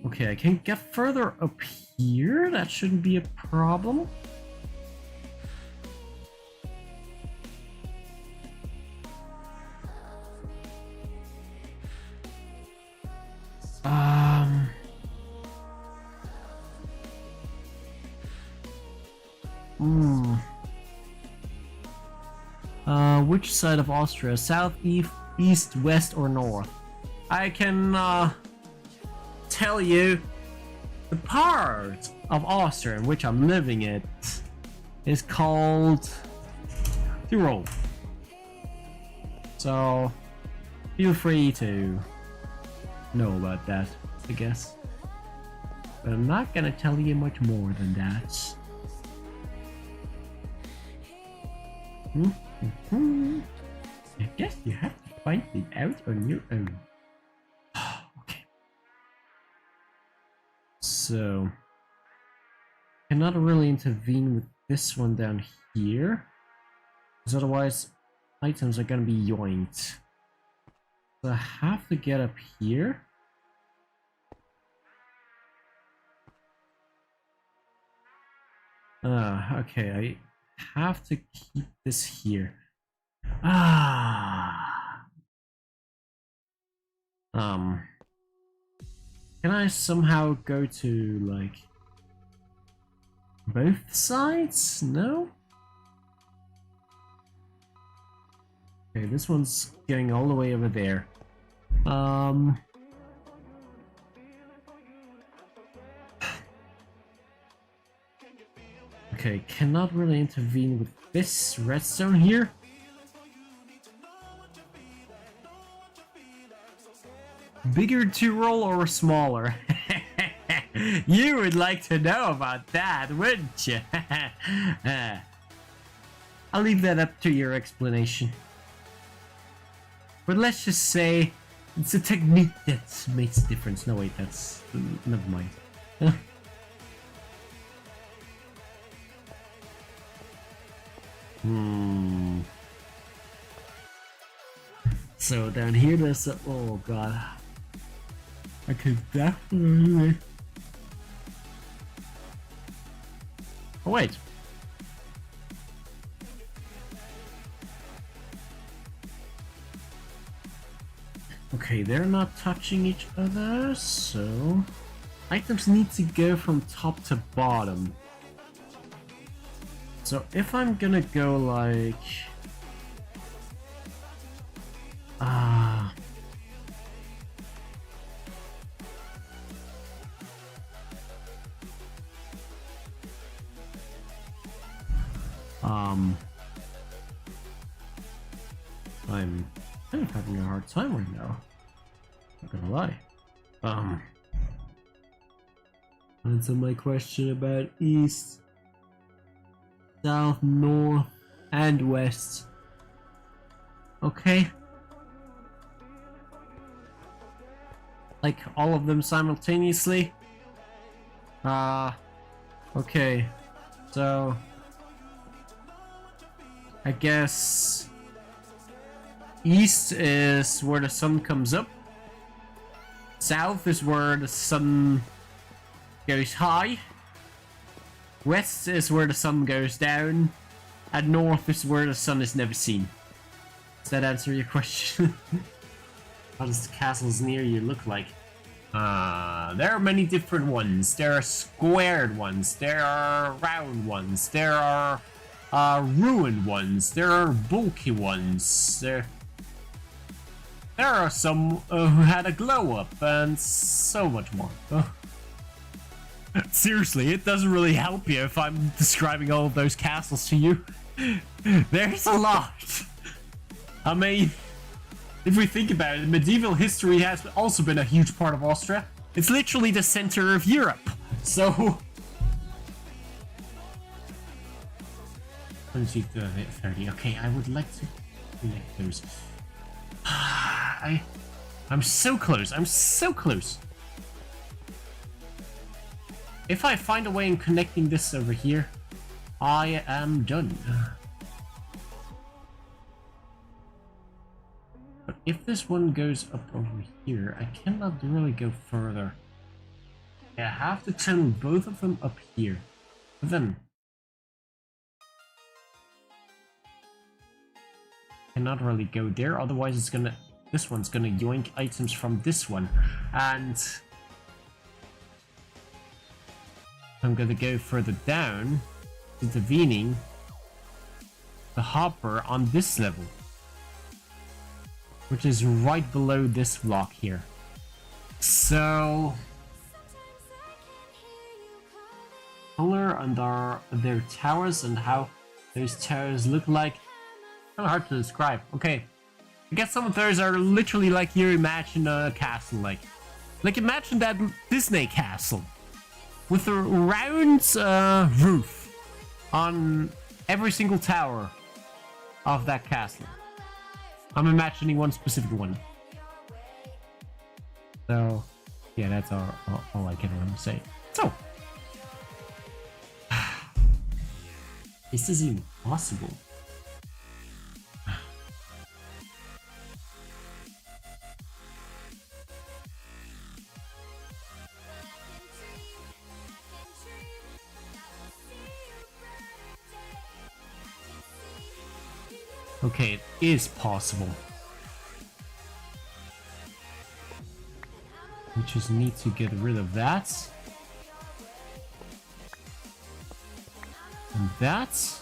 Okay, I can get further up here. That shouldn't be a problem. Which side of Austria? South, east, west, or north? I can tell you the part of Austria in which I'm living it is called Tyrol. So feel free to know about that, I guess. But I'm not gonna tell you much more than that. I guess you have to find it out on your own. Okay. So, cannot really intervene with this one down here, because otherwise items are gonna be yoinked. So I have to get up here. Okay, I have to keep this here. Can I somehow go to, like, both sides? No? Okay, this one's going all the way over there. Okay, cannot really intervene with this redstone here. Bigger Tyrol or smaller? You would like to know about that, wouldn't you? I'll leave that up to your explanation. But let's just say it's a technique that makes a difference. No, wait, that's... never mind. So down here there's a... oh god. I could definitely... oh wait. Okay, they're not touching each other, so... items need to go from top to bottom. So if I'm gonna go like... I'm kind of having a hard time right now. Not gonna lie. Answer my question about east, south, north, and west. Okay. Like all of them simultaneously? Okay. So I guess East is where the sun comes up. South is where the sun goes high. West is where the sun goes down. And north is where the sun is never seen. Does that answer your question? How does the castles near you look like? There are many different ones. There are squared ones. There are round ones. There are ruined ones. There are bulky ones. There are some who had a glow up and so much more. Seriously, it doesn't really help you if I'm describing all of those castles to you. There's a lot. I mean, if we think about it, medieval history has also been a huge part of Austria. It's literally the center of Europe. So 20 to 30. Okay, I would like to connect those. I'm so close. I'm so close. If I find a way in connecting this over here, I am done. But if this one goes up over here, I cannot really go further. I have to channel both of them up here. But then cannot really go there, otherwise it's gonna, this one's gonna yoink items from this one, and I'm gonna go further down, intervening the hopper on this level, which is right below this block here. So color and their towers and how those towers look like, kind of hard to describe. Okay, I guess some of those are literally like you imagine a castle, like imagine that Disney castle with a round roof on every single tower of that castle. I'm imagining one specific one. So yeah, that's all I can really say. So this is impossible. Okay, it is possible. We just need to get rid of that. And that.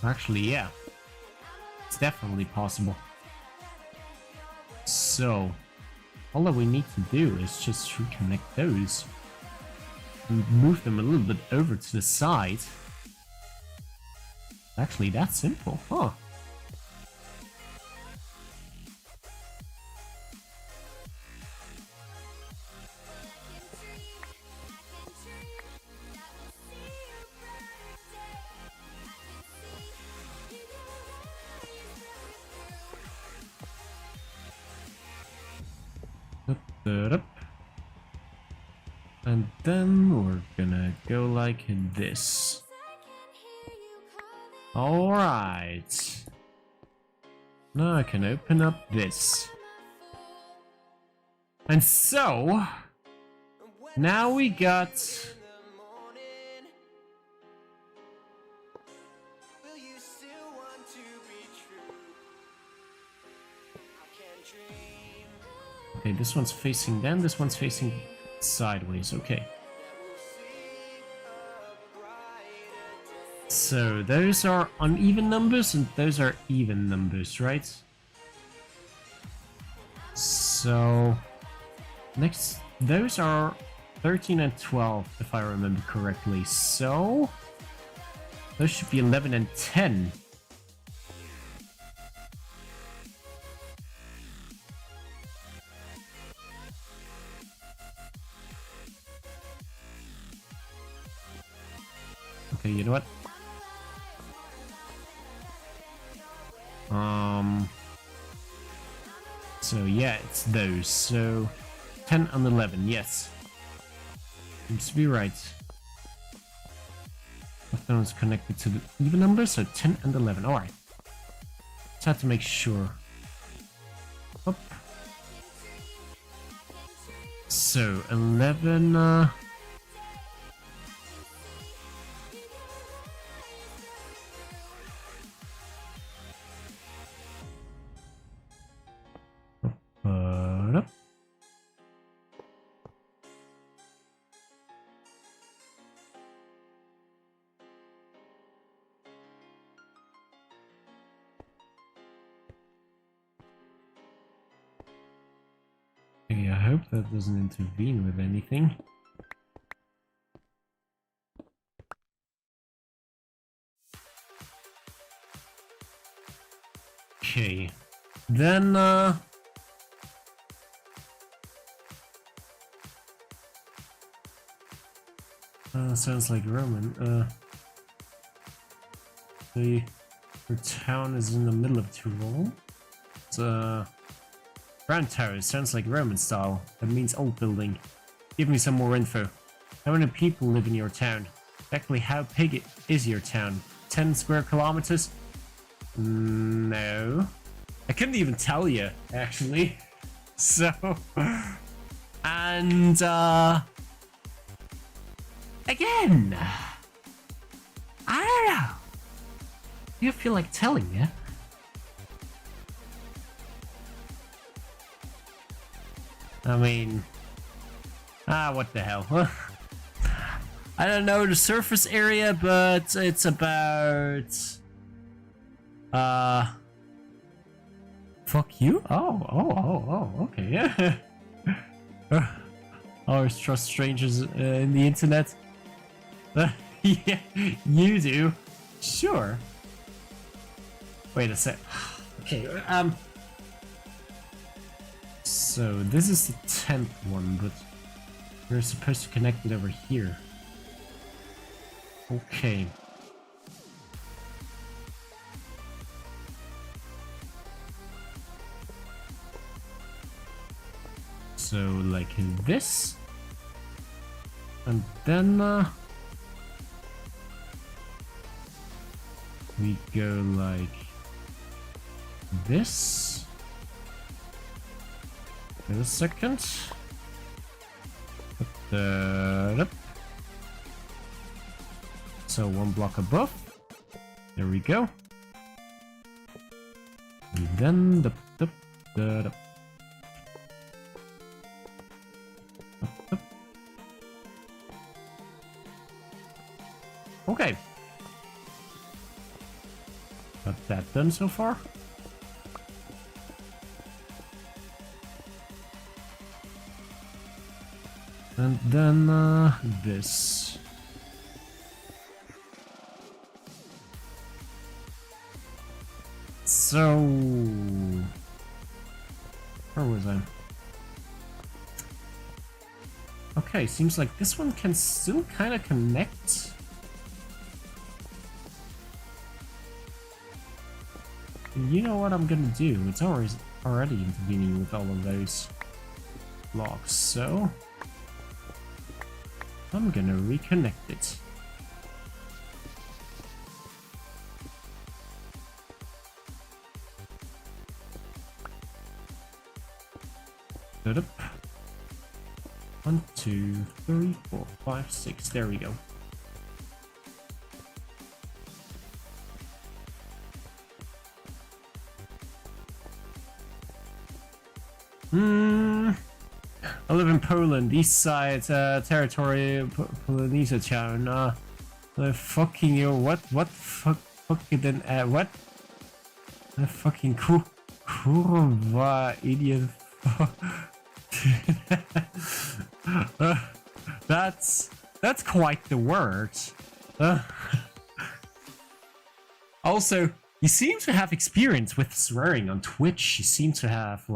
Actually, yeah. It's definitely possible. So, all that we need to do is just reconnect those. And move them a little bit over to the side. Actually, that's simple, huh? And then we're gonna go like this. Alright. Now I can open up this. And so, now we got okay, this one's facing them, this one's facing sideways, okay. So those are uneven numbers and those are even numbers, right? So next, those are 13 and 12 if I remember correctly. So those should be 11 and 10. Okay, you know what? So yeah, it's those. So 10 and 11, yes. Seems to be right. That one's connected to the even numbers, so 10 and 11. Alright. Just have to make sure. Up. So 11. Up. Okay, I hope that doesn't intervene with anything. Okay, then sounds like Roman. Your town is in the middle of Tyrol. It's round tower. Sounds like Roman style. That means old building. Give me some more info. How many people live in your town? Exactly how big is your town? 10 square kilometers? No. I couldn't even tell you, actually. So, and again, I don't know. Do you feel like telling you? I mean, what the hell? I don't know the surface area, but it's about fuck you? Oh, okay, yeah. Always trust strangers in the internet. Yeah, you do. Sure. Wait a sec. Okay, so this is the 10th one, but we're supposed to connect it over here. Okay. So like this, and then we go like this. Wait a second. So one block above. There we go. And then the okay. Got that done so far. And then this. So where was I? Okay, seems like this one can still kind of connect. You know what I'm gonna do? It's already intervening with all of those blocks, so I'm gonna reconnect it. Up. 1, 2, 3, 4, 5, 6. There we go. I live in Poland, east side territory, Polynesia town. Fucking yo, what fucking what? Fucking kurwa idiot. That's quite the word. Also, you seem to have experience with swearing on Twitch. You seem to have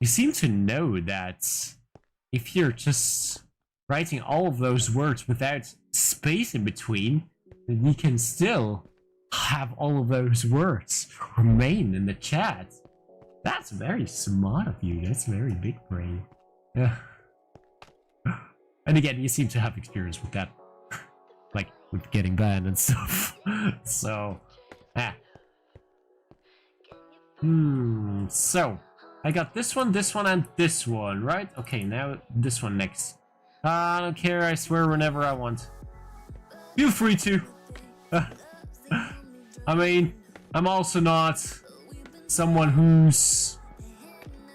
you seem to know that if you're just writing all of those words without space in between, then you can still have all of those words remain in the chat. That's very smart of you. That's very big brain. Yeah. And again, you seem to have experience with that. Like, with getting banned and stuff. So, So I got this one, and this one, right? Okay, now this one next. I don't care, I swear whenever I want. Feel free to. I mean, I'm also not someone who's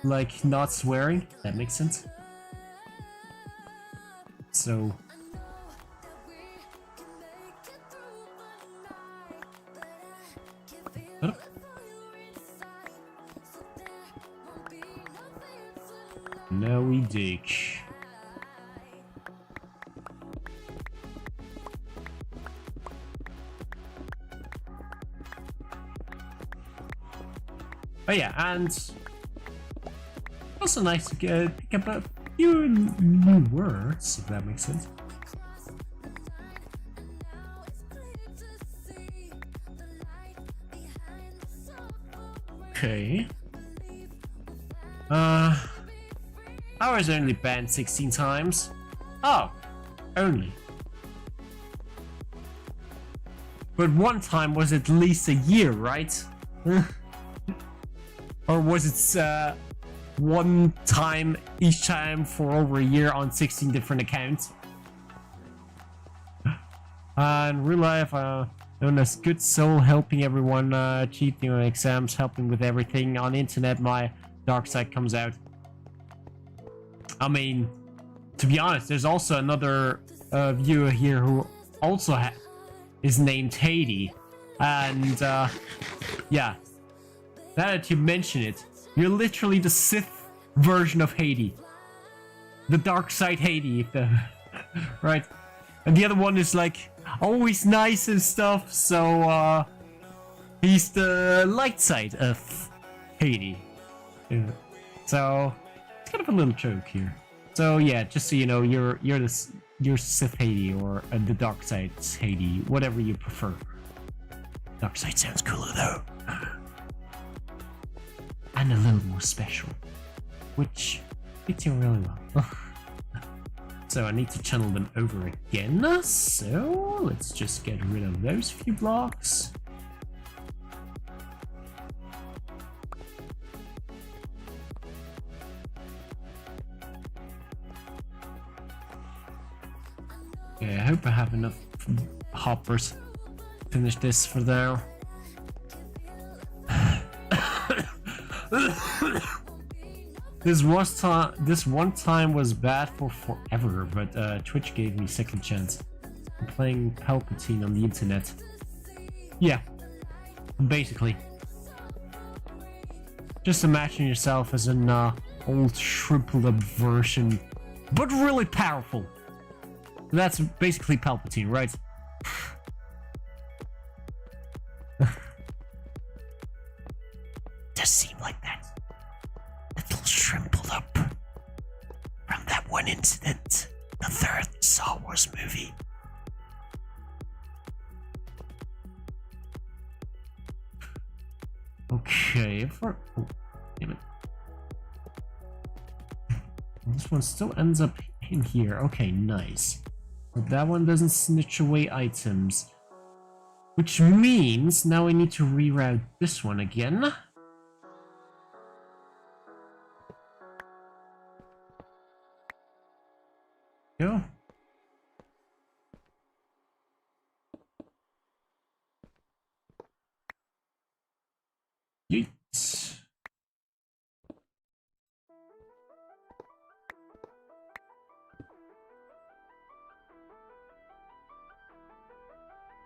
like not swearing. That makes sense. So now we dig. Oh yeah, and also nice to pick up a few new words, if that makes sense. Okay. I was only banned 16 times. Oh, only. But one time was at least a year, right? Or was it one time each time for over a year on 16 different accounts? In real life, known as Good Soul, helping everyone, cheating on exams, helping with everything. On the internet, my dark side comes out. I mean, to be honest, there's also another viewer here who also is named Haiti. And, yeah. Now that you mention it, you're literally the Sith version of Haiti. The dark side Haiti, right? And the other one is like always nice and stuff, so he's the light side of Haiti. So it's kind of a little joke here. So yeah, just so you know, you're Sith Haiti or the dark side Haiti, whatever you prefer. Dark side sounds cooler though. And a little more special, which fits you really well. So I need to channel them over again, so let's just get rid of those few blocks. Okay, I hope I have enough hoppers to finish this for now. This one time was bad for forever, but Twitch gave me second chance. I'm playing Palpatine on the internet. Yeah, basically. Just imagine yourself as an old shriveled up version, but really powerful. That's basically Palpatine, right? Does seem like that. Little shriveled up from that one incident, the third Star Wars movie. Okay, oh, damn it. This one still ends up in here. Okay, nice. But that one doesn't snitch away items. Which means now I need to reroute this one again. Go. Yeet.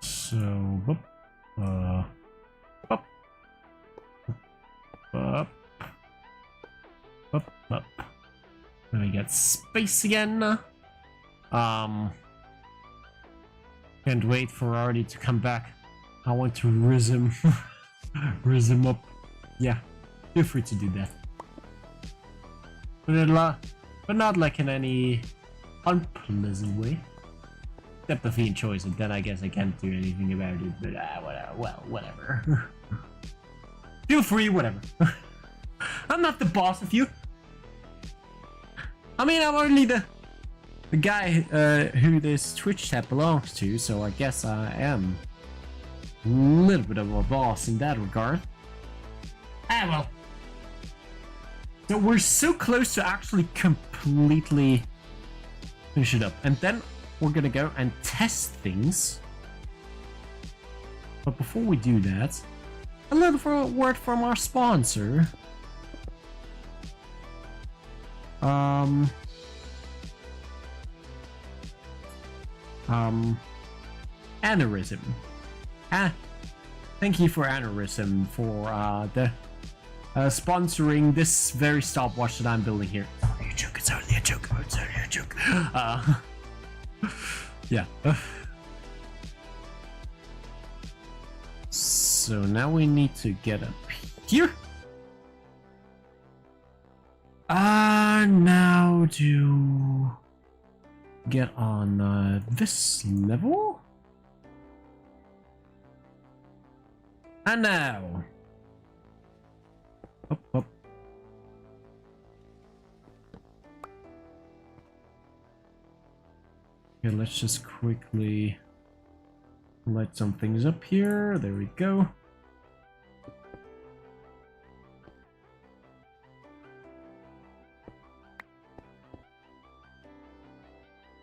So, boop, boop, boop, boop, boop. Then we get space again. Can't wait for Artie to come back. I want to riz him up. Yeah, feel free to do that. But not like in any unpleasant way. Except if he enjoys it, then I guess I can't do anything about it. But whatever. Feel free, whatever. I'm not the boss of you. I mean, I'm only the guy who this Twitch chat belongs to, so I guess I am a little bit of a boss in that regard. Ah, well. So we're so close to actually completely finish it up. And then we're gonna go and test things. But before we do that, a little word from our sponsor. Aneurysm. Thank you for Aneurysm for the sponsoring this very stopwatch that I'm building here. It's only a joke. It's only a joke. It's only a joke. Yeah. So now we need to get up here. Now to get on this level. And now. Up, up. Okay, let's just quickly light some things up here. There we go.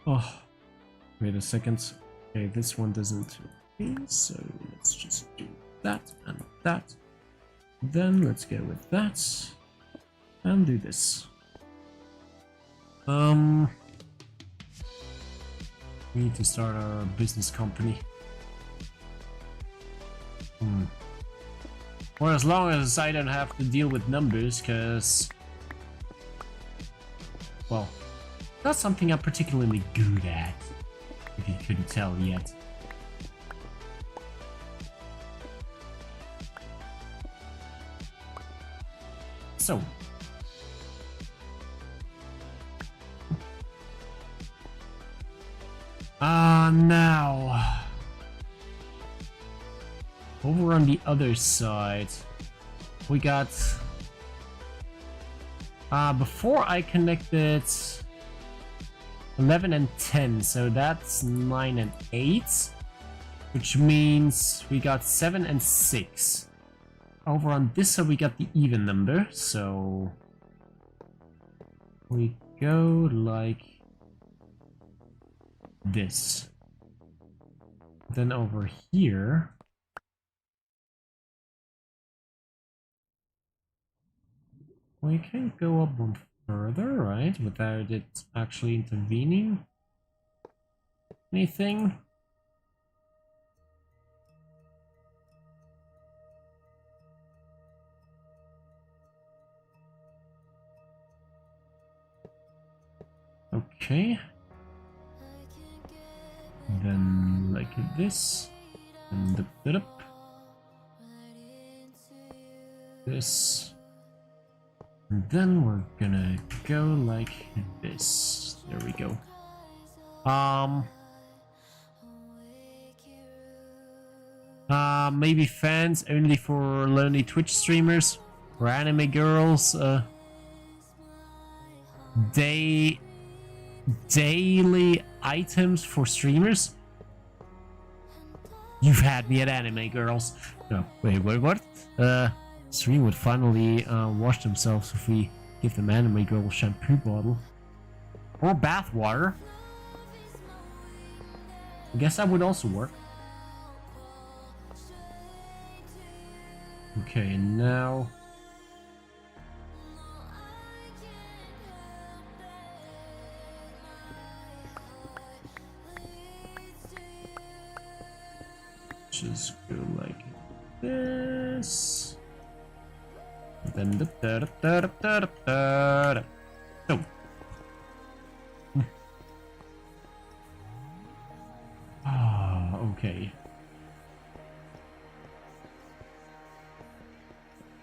Oh, wait a second. Okay, this one doesn't. Okay, so let's just do that and that. Then let's go with that and do this. We need to start our business company. Well, as long as I don't have to deal with numbers, because, well, that's something I'm particularly good at, if you couldn't tell yet. So. Now. Over on the other side, we got... before I connected 11 and 10, so that's 9 and 8, which means we got 7 and 6. Over on this side we got the even number, so we go like this. Then over here we can go up one further, right? Without it actually intervening anything. Okay. Then like this. And up. This. And then we're gonna go like this. There we go. Maybe fans only for lonely Twitch streamers or anime girls. Daily items for streamers. You've had me at anime girls. No, wait, what? Stream would finally wash themselves if we give them anime girl shampoo bottle or bath water. I guess that would also work. Okay, and now just go like this. Then oh. Okay.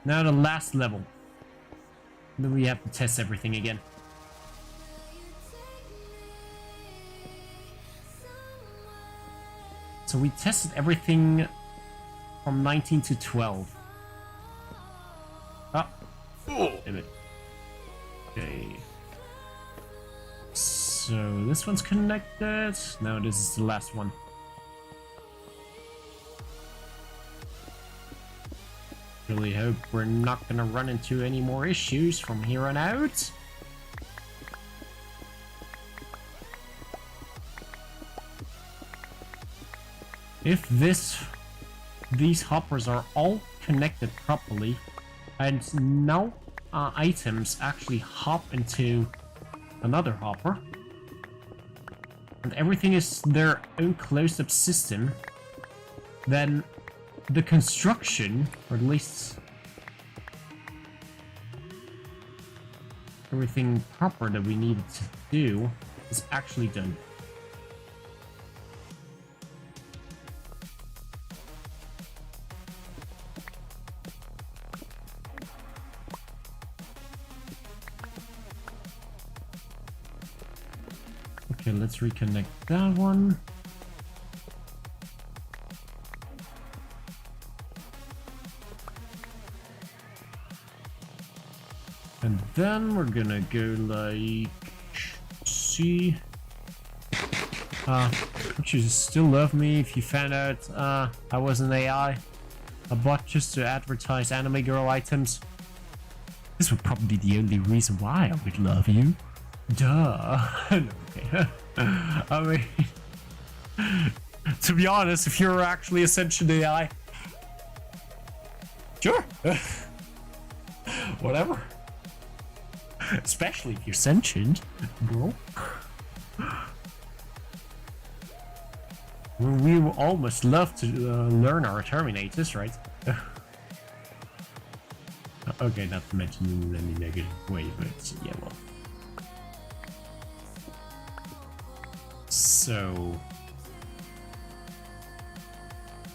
Now the last level. Then we have to test everything again. So we tested everything from 19 to 12. Ah, oh, damn it. Okay. So this one's connected. Now this is the last one. Really hope we're not gonna run into any more issues from here on out. If these hoppers are all connected properly, and no items actually hop into another hopper, and everything is their own closed-up system, then the construction, or at least everything proper that we needed to do, is actually done. Okay, let's reconnect that one. And then we're gonna go like see. Would you still love me if you found out I was an AI? A bot just to advertise anime girl items? This would probably be the only reason why I would love you. Duh. No, okay. I mean, to be honest, if you're actually a sentient AI, sure. Whatever. Especially if you're sentient, bro. We will almost love to learn our Terminators, right? Okay, not to mention in any negative way, but yeah, well. So,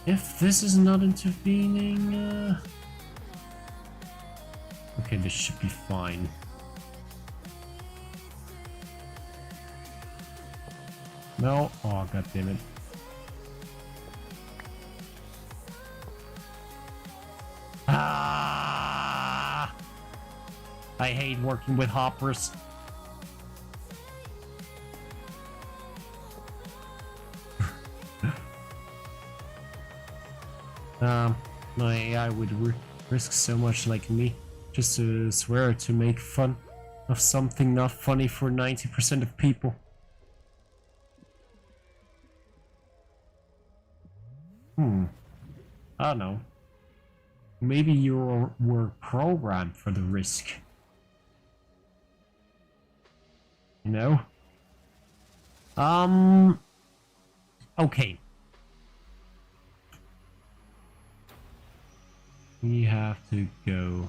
if this is not intervening, okay, this should be fine. No, oh god damn it. Ah! I hate working with hoppers. No AI would risk so much like me just to swear to make fun of something not funny for 90% of people. I don't know. Maybe you were programmed for the risk. You know? Okay. We have to go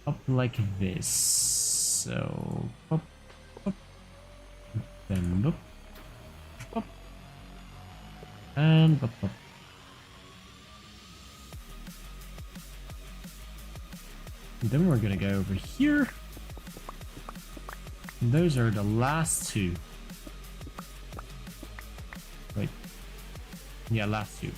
up like this. So, up, up, then up, up, and up, up. And then we're gonna go over here. And those are the last two. Wait. Yeah, last two.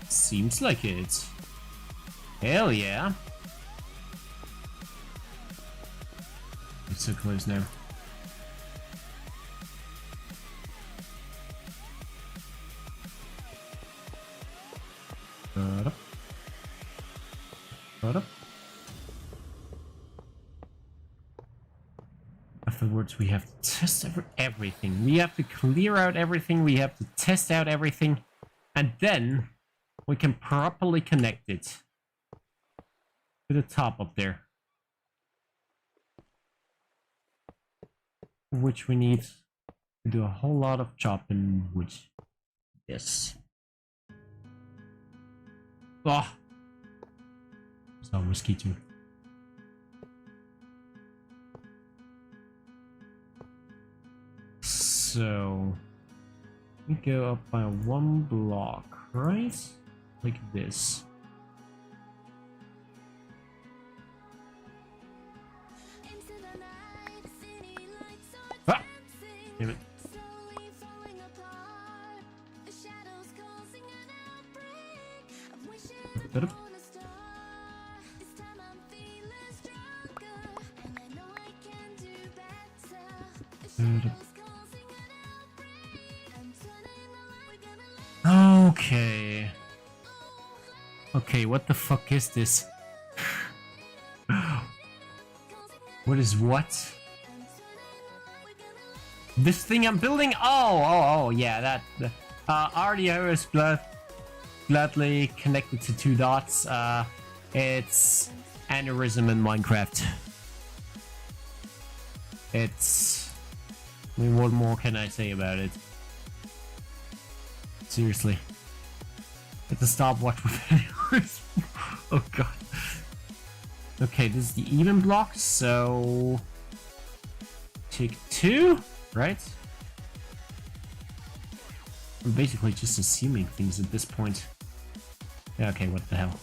Seems like it. Hell yeah. It's so close now. Afterwards, we have to test everything. We have to clear out everything. We have to test out everything. And then we can properly connect it to the top up there. Which we need to do a whole lot of chopping wood. Yes. Oh. It's not mosquito. So we go up by one block, right? Like this. Ah! Damn it. Okay. Okay, what the fuck is this? What is what? This thing I'm building? Oh, yeah, that. RDO is gladly connected to 2 dots. It's aneurysm in Minecraft. It's... I mean, what more can I say about it? Seriously. It's a stopwatch with aneurysm. Oh god. Okay, this is the even block, so... Take 2, right? I'm basically just assuming things at this point. Yeah, okay, what the hell.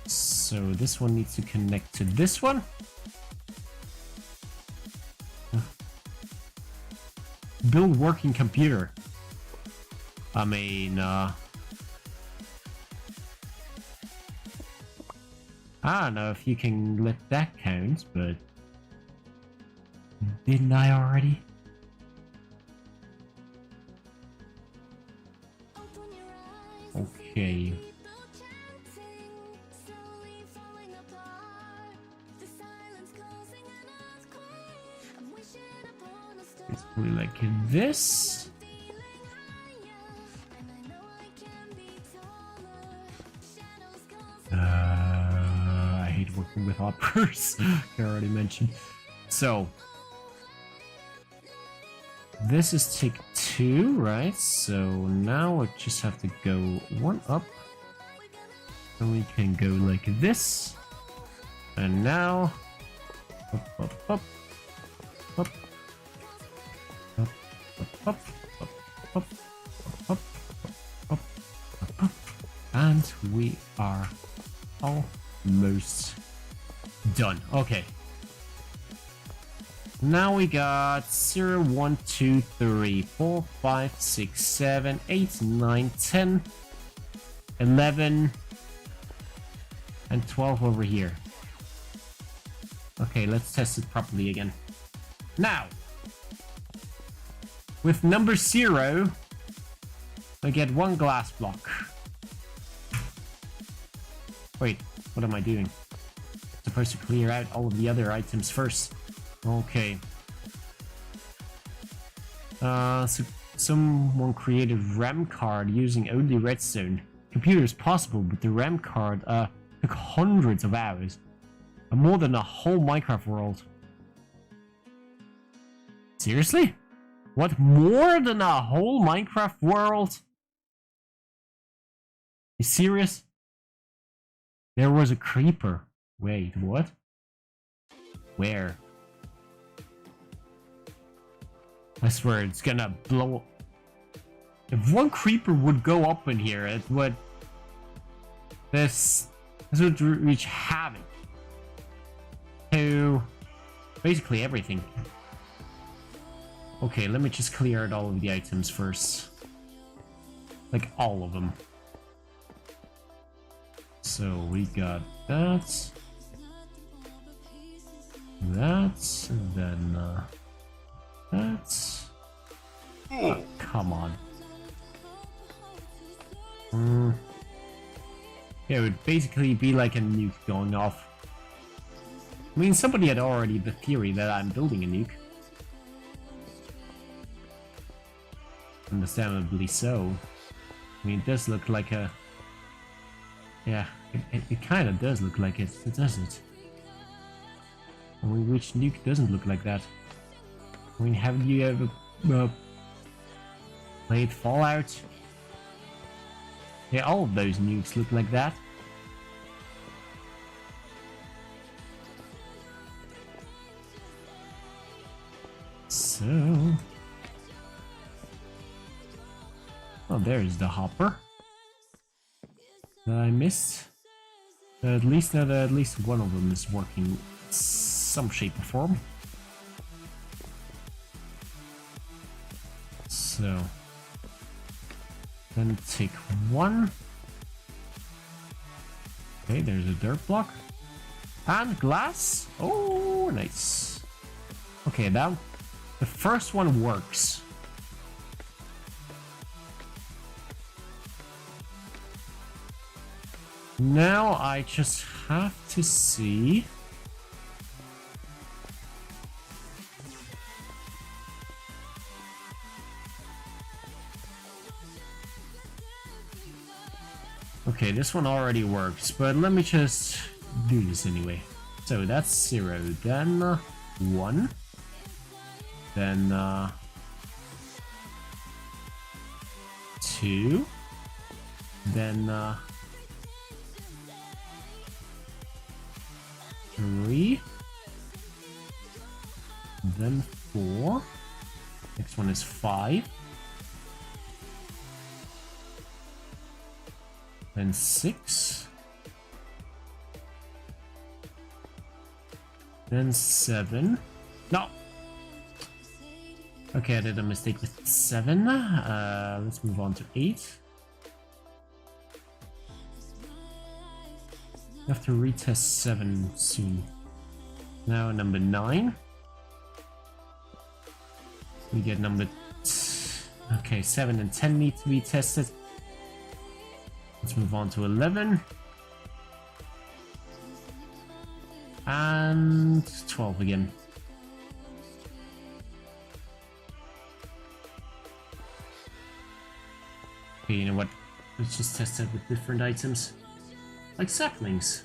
So this one needs to connect to this one. Build working computer. I mean, I don't know if you can let that count, but... Didn't I already? Okay. It's probably like this. I hate working with hoppers. I already mentioned. So this is tick 2, right? So now I just have to go 1 up. And we can go like this. And now up, up, up, up, up, up, up, up, up, up, up, up, up, and we are almost done. Okay. Now we got 0, 1, 2, 3, 4, 5, 6, 7, 8, 9, 10, 11, and 12 over here. Okay, let's test it properly again. Now, with number 0, I get 1 glass block. Wait, what am I doing? I'm supposed to clear out all of the other items first. Okay. So someone created RAM card using only redstone. Computer is possible, but the RAM card took hundreds of hours. More than a whole Minecraft world. Seriously? What, more than a whole Minecraft world? You serious? There was a creeper. Wait, what? Where? I swear it's gonna blow. If 1 creeper would go up in here, it would. This would reach havoc to basically everything. Okay, let me just clear out all of the items first. Like all of them. So we got that. That, and then that. Oh, come on. Yeah, it would basically be like a nuke going off. I mean, somebody had already the theory that I'm building a nuke. Understandably so. I mean, it does look like a... Yeah, it kind of does look like it, doesn't it? I mean, which nuke doesn't look like that? I mean, haven't you ever played Fallout? Yeah, all of those nukes look like that. So... Oh, there's the hopper that I missed. At least one of them is working in some shape or form. So then take 1. Okay, there's a dirt block and glass. Oh, nice. Okay, now the first one works. Now I just have to see. Okay, this one already works, but let me just do this anyway. So that's 0, then 1, then 2, then 3, then 4, next one is 5, then 6, then 7, no! Okay, I did a mistake with 7, let's move on to 8. I have to retest 7 soon. Now number 9. We get number... Okay, 7 and 10 need to be tested. Let's move on to 11. And 12 again. Okay, you know what? Let's just test it with different items. Like saplings.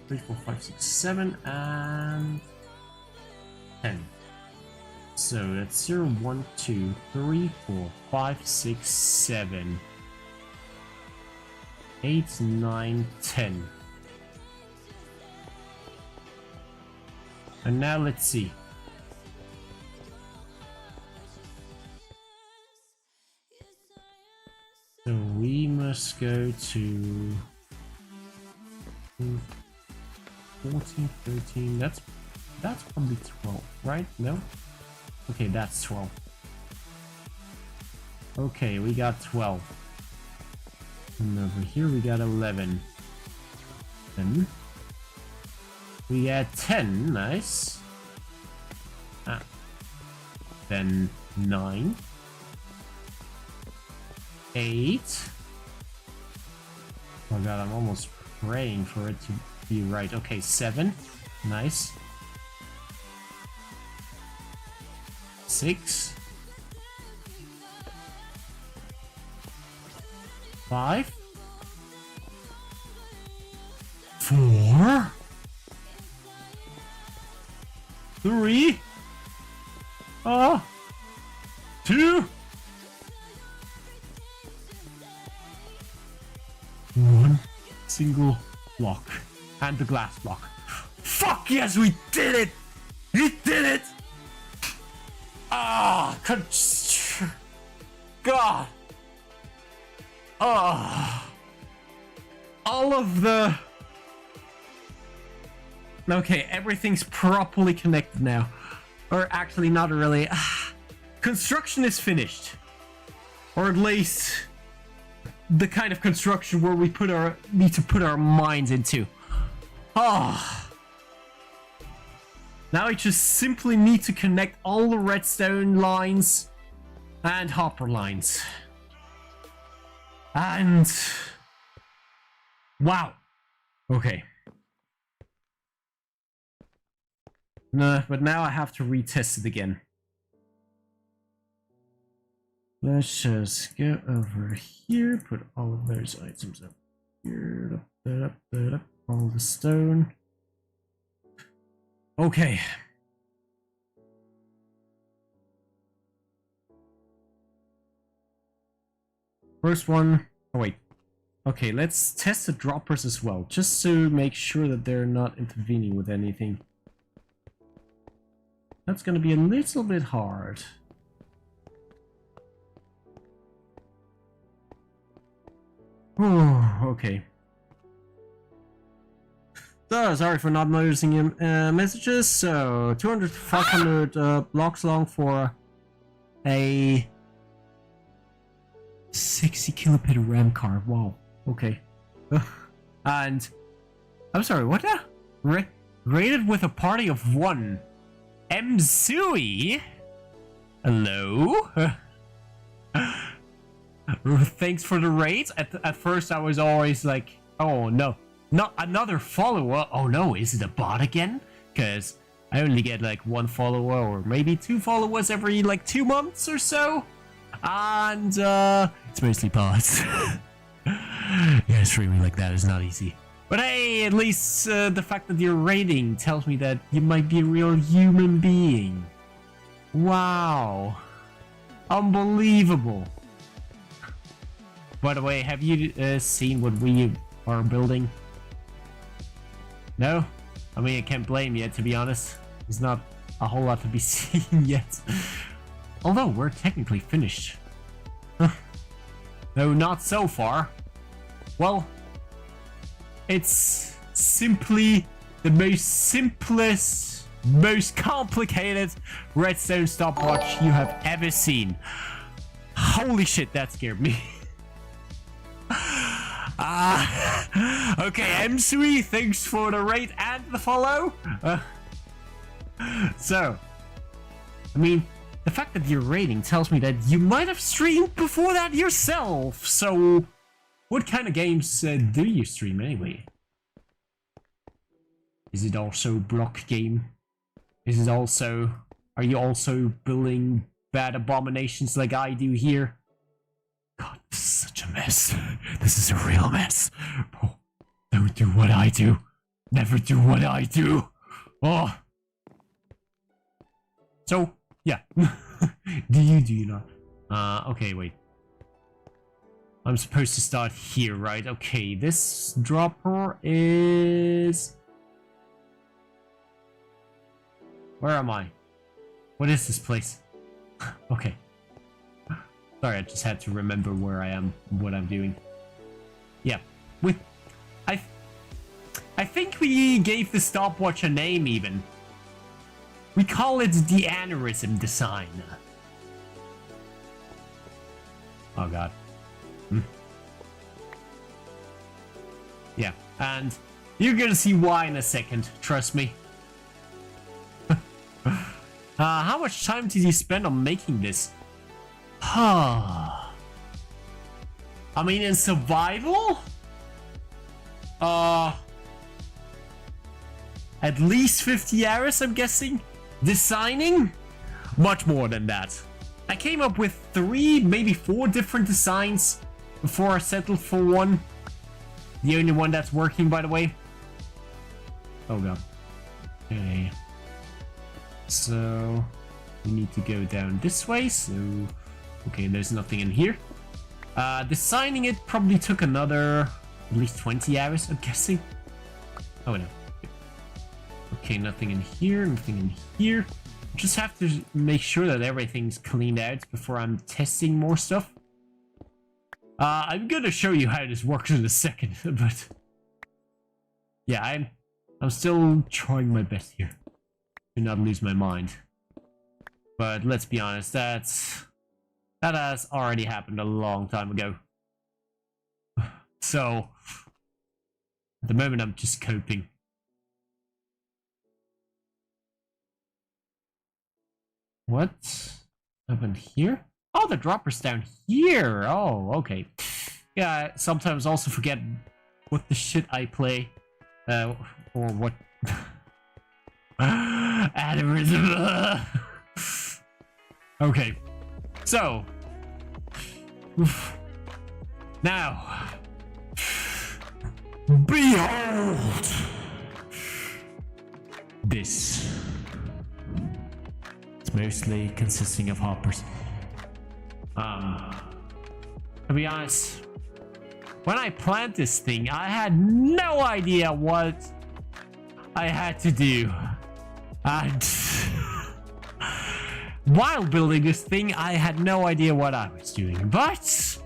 3, 4, 5, 6, 7, and 10. So that's 0, 1, 2, 3, 4, 5, 6, 7, 8, 9, 10. And now let's see. So we must go to 14, 13, that's probably 12, right? No? Okay, that's 12. Okay, we got 12. And over here we got 11. Then we got 10, nice. Then 9. 8. Oh god, I'm almost praying for it to be right. Okay, 7. Nice. 6. 5. 4. 3. 2. 1 single block. And the glass block. Fuck yes, we did it! We did it! Ah, God. Ah, all of the... Okay, everything's properly connected now. Or actually, not really. Construction is finished. Or at least the kind of construction where we need to put our minds into. Ah. Now I just simply need to connect all the redstone lines and hopper lines. And wow. Okay. No, but now I have to retest it again. Let's just go over here, put all of those items up here, up, all the stone. Okay. First one. Oh wait. Okay, let's test the droppers as well, just to make sure that they're not intervening with anything. That's gonna be a little bit hard. Oh, okay. So, sorry for not noticing messages. So, 200 to 500 blocks long for a 60 kilobit RAM card. Wow. Okay. And I'm sorry, what? Rated with a party of 1. Mzui? Hello? Thanks for the raid. At first I was always like, oh no, not another follower. Oh no, is it a bot again? Because I only get like 1 follower or maybe 2 followers every like 2 months or so. And it's mostly bots. Yeah, streaming like that is not easy. But hey, at least the fact that you're raiding tells me that you might be a real human being. Wow. Unbelievable. By the way, have you seen what we are building? No? I mean, I can't blame you, to be honest. There's not a whole lot to be seen yet. Although, we're technically finished. No, not so far. Well, it's simply the most simplest, most complicated redstone stopwatch you have ever seen. Holy shit, that scared me. Okay, M3, thanks for the raid and the follow. So, I mean, the fact that you're raiding tells me that you might have streamed before that yourself. So, what kind of games do you stream anyway? Is it also block game? Is it also... Are you also building bad abominations like I do here? God, this is such a mess. This is a real mess. Oh, don't do what I do. Never do what I do. Oh. So, yeah. Do you not? Okay, wait. I'm supposed to start here, right? Okay, this dropper is... Where am I? What is this place? Okay. Sorry, I just had to remember where I am, what I'm doing. Yeah, I think we gave the stopwatch a name even. We call it the aneurysm design. Oh god. Yeah, and you're gonna see why in a second, trust me. How much time did you spend on making this? I mean, in survival? At least 50 hours, I'm guessing. Designing? Much more than that. I came up with 3, maybe 4 different designs before I settled for one. The only one that's working, by the way. Oh god. Okay. So, we need to go down this way, so... Okay, there's nothing in here. Designing it probably took another at least 20 hours, I'm guessing. Oh no. Okay, nothing in here, nothing in here. Just have to make sure that everything's cleaned out before I'm testing more stuff. I'm gonna show you how this works in a second, but... Yeah, I'm still trying my best here to not lose my mind. But let's be honest, that has already happened a long time ago. So, at the moment I'm just coping. What happened here? Oh, the dropper's down here. Oh, okay. Yeah, I sometimes also forget what the shit I play. Or what... Aneurysm. Okay. So. Now. Behold. This. It's mostly consisting of hoppers. To be honest, when I planned this thing, I had no idea what I had to do. And while building this thing, I had no idea what I was doing. But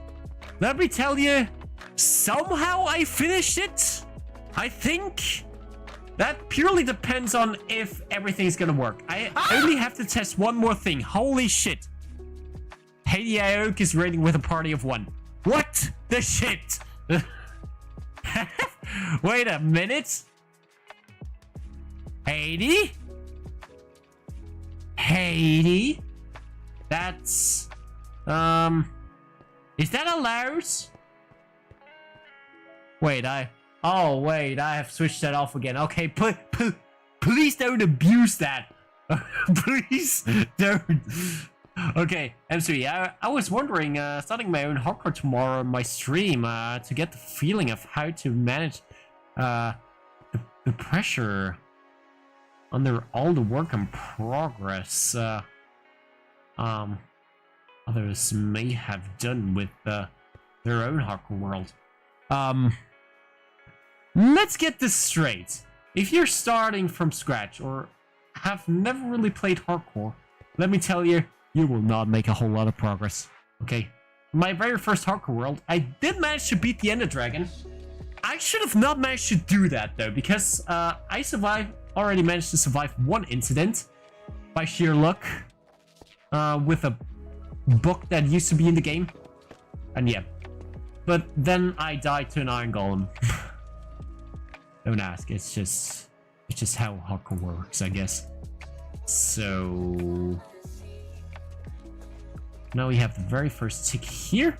let me tell you, somehow I finished it. I think that purely depends on if everything's gonna work. I only have to test one more thing. Holy shit. Haiti Ioke is raiding with a party of 1. What the shit? Wait a minute. Haiti? Haiti? That's... Is that allowed? Wait, oh, wait, I have switched that off again. Okay, please don't abuse that. Please don't. Okay, M3, I was wondering, starting my own hardcore tomorrow on my stream, to get the feeling of how to manage, the pressure under all the work in progress, others may have done with, their own hardcore world. Let's get this straight. If you're starting from scratch or have never really played hardcore, let me tell you, you will not make a whole lot of progress. Okay? My very first hardcore world, I did manage to beat the Ender Dragon. I should have not managed to do that though, because I already managed to survive one incident by sheer luck with a book that used to be in the game. And yeah. But then I died to an iron golem. Don't ask, it's just how hardcore works, I guess. So now we have the very first tick here.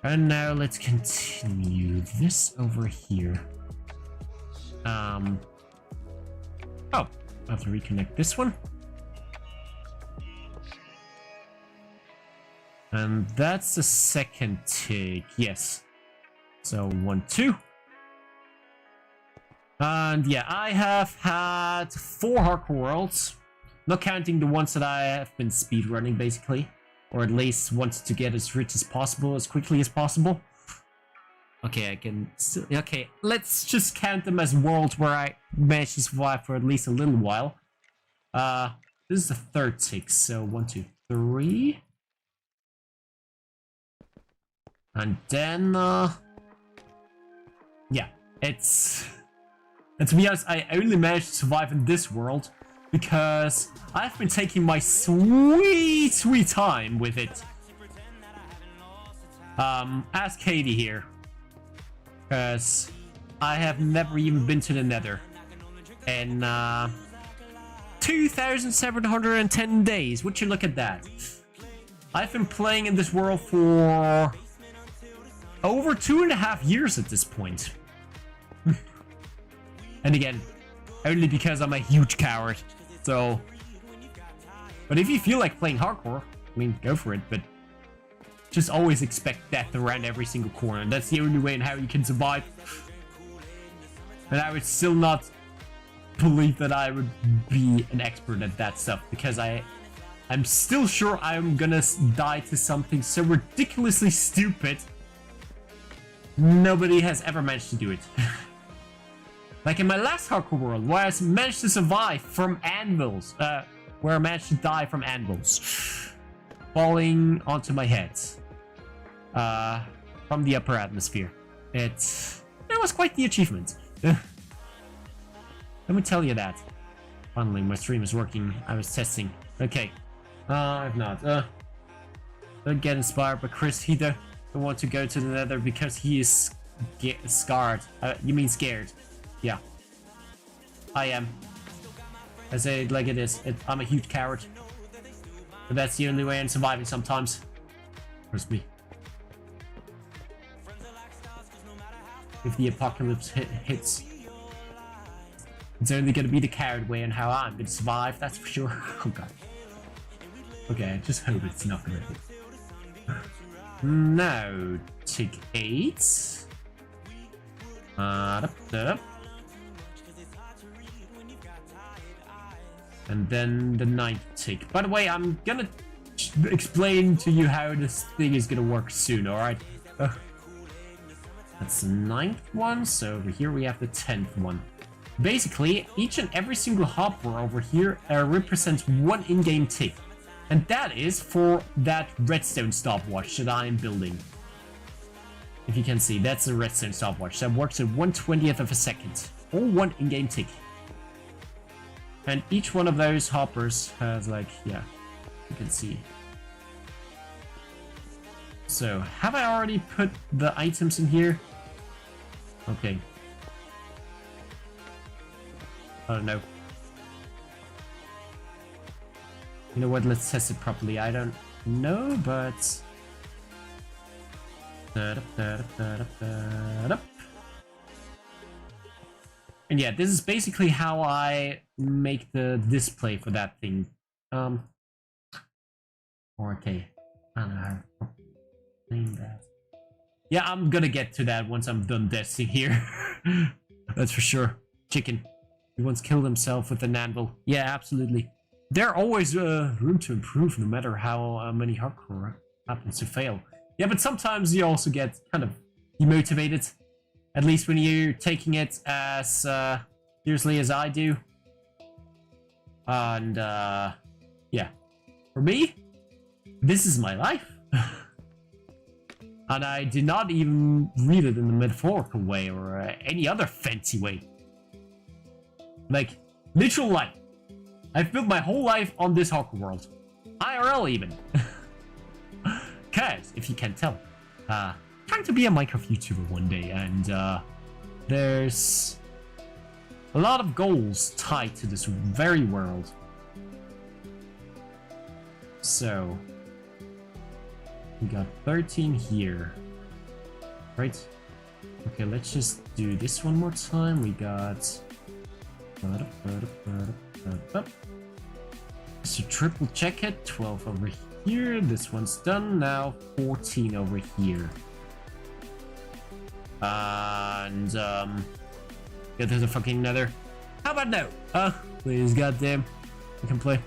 And now let's continue this over here. Oh, I have to reconnect this one. And that's the second tick, yes. So 1, 2. And yeah, I have had 4 hardcore worlds, not counting the ones that I have been speedrunning basically, or at least wanted to get as rich as possible, as quickly as possible. Okay, I can still, okay, let's just count them as worlds where I managed to survive for at least a little while. This is the third tick, so 1, 2, 3. And then, yeah, it's... And to be honest, I only managed to survive in this world because I've been taking my sweet time with it. Ask Katie here. Because I have never even been to the Nether. In, 2,710 days. Would you look at that? I've been playing in this world for over 2.5 years at this point. And again, only because I'm a huge coward, so... But if you feel like playing hardcore, I mean, go for it, but... Just always expect death around every single corner. That's the only way in how you can survive. And I would still not believe that I would be an expert at that stuff, because I'm still sure I'm gonna die to something so ridiculously stupid. Nobody has ever managed to do it. Like in my last hardcore world, where I managed to survive from anvils, where I managed to die from anvils falling onto my head, from the upper atmosphere. It was quite the achievement. Let me tell you that. Finally, my stream is working. I was testing. Okay. I've not. Don't get inspired by Chris. He don't want to go to the Nether because he is scarred. You mean scared. Yeah, I am. I say it like it is. I'm a huge coward. But that's the only way I'm surviving sometimes. Trust me. If the apocalypse hits, it's only gonna be the coward way and how I'm gonna survive, that's for sure. Oh god. Okay, I just hope it's not gonna hit. Now, tick 8. And then the 9th tick. By the way, I'm gonna explain to you how this thing is gonna work soon, alright? That's the 9th one, so over here we have the 10th one. Basically, each and every single hopper over here represents one in-game tick. And that is for that Redstone-Stopwatch that I am building. If you can see, that's the Redstone-Stopwatch that works at 1/20th of a second, or one in-game tick. And each one of those hoppers has like, yeah, you can see. So, have I already put the items in here? Okay. I don't know. You know what, let's test it properly. I don't know, but... And yeah, this is basically how I make the display for that thing. Okay. I don't know how to name that. Yeah, I'm gonna get to that once I'm done desting here. That's for sure. Chicken. He once killed himself with an anvil. Yeah, absolutely. There are always room to improve, no matter how many hardcore happens to fail. Yeah, but sometimes you also get kind of demotivated. At least when you're taking it as seriously as I do. And yeah. For me, this is my life. And I did not even read it in a metaphorical way or any other fancy way. Like, literal life. I've built my whole life on this hardcore world. IRL even. Cause, if you can't tell, trying to be a Minecraft YouTuber one day, and there's a lot of goals tied to this very world. So, we got 13 here, right? Okay, let's just do this one more time. We got... So triple check it, 12 over here, this one's done, now 14 over here. And, get to the fucking nether. How about no? Please, goddamn, I can play.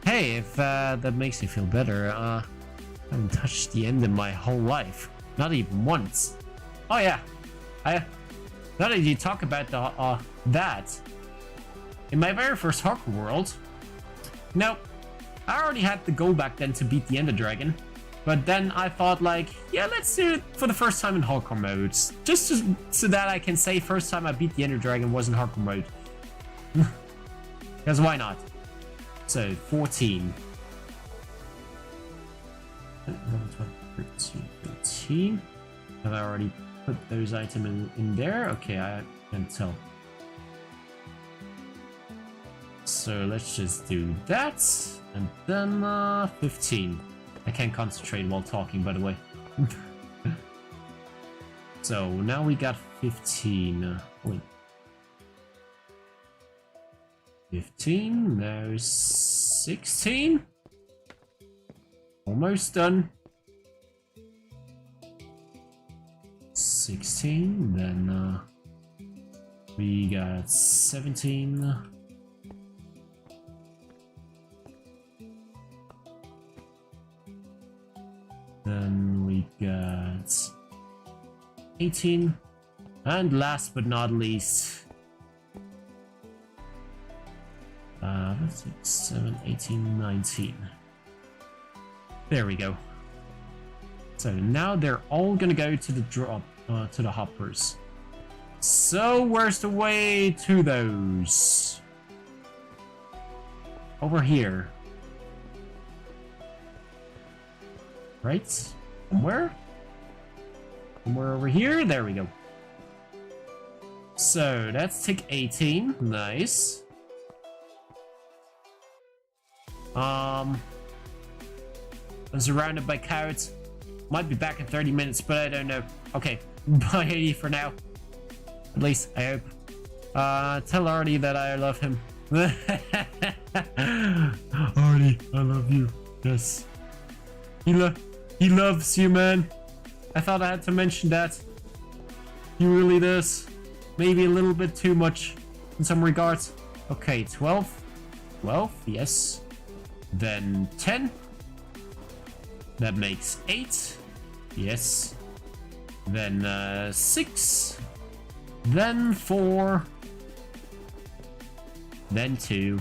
Hey, if that makes you feel better, I haven't touched the end in my whole life. Not even once. Oh yeah, now that you talk about that, in my very first hardcore world, no, I already had the goal back then to beat the Ender Dragon, but then I thought like, yeah, let's do it for the first time in hardcore modes, just so that I can say first time I beat the Ender Dragon was in hardcore mode. Because why not? So 14. 13. Have I already put those items in there? Okay, I can tell. So let's just do that. And then 15. I can't concentrate while talking, by the way. So now we got 15. Wait. 15. There's 16. Almost done. 16. Then we got 17. Then we got 18. And last but not least, 6, 7, 18, 19. There we go. So now they're all gonna go to the drop, to the hoppers. So where's the way to those? Over here. Right? Somewhere? Somewhere over here? There we go. So that's tick 18. Nice. I'm surrounded by cowards. Might be back in 30 minutes, but I don't know. Okay, bye 80 for now. At least, I hope. Tell Artie that I love him. Artie, I love you. Yes. He loves you, man. I thought I had to mention that. He really does. Maybe a little bit too much in some regards. Okay, 12. 12, yes. Then 10. That makes 8. Yes. Then 6. Then 4. Then 2.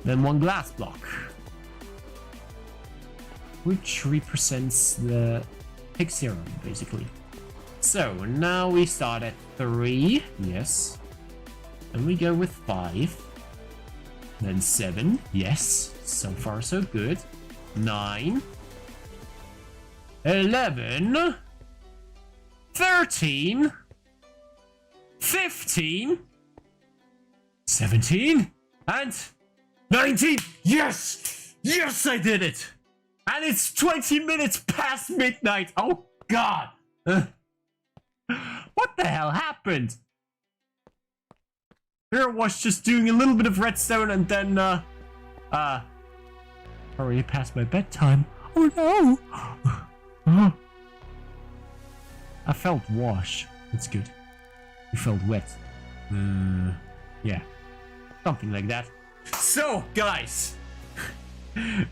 Then 1 glass block. Which represents the pick serum, basically. So, now we start at 3. Yes. And we go with 5. Then 7. Yes. So far, so good. 9. 11. 13. 15. 17. And 19. Yes! Yes, I did it! And it's 20 minutes past midnight! Oh, God! What the hell happened? Here I was just doing a little bit of redstone and then, already past my bedtime. Oh no! I felt wash. That's good. You felt wet. Yeah. Something like that. So, guys!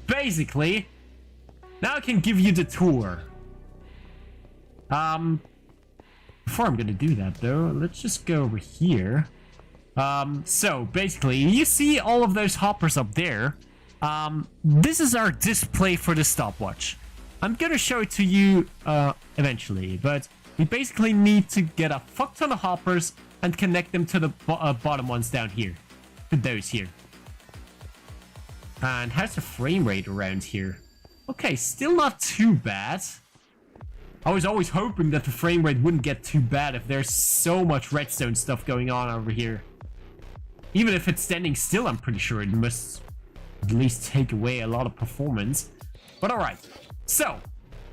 Basically, now I can give you the tour. Before I'm gonna do that though, let's just go over here. So basically, you see all of those hoppers up there. This is our display for the stopwatch. I'm gonna show it to you, eventually, but we basically need to get a fuck ton of hoppers and connect them to the bottom ones down here. To those here. And how's the frame rate around here? Okay, still not too bad. I was always hoping that the frame rate wouldn't get too bad if there's so much redstone stuff going on over here. Even if it's standing still, I'm pretty sure it must at least take away a lot of performance. But alright, so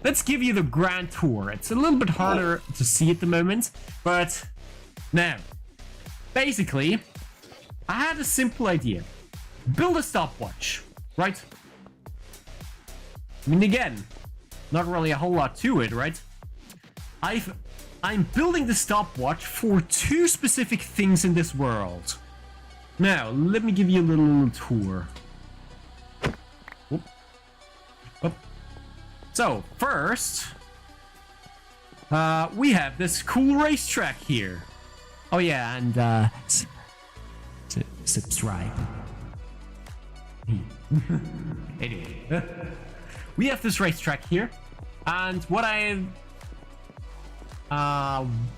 let's give you the grand tour. It's a little bit harder to see at the moment, but now, basically, I had a simple idea. Build a stopwatch, right? I mean, again, not really a whole lot to it, right? I'm building the stopwatch for two specific things in this world. Now, let me give you a little tour. Whoop. Whoop. So, first, we have this cool racetrack here. Oh yeah, and subscribe. Anyway, we have this racetrack here, and what I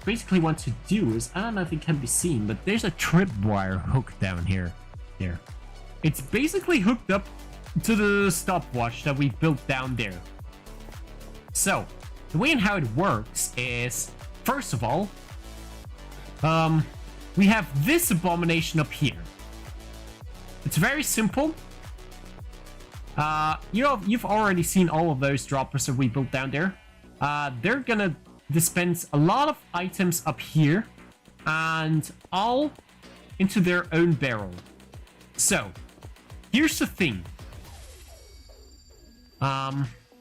basically want to do is, I don't know if it can be seen, but there's a tripwire hook down here. There. It's basically hooked up to the stopwatch that we built down there. So, the way and how it works is, first of all, we have this abomination up here. It's very simple. You know, you've already seen all of those droppers that we built down there. They're gonna dispense a lot of items up here and all into their own barrel. So, here's the thing.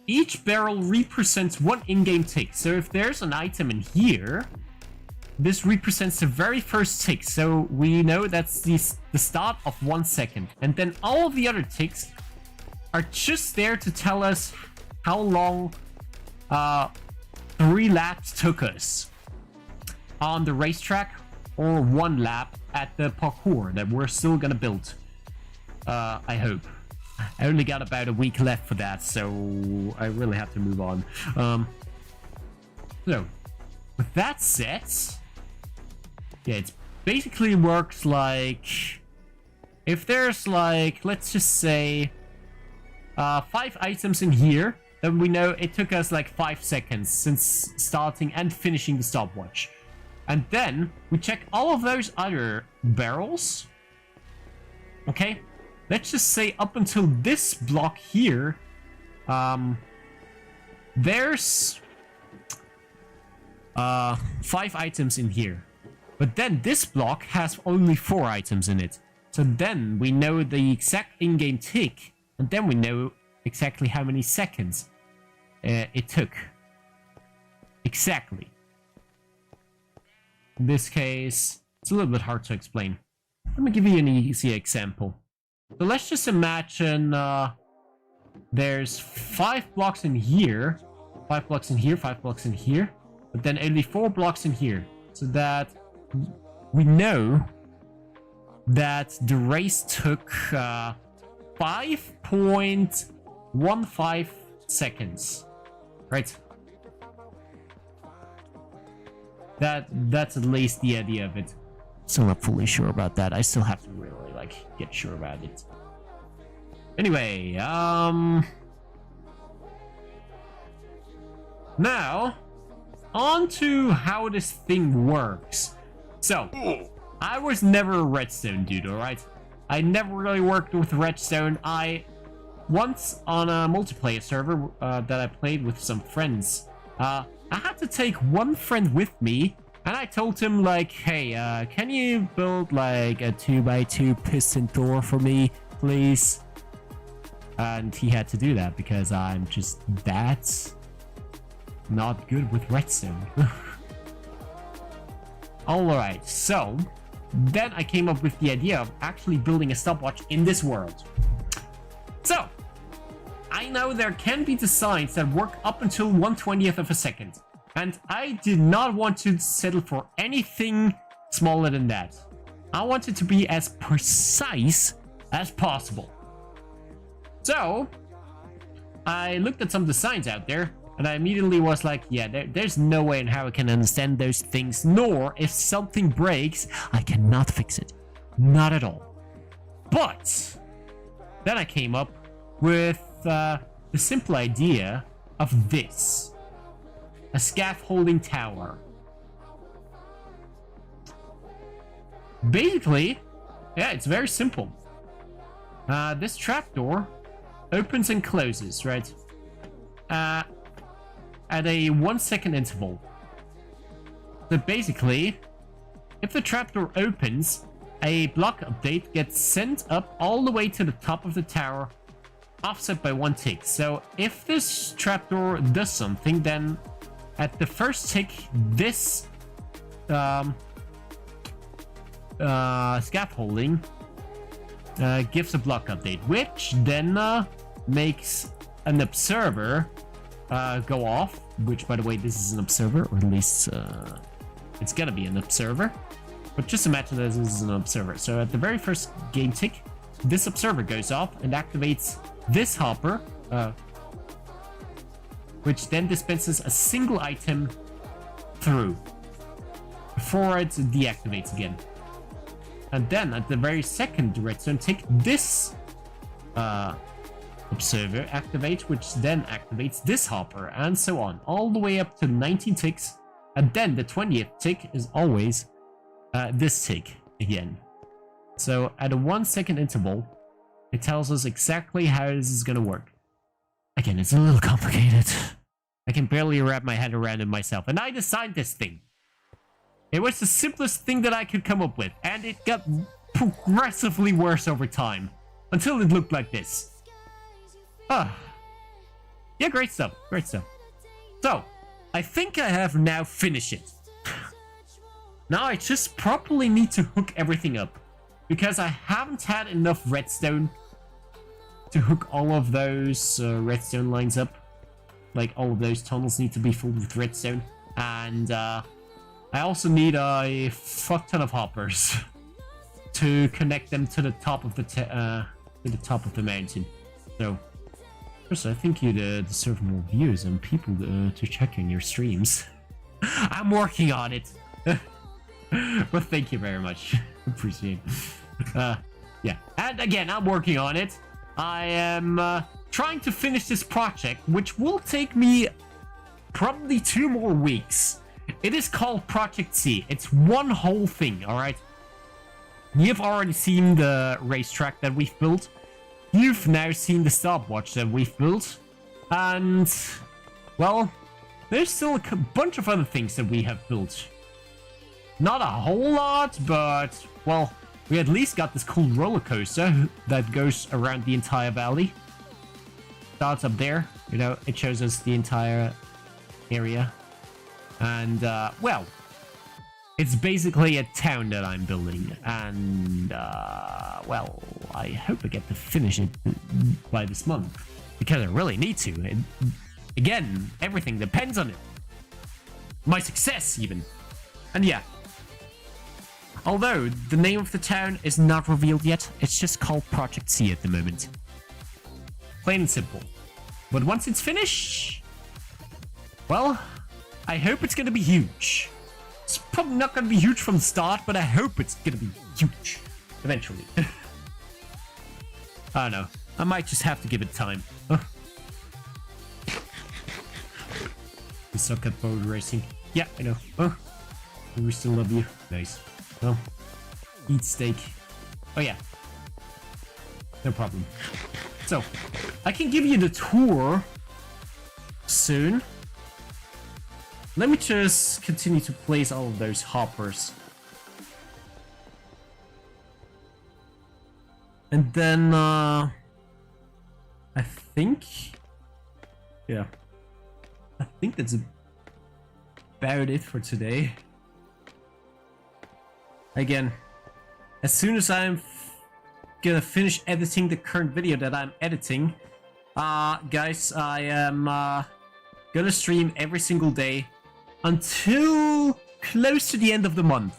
Each barrel represents one in-game tick. So if there's an item in here, this represents the very first tick. So we know that's the start of 1 second. And then all of the other ticks are just there to tell us how long 3 laps took us on the racetrack, or 1 lap at the parkour that we're still gonna build. I hope. I only got about a week left for that, so I really have to move on. So, with that said, yeah, it basically works like, if there's like, let's just say, 5 items in here, then we know it took us like 5 seconds since starting and finishing the stopwatch. And then we check all of those other barrels. Okay, let's just say up until this block here, there's 5 items in here. But then this block has only 4 items in it. So then we know the exact in-game tick, and then we know exactly how many seconds it took. Exactly. In this case, it's a little bit hard to explain. Let me give you an easy example. So let's just imagine there's 5 blocks in here, 5 blocks in here, 5 blocks in here, but then only 4 blocks in here. So that we know that the race took 5.15 seconds. Right? That's at least the idea of it. Still not fully sure about that. I still have to really like get sure about it. Anyway, now on to how this thing works. So, I was never a redstone dude, alright? I never really worked with redstone. I once on a multiplayer server that I played with some friends. I had to take one friend with me, and I told him like, hey, can you build like a 2x2 piston door for me, please? And he had to do that because I'm just that not good with redstone. Alright, so then I came up with the idea of actually building a stopwatch in this world. So, I know there can be designs that work up until 1/20th of a second, and I did not want to settle for anything smaller than that. I want it to be as precise as possible. So, I looked at some designs out there, and I immediately was like, yeah, there's no way in how I can understand those things, nor if something breaks, I cannot fix it. Not at all. But then I came up with the simple idea of this. A scaffolding tower. Basically, yeah, it's very simple. This trapdoor opens and closes, right? At a 1 second interval. So basically, if the trapdoor opens, a block update gets sent up all the way to the top of the tower, offset by 1 tick. So if this trapdoor does something, then at the first tick, this scaffolding gives a block update, which then makes an observer go off, which, by the way, this is an observer, or at least it's gonna be an observer. But just imagine that this is an observer. So at the very first game tick, this observer goes off and activates this hopper, which then dispenses a single item through before it deactivates again. And then at the very second redstone tick, this observer activates, which then activates this hopper, and so on, all the way up to 19 ticks. And then the 20th tick is always this tick again. So at a 1 second interval, it tells us exactly how this is gonna work. Again, it's a little complicated. I can barely wrap my head around it myself, and I designed this thing. It was the simplest thing that I could come up with, and it got progressively worse over time, until it looked like this. Yeah, great stuff, great stuff. So, I think I have now finished it. Now I just properly need to hook everything up, because I haven't had enough redstone to hook all of those redstone lines up. Like, all of those tunnels need to be filled with redstone, and I also need a fuck ton of hoppers to connect them to the top of the mountain. So, first, I think you deserve more views and people to check in your streams. I'm working on it. Well, thank you very much. Appreciate it. Yeah, and again, I'm working on it. I am trying to finish this project, which will take me probably 2 more weeks. It is called Project C. It's one whole thing, alright? You've already seen the racetrack that we've built. You've now seen the stopwatch that we've built. And, well, there's still a bunch of other things that we have built. Not a whole lot, but, well, we at least got this cool roller coaster that goes around the entire valley. Starts up there, you know, it shows us the entire area. And, well, it's basically a town that I'm building. And, well, I hope I get to finish it by this month, because I really need to. And, again, everything depends on it. My success, even. And yeah. Although the name of the town is not revealed yet, it's just called Project C at the moment. Plain and simple. But once it's finished, well, I hope it's gonna be huge. It's probably not gonna be huge from the start, but I hope it's gonna be huge eventually. I don't know. I might just have to give it time. We suck at boat racing. Yeah, I know. We still love you. Nice. Well, eat steak. Oh yeah. No problem. So, I can give you the tour soon. Let me just continue to place all of those hoppers. And then, I think... Yeah. I think that's about it for today. Again, as soon as I'm gonna finish editing the current video that I'm editing, guys, I am gonna stream every single day until close to the end of the month,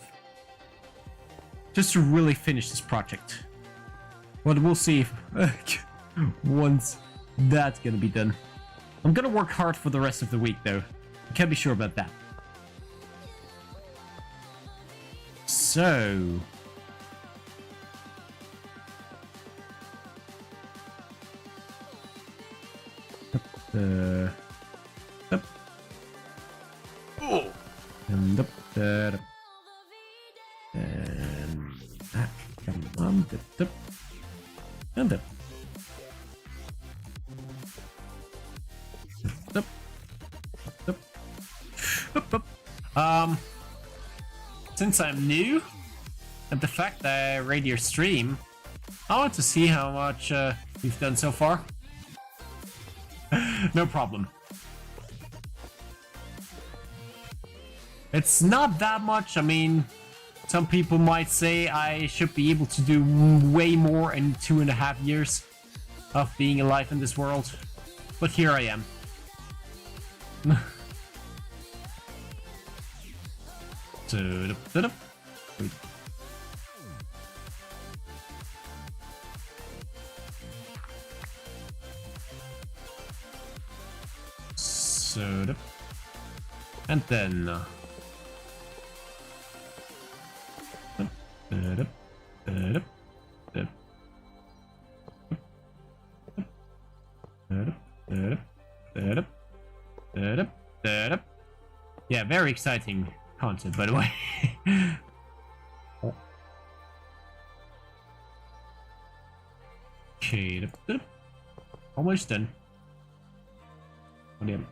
just to really finish this project. But we'll see if, once that's gonna be done. I'm gonna work hard for the rest of the week, though. You can't be sure about that. So... Up. Oh. And up, and come on, up, and up. Up. Since I'm new, and the fact that I read your stream, I want to see how much we've done so far. No problem. It's not that much. I mean, some people might say I should be able to do way more in 2.5 years of being alive in this world. But here I am. Wait. Soda. And then yeah, very exciting content, by the way. Okay, almost done. Oh, damn.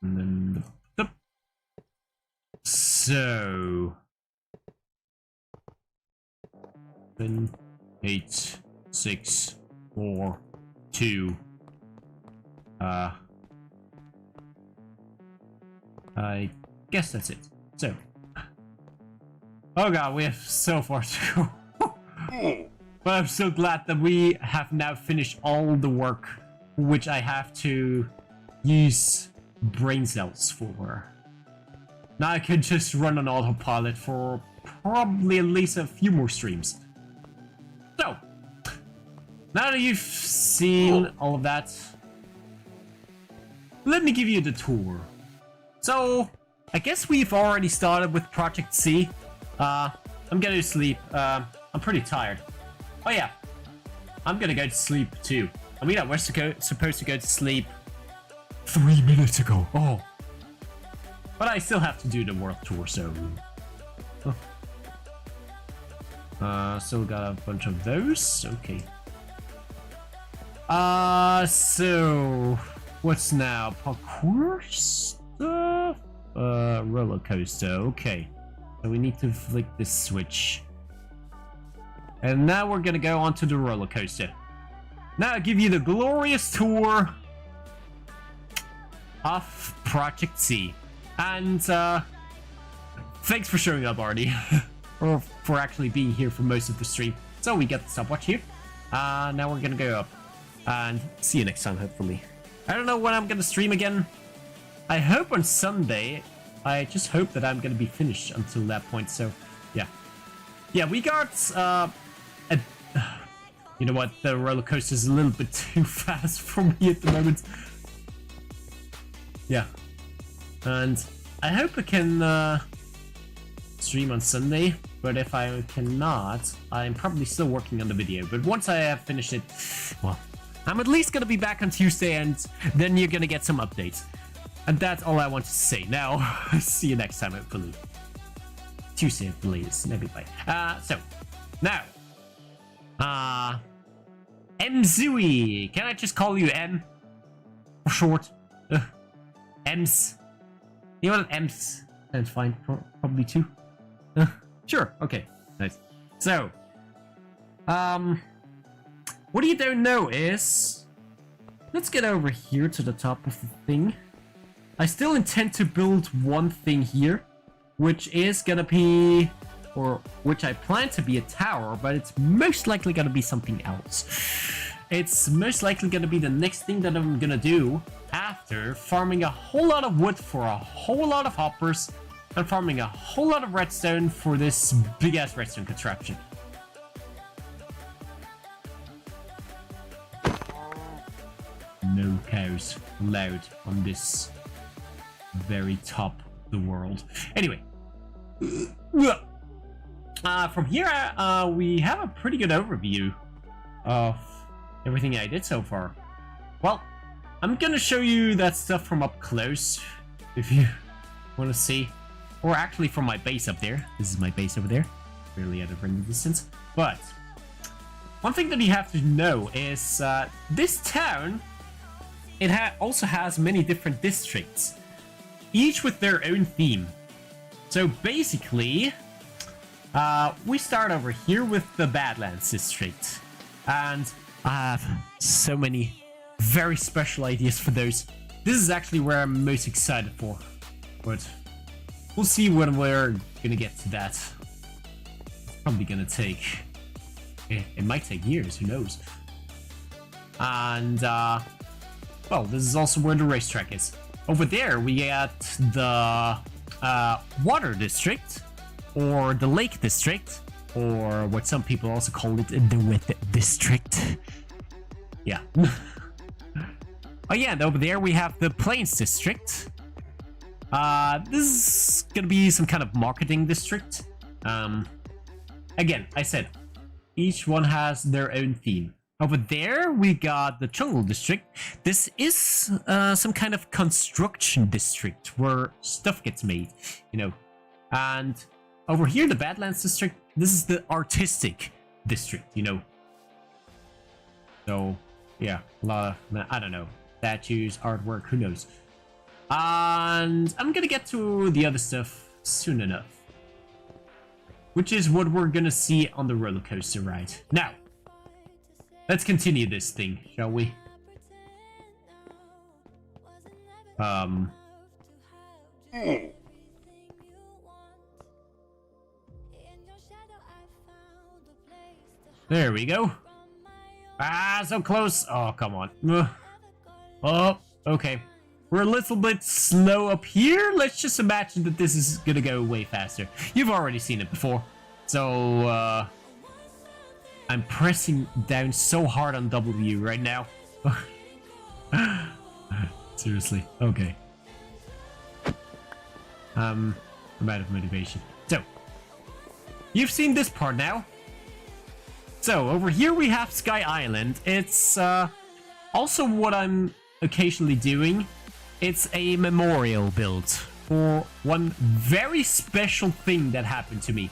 And then so 7, 8, 6, 4, 2. I guess that's it. So, oh god, we have so far to go. But I'm so glad that we have now finished all the work which I have to use brain cells for. Now I can just run on autopilot for probably at least a few more streams. So, now that you've seen all of that, let me give you the tour. So, I guess we've already started with Project C. I'm gonna go to sleep. I'm pretty tired. Oh yeah, I'm gonna go to sleep too. I mean, we're supposed to go to sleep 3 minutes ago. Oh. But I still have to do the world tour, so... Still got a bunch of those. Okay. So... What's now? Parkour stuff? Roller coaster. Okay. So we need to flick this switch. And now we're gonna go onto the roller coaster. Now I'll give you the glorious tour of Project C. And thanks for showing up, Artie. Or for actually being here for most of the stream. So we got the stopwatch here. Now we're gonna go up. And see you next time, hopefully. I don't know when I'm gonna stream again. I hope on Sunday. I just hope that I'm gonna be finished until that point, so yeah. Yeah, we got you know what, the roller coaster is a little bit too fast for me at the moment. Yeah. And I hope I can stream on Sunday, but if I cannot, I'm probably still working on the video. But once I have finished it, well, I'm at least gonna be back on Tuesday, and then you're gonna get some updates. And that's all I want to say. Now, see you next time, hopefully. Tuesday, please. Maybe bye. So, now. Mzui. Can I just call you M? For short. Ems. You know what? Ems. That's fine. Probably two. Sure. Okay. Nice. So, what you don't know is, let's get over here to the top of the thing. I still intend to build one thing here, which is gonna be, or which I plan to be a tower, but it's most likely gonna be something else. It's most likely gonna be the next thing that I'm gonna do after farming a whole lot of wood for a whole lot of hoppers and farming a whole lot of redstone for this big ass redstone contraption. No cows allowed on this very top of the world. Anyway, from here we have a pretty good overview of everything I did so far. Well, I'm gonna show you that stuff from up close if you want to see, or actually from my base up there. This is my base over there, barely out of range distance. But one thing that you have to know is this town, it also has many different districts, each with their own theme. So basically, we start over here with the Badlands district, and I have so many very special ideas for those. This is actually where I'm most excited for, but we'll see when we're gonna get to that. It's probably gonna take, it might take years, who knows. And well, this is also where the racetrack is. Over there we got the water district, or the lake district, or what some people also call it, the wet district. Yeah. Oh yeah, and over there we have the plains district. This is gonna be some kind of marketing district. Again, I said, each one has their own theme. Over there, we got the jungle district. This is some kind of construction district where stuff gets made, you know. And over here, the Badlands district, this is the artistic district, you know. So, yeah, a lot of, I don't know, statues, artwork, who knows. And I'm gonna get to the other stuff soon enough, which is what we're gonna see on the roller coaster ride. Now, let's continue this thing, shall we? There we go. Ah, so close. Oh, come on. Oh, okay. We're a little bit slow up here. Let's just imagine that this is gonna go way faster. You've already seen it before. So, I'm pressing down so hard on W right now. Seriously. Okay. I'm out of motivation. So, you've seen this part now. So, over here we have Sky Island. It's also what I'm occasionally doing. It's a memorial build for one very special thing that happened to me.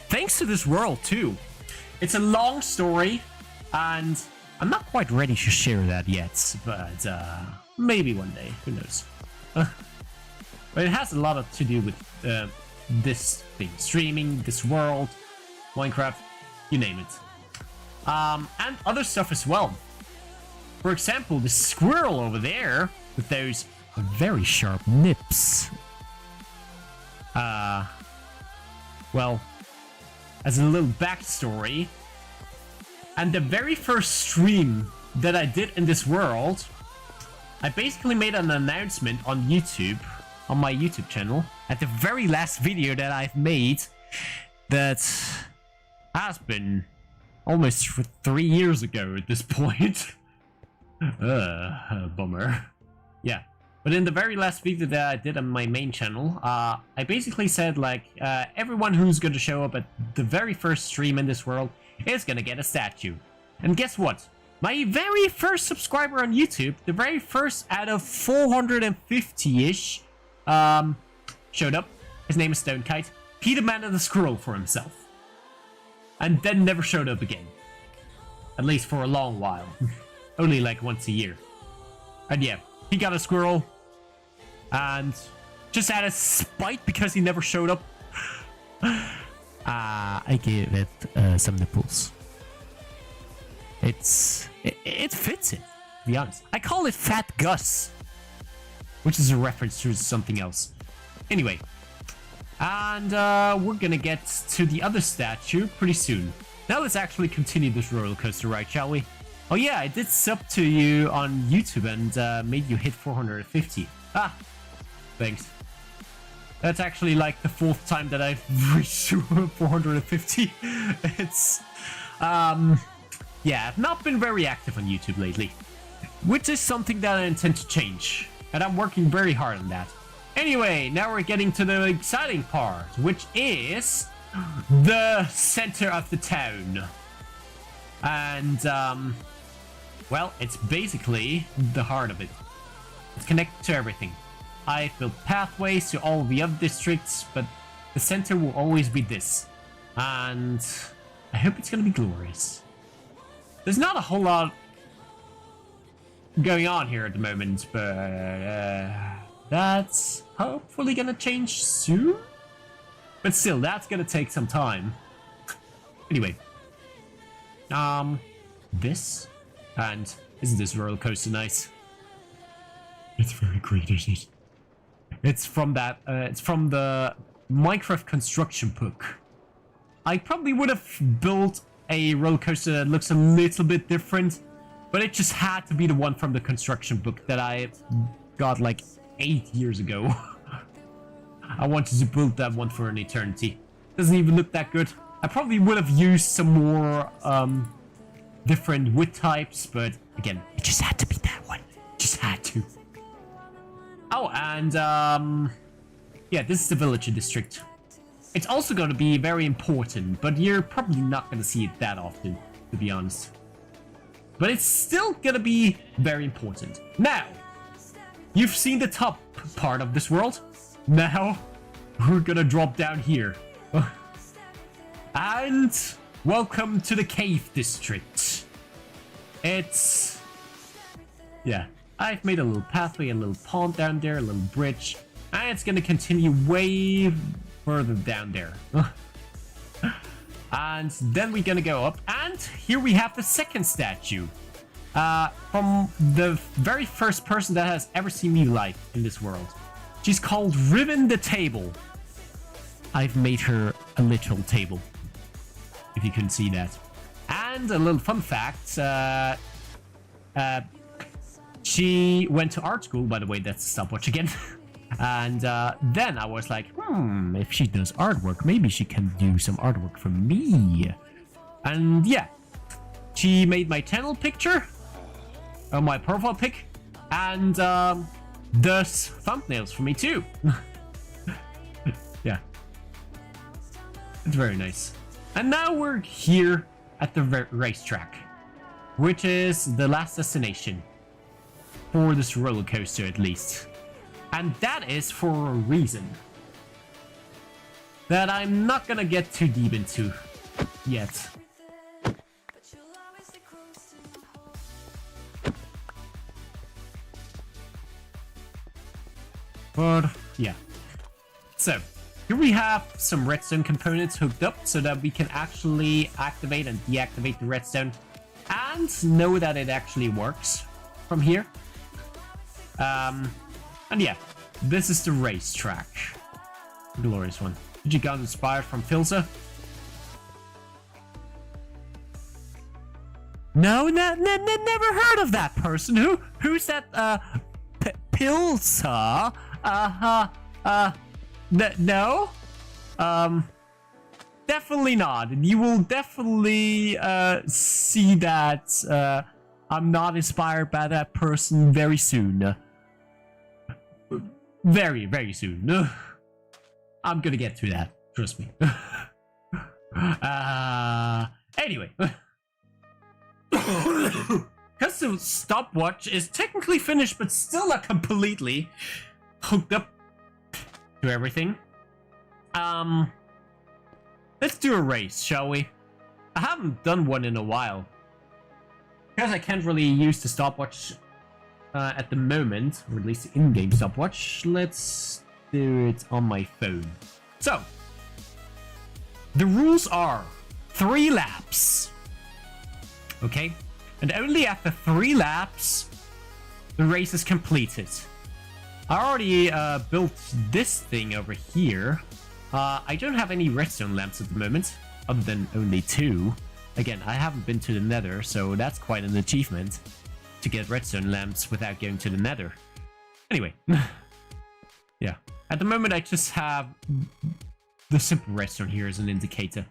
Thanks to this world too. It's a long story, and I'm not quite ready to share that yet, but maybe one day, who knows. But it has a lot to do with this thing, streaming, this world, Minecraft, you name it. And other stuff as well. For example, the squirrel over there with those very sharp nips. Well, as a little backstory, and the very first stream that I did in this world, I basically made an announcement on YouTube, on my YouTube channel, at the very last video that I've made, that has been almost 3 years ago at this point. Bummer. Yeah. But in the very last video that I did on my main channel, I basically said, like, everyone who's going to show up at the very first stream in this world is going to get a statue. And guess what? My very first subscriber on YouTube, the very first out of 450-ish, showed up. His name is Stonekite. He demanded a squirrel for himself. And then never showed up again. At least for a long while. Only like once a year. And yeah, he got a squirrel. And just out of spite because he never showed up, I gave it some nipples. It fits it, to be honest. I call it Fat Gus, which is a reference to something else. Anyway, and we're gonna get to the other statue pretty soon. Now let's actually continue this roller coaster ride, shall we? Oh yeah, I did sub to you on YouTube and made you hit 450. Ah, thanks. That's actually like the 4th time that I've reached 450. It's, yeah, I've not been very active on YouTube lately, which is something that I intend to change, and I'm working very hard on that. Anyway, now we're getting to the exciting part, which is the center of the town. And, well, it's basically the heart of it. It's connected to everything. I've built pathways to all the other districts, but the center will always be this. And I hope it's gonna be glorious. There's not a whole lot going on here at the moment, but that's hopefully gonna change soon. But still, that's gonna take some time. Anyway, this, and isn't this roller coaster nice? It's very great, isn't it? It's from that. It's from the Minecraft construction book. I probably would have built a roller coaster that looks a little bit different, but it just had to be the one from the construction book that I got like 8 years ago. I wanted to build that one for an eternity. Doesn't even look that good. I probably would have used some more different wood types, but again, it just had to be that one. Just had to. Oh, and yeah, this is the villager district. It's also going to be very important, but you're probably not going to see it that often, to be honest. But it's still going to be very important. Now, you've seen the top part of this world. Now, we're going to drop down here. And welcome to the cave district. It's... yeah, I've made a little pathway, a little pond down there, a little bridge. And it's going to continue way further down there. And then we're gonna go up, and here we have the second statue from the very first person that has ever seen me live in this world. She's called Ribbon the Table. I've made her a literal table, if you couldn't see that. And a little fun fact, she went to art school, by the way. That's a stopwatch again. And then I was like, if she does artwork, maybe she can do some artwork for me. And yeah, she made my channel picture, my profile pic, and does thumbnails for me too. Yeah, it's very nice. And now we're here at the racetrack, which is the last destination for this roller coaster, at least. And that is for a reason that I'm not gonna get too deep into yet. But yeah. So here we have some redstone components hooked up so that we can actually activate and deactivate the redstone and know that it actually works from here. And yeah, this is the racetrack. Glorious one. Did you got inspired from Filza? No, never heard of that person. Who's that? Pilsa? No. Definitely not. And you will definitely see that I'm not inspired by that person very soon. Very, very soon. I'm gonna get through that. Trust me. Anyway. because the stopwatch is technically finished, but still not completely hooked up to everything. Let's do a race, shall we? I haven't done one in a while. Because I can't really use the stopwatch at the moment, or at least the in-game stopwatch, let's do it on my phone. So, the rules are 3 laps. Okay? And only after 3 laps, the race is completed. I already built this thing over here. I don't have any redstone lamps at the moment, other than only 2. Again, I haven't been to the nether, so that's quite an achievement to get redstone lamps without going to the nether. Anyway, yeah. At the moment, I just have the simple redstone here as an indicator.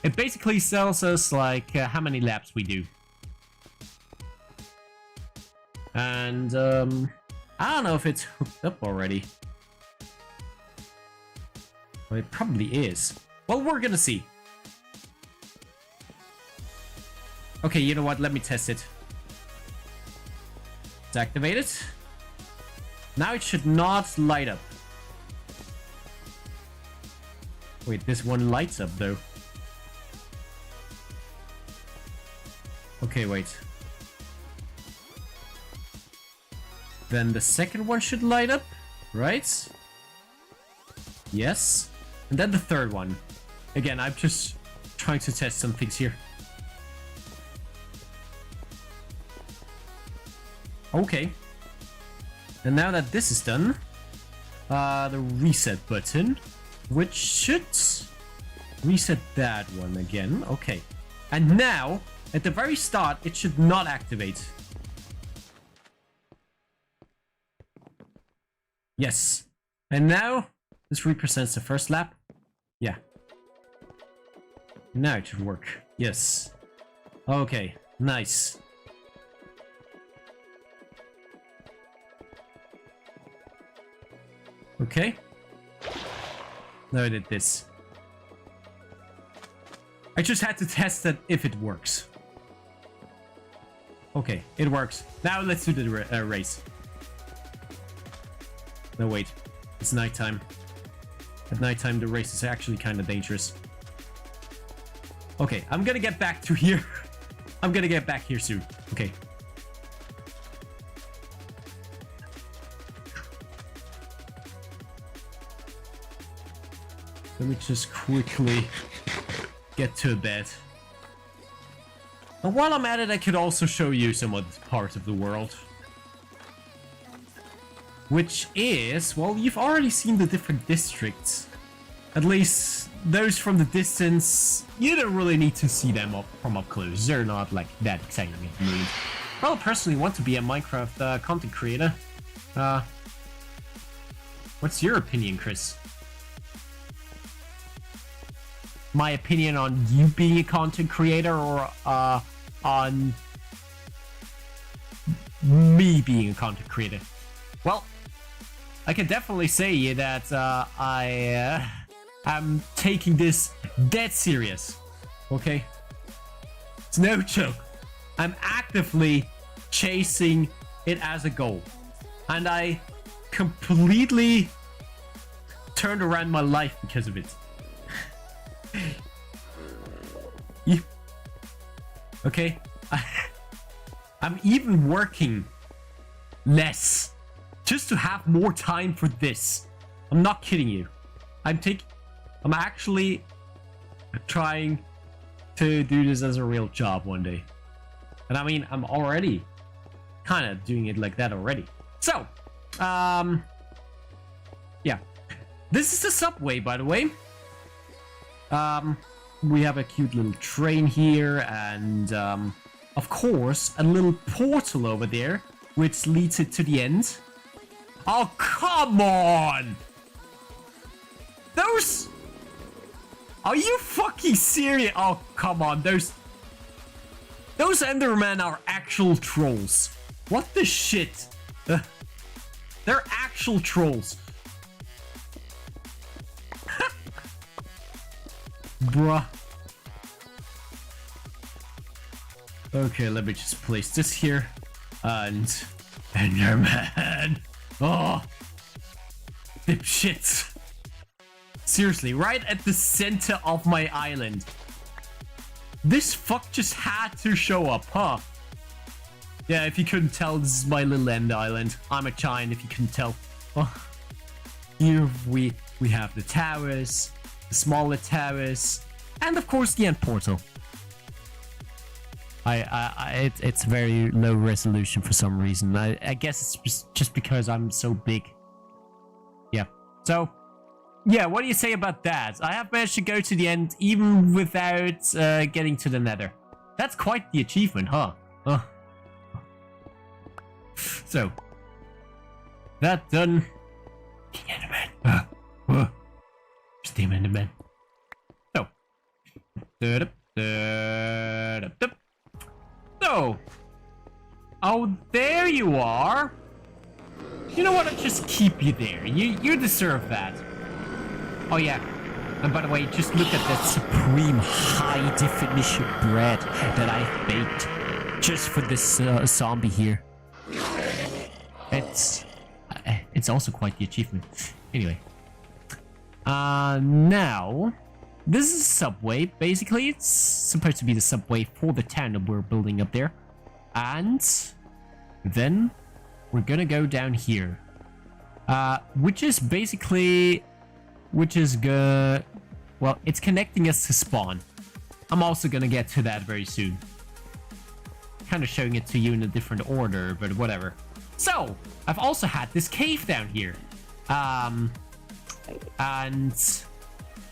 It basically tells us like how many laps we do. And I don't know if it's hooked up already. Well, it probably is. Well, we're gonna see. Okay, you know what? Let me test it. It's activated. Now it should not light up. Wait, this one lights up though. Okay, wait. Then the second one should light up, right? Yes. And then the third one. Again, I'm just trying to test some things here. Okay. And now that this is done, the reset button, which should reset that one again. Okay. And now, at the very start, it should not activate. Yes. And now, this represents the first lap. Yeah. Now it should work. Yes. Okay. Nice. Okay. Now I did this. I just had to test that if it works. Okay, it works. Now let's do the race. No, wait. It's nighttime. At nighttime, the race is actually kind of dangerous. Okay, I'm gonna get back to here. I'm gonna get back here soon. Okay. Let me just quickly get to bed. And while I'm at it, I could also show you some other parts of the world. Which is, well, you've already seen the different districts. At least those from the distance, you don't really need to see them from up close. They're not like that exciting at the moment. Well, I personally want to be a Minecraft content creator. What's your opinion, Chris? My opinion on you being a content creator, or on me being a content creator? Well, I can definitely say that I am taking this dead serious. Okay? It's no joke. I'm actively chasing it as a goal. And I completely turned around my life because of it. Yeah. Okay? I'm even working less just to have more time for this. I'm not kidding you. I'm actually trying to do this as a real job one day. And I mean, I'm already kind of doing it like that already. So, yeah. This is the subway, by the way. We have a cute little train here, and of course, a little portal over there, which leads it to the end. Oh, come on! Those... Are you fucking serious? Oh, come on, those Endermen are actual trolls. What the shit? They're actual trolls. Bruh. Okay, let me just place this here. And Enderman. Oh, dipshits. Seriously, right at the center of my island. This fuck just had to show up, huh? Yeah, if you couldn't tell, this is my little end island. I'm a giant, if you couldn't tell. Oh. Here we have the towers, the smaller towers, and of course the end portal. It's very low resolution for some reason. I guess it's just because I'm so big. Yeah. So, yeah, what do you say about that? I have managed to go to the end even without getting to the nether. That's quite the achievement, huh? So, that done. King Enderman. Steam Enderman. So. So. Oh, there you are. You know what? I'll just keep you there. You deserve that. Oh, yeah. And by the way, just look at that supreme high definition bread that I baked just for this zombie here. It's also quite the achievement. Anyway. Now, this is a subway. Basically, it's supposed to be the subway for the town that we're building up there. And then we're gonna go down here. Which is basically... well, it's connecting us to spawn. I'm also gonna get to that very soon. Kind of showing it to you in a different order, but whatever. So, I've also had this cave down here. And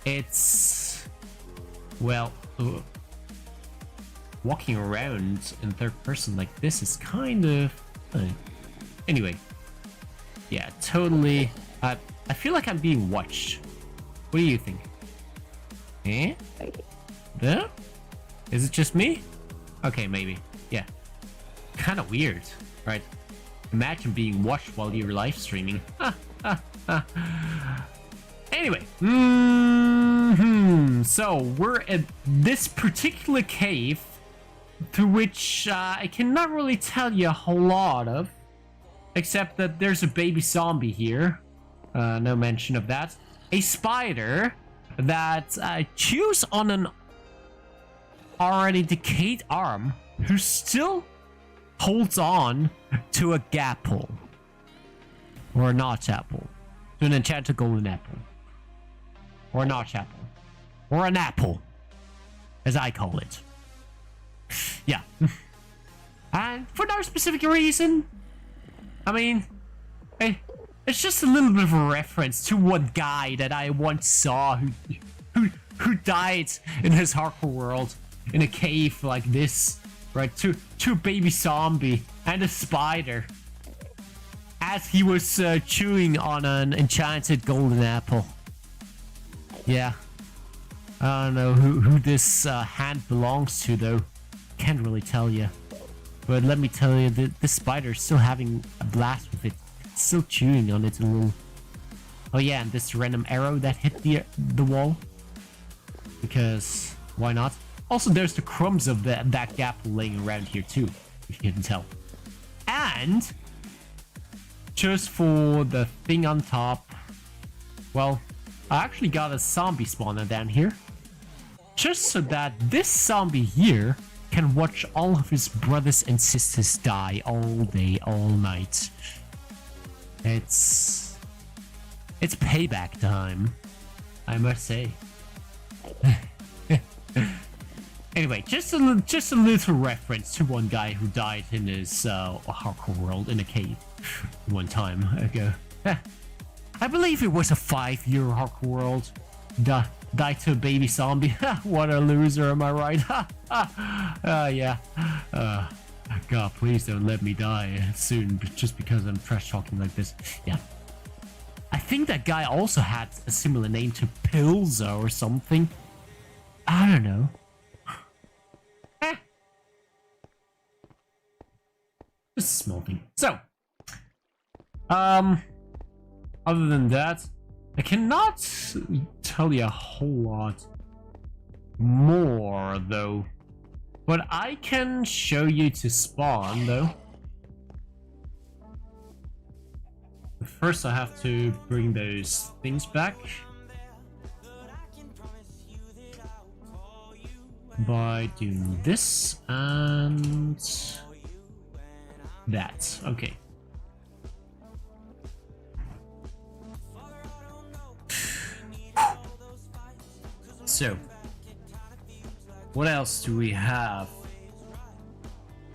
it's... well... walking around in third person like this is kind of... anyway. Yeah, totally... I feel like I'm being watched. What do you think? Eh? There? Is it just me? Okay, maybe. Yeah. Kind of weird, right? Imagine being watched while you're live streaming. Anyway. So, we're at this particular cave through which I cannot really tell you a whole lot of. Except that there's a baby zombie here. No mention of that. A spider that chews on an already decayed arm who still holds on to a gapple. Or a notch apple. To an enchanted golden apple. Or a notch apple. Or an apple. As I call it. Yeah. And for no specific reason. I mean... it's just a little bit of a reference to one guy that I once saw who died in his hardcore world in a cave like this, right? To a baby zombie and a spider as he was chewing on an enchanted golden apple. Yeah, I don't know who this hand belongs to though. Can't really tell you, but let me tell you that this spider is still having a blast with it. Still chewing on it a little. Oh yeah, and this random arrow that hit the wall. Because why not? Also, there's the crumbs of that gap laying around here too, if you can tell. And just for the thing on top, well, I actually got a zombie spawner down here, just so that this zombie here can watch all of his brothers and sisters die all day, all night. It's payback time, I must say. Anyway, just a little reference to one guy who died in his hardcore world in a cave one time ago. I believe it was a 5-year hardcore world. Died to a baby zombie. What a loser, am I right? Yeah. God, please don't let me die soon just because I'm trash talking like this. Yeah. I think that guy also had a similar name to Pilza or something. I don't know. Just a small thing. So, other than that, I cannot tell you a whole lot more, though. But I can show you to spawn, though. But first, I have to bring those things back. By doing this and that. Okay. So, what else do we have?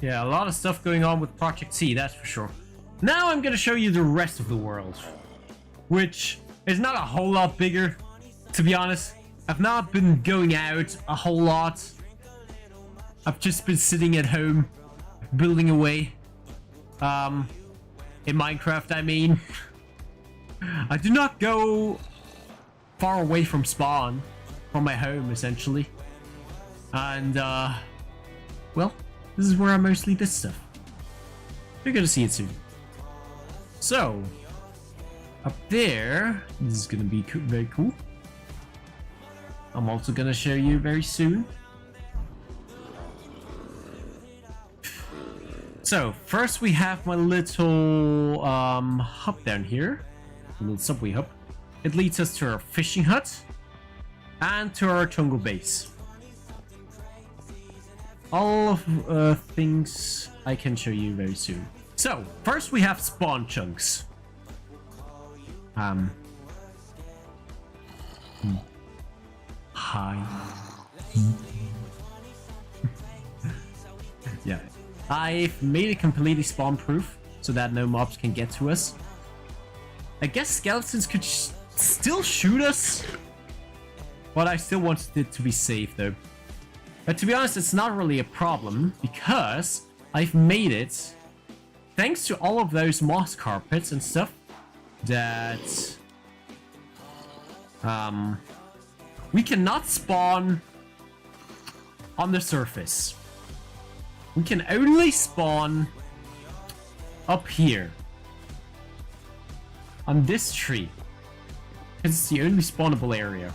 Yeah, a lot of stuff going on with Project C, that's for sure. Now I'm gonna show you the rest of the world, which is not a whole lot bigger, to be honest. I've not been going out a whole lot. I've just been sitting at home, building away. In Minecraft, I mean. I do not go far away from spawn, from my home, essentially. And, well, this is where I mostly did stuff. You're gonna see it soon. So, up there, this is gonna be very cool. I'm also gonna show you very soon. So, first we have my little hub down here. A little subway hub. It leads us to our fishing hut and to our jungle base. All of things I can show you very soon. So, first we have spawn chunks. Hi. Yeah. I've made it completely spawn proof so that no mobs can get to us. I guess skeletons could still shoot us, but I still wanted it to be safe though. But to be honest, it's not really a problem because I've made it, thanks to all of those moss carpets and stuff, that we cannot spawn on the surface. We can only spawn up here on this tree, because it's the only spawnable area.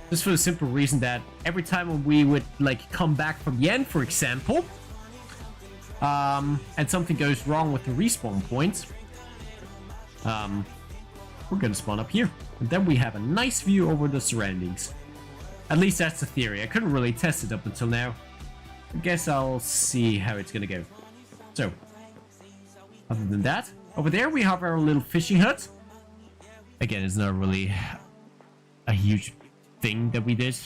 Just for the simple reason that every time we would like come back from the end, for example, and something goes wrong with the respawn point, we're gonna spawn up here, and then we have a nice view over the surroundings. At least that's the theory. I couldn't really test it up until now. I guess I'll see how it's gonna go. So, other than that, over there we have our little fishing hut. Again, it's not really a huge thing that we did.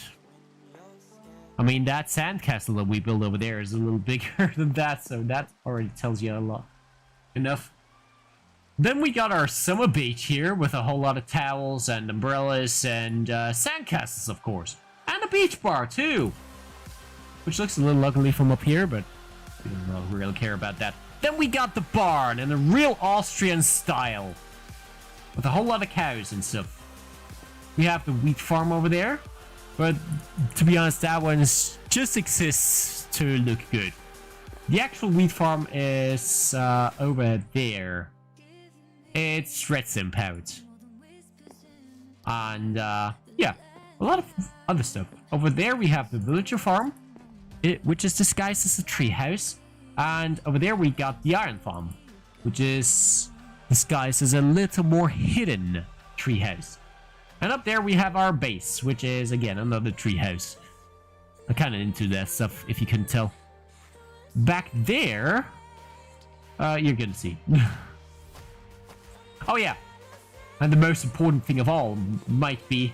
I mean, that sandcastle that we built over there is a little bigger than that, so that already tells you a lot. Enough. Then we got our summer beach here with a whole lot of towels and umbrellas and sandcastles, of course. And a beach bar, too. Which looks a little ugly from up here, but we don't really care about that. Then we got the barn in a real Austrian style, with a whole lot of cows and stuff. We have the wheat farm over there, but to be honest, that one just exists to look good. The actual wheat farm is over there. It's redstone powered. And yeah, a lot of other stuff. Over there we have the villager farm, which is disguised as a tree house. And over there we got the iron farm, which is disguised as a little more hidden tree house. And up there we have our base, which is again another tree house. I'm kind of into that stuff, if you couldn't tell. Back there, you're gonna see. Oh yeah, and the most important thing of all might be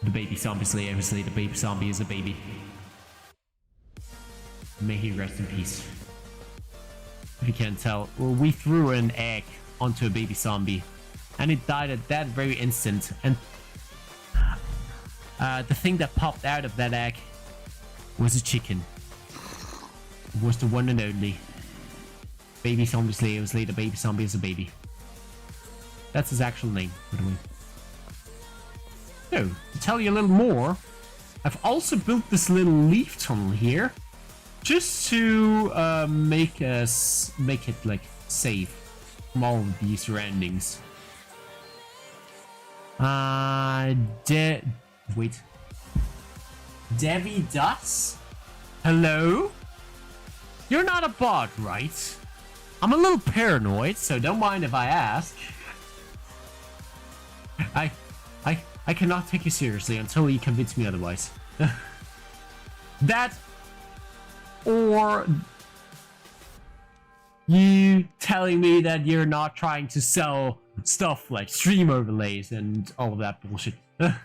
the baby zombie slayer. Obviously, the baby zombie is a baby. May he rest in peace. If you can't tell, well, we threw an egg onto a baby zombie, and it died at that very instant. And the thing that popped out of that egg was a chicken. It was the one and only. Baby zombie slayer was later baby zombie as a baby. That's his actual name, by the way. So, to tell you a little more, I've also built this little leaf tunnel here, just to make it like safe from all of the surroundings. Wait. Devi Dots? Hello? You're not a bot, right? I'm a little paranoid, so don't mind if I ask. I cannot take you seriously until you convince me otherwise. That, or you telling me that you're not trying to sell stuff like stream overlays and all of that bullshit. But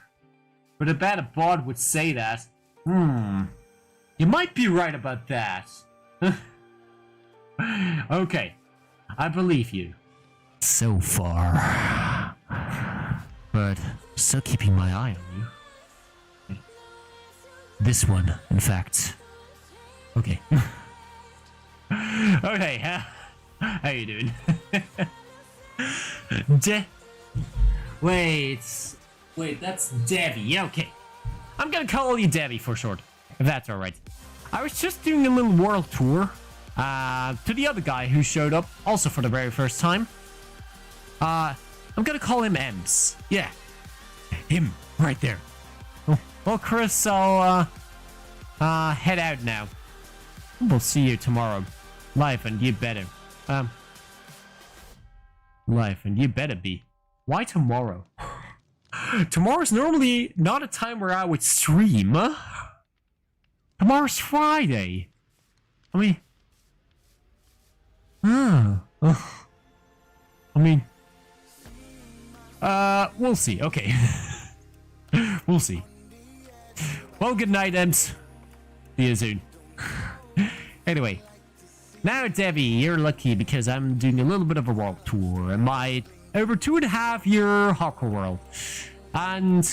I bet a bot would say that. You might be right about that. Okay, I believe you. So far. But still keeping my eye on you. This one, in fact. Okay. Okay, how you doing? Wait, that's Devi. Okay. I'm gonna call you Devi for short, if that's alright. I was just doing a little world tour to the other guy who showed up, also for the very first time. I'm gonna call him Ems. Yeah. Him, right there. Oh, well, Chris, I'll head out now. We'll see you tomorrow. Live, and you better. Live, and you better be. Why tomorrow? Tomorrow's normally not a time where I would stream. Tomorrow's Friday. I mean, we'll see. Okay. We'll see. Well, good night, Ems. See you soon. Anyway, now, Devi, you're lucky because I'm doing a little bit of a world tour in my over 2.5-year hardcore world. And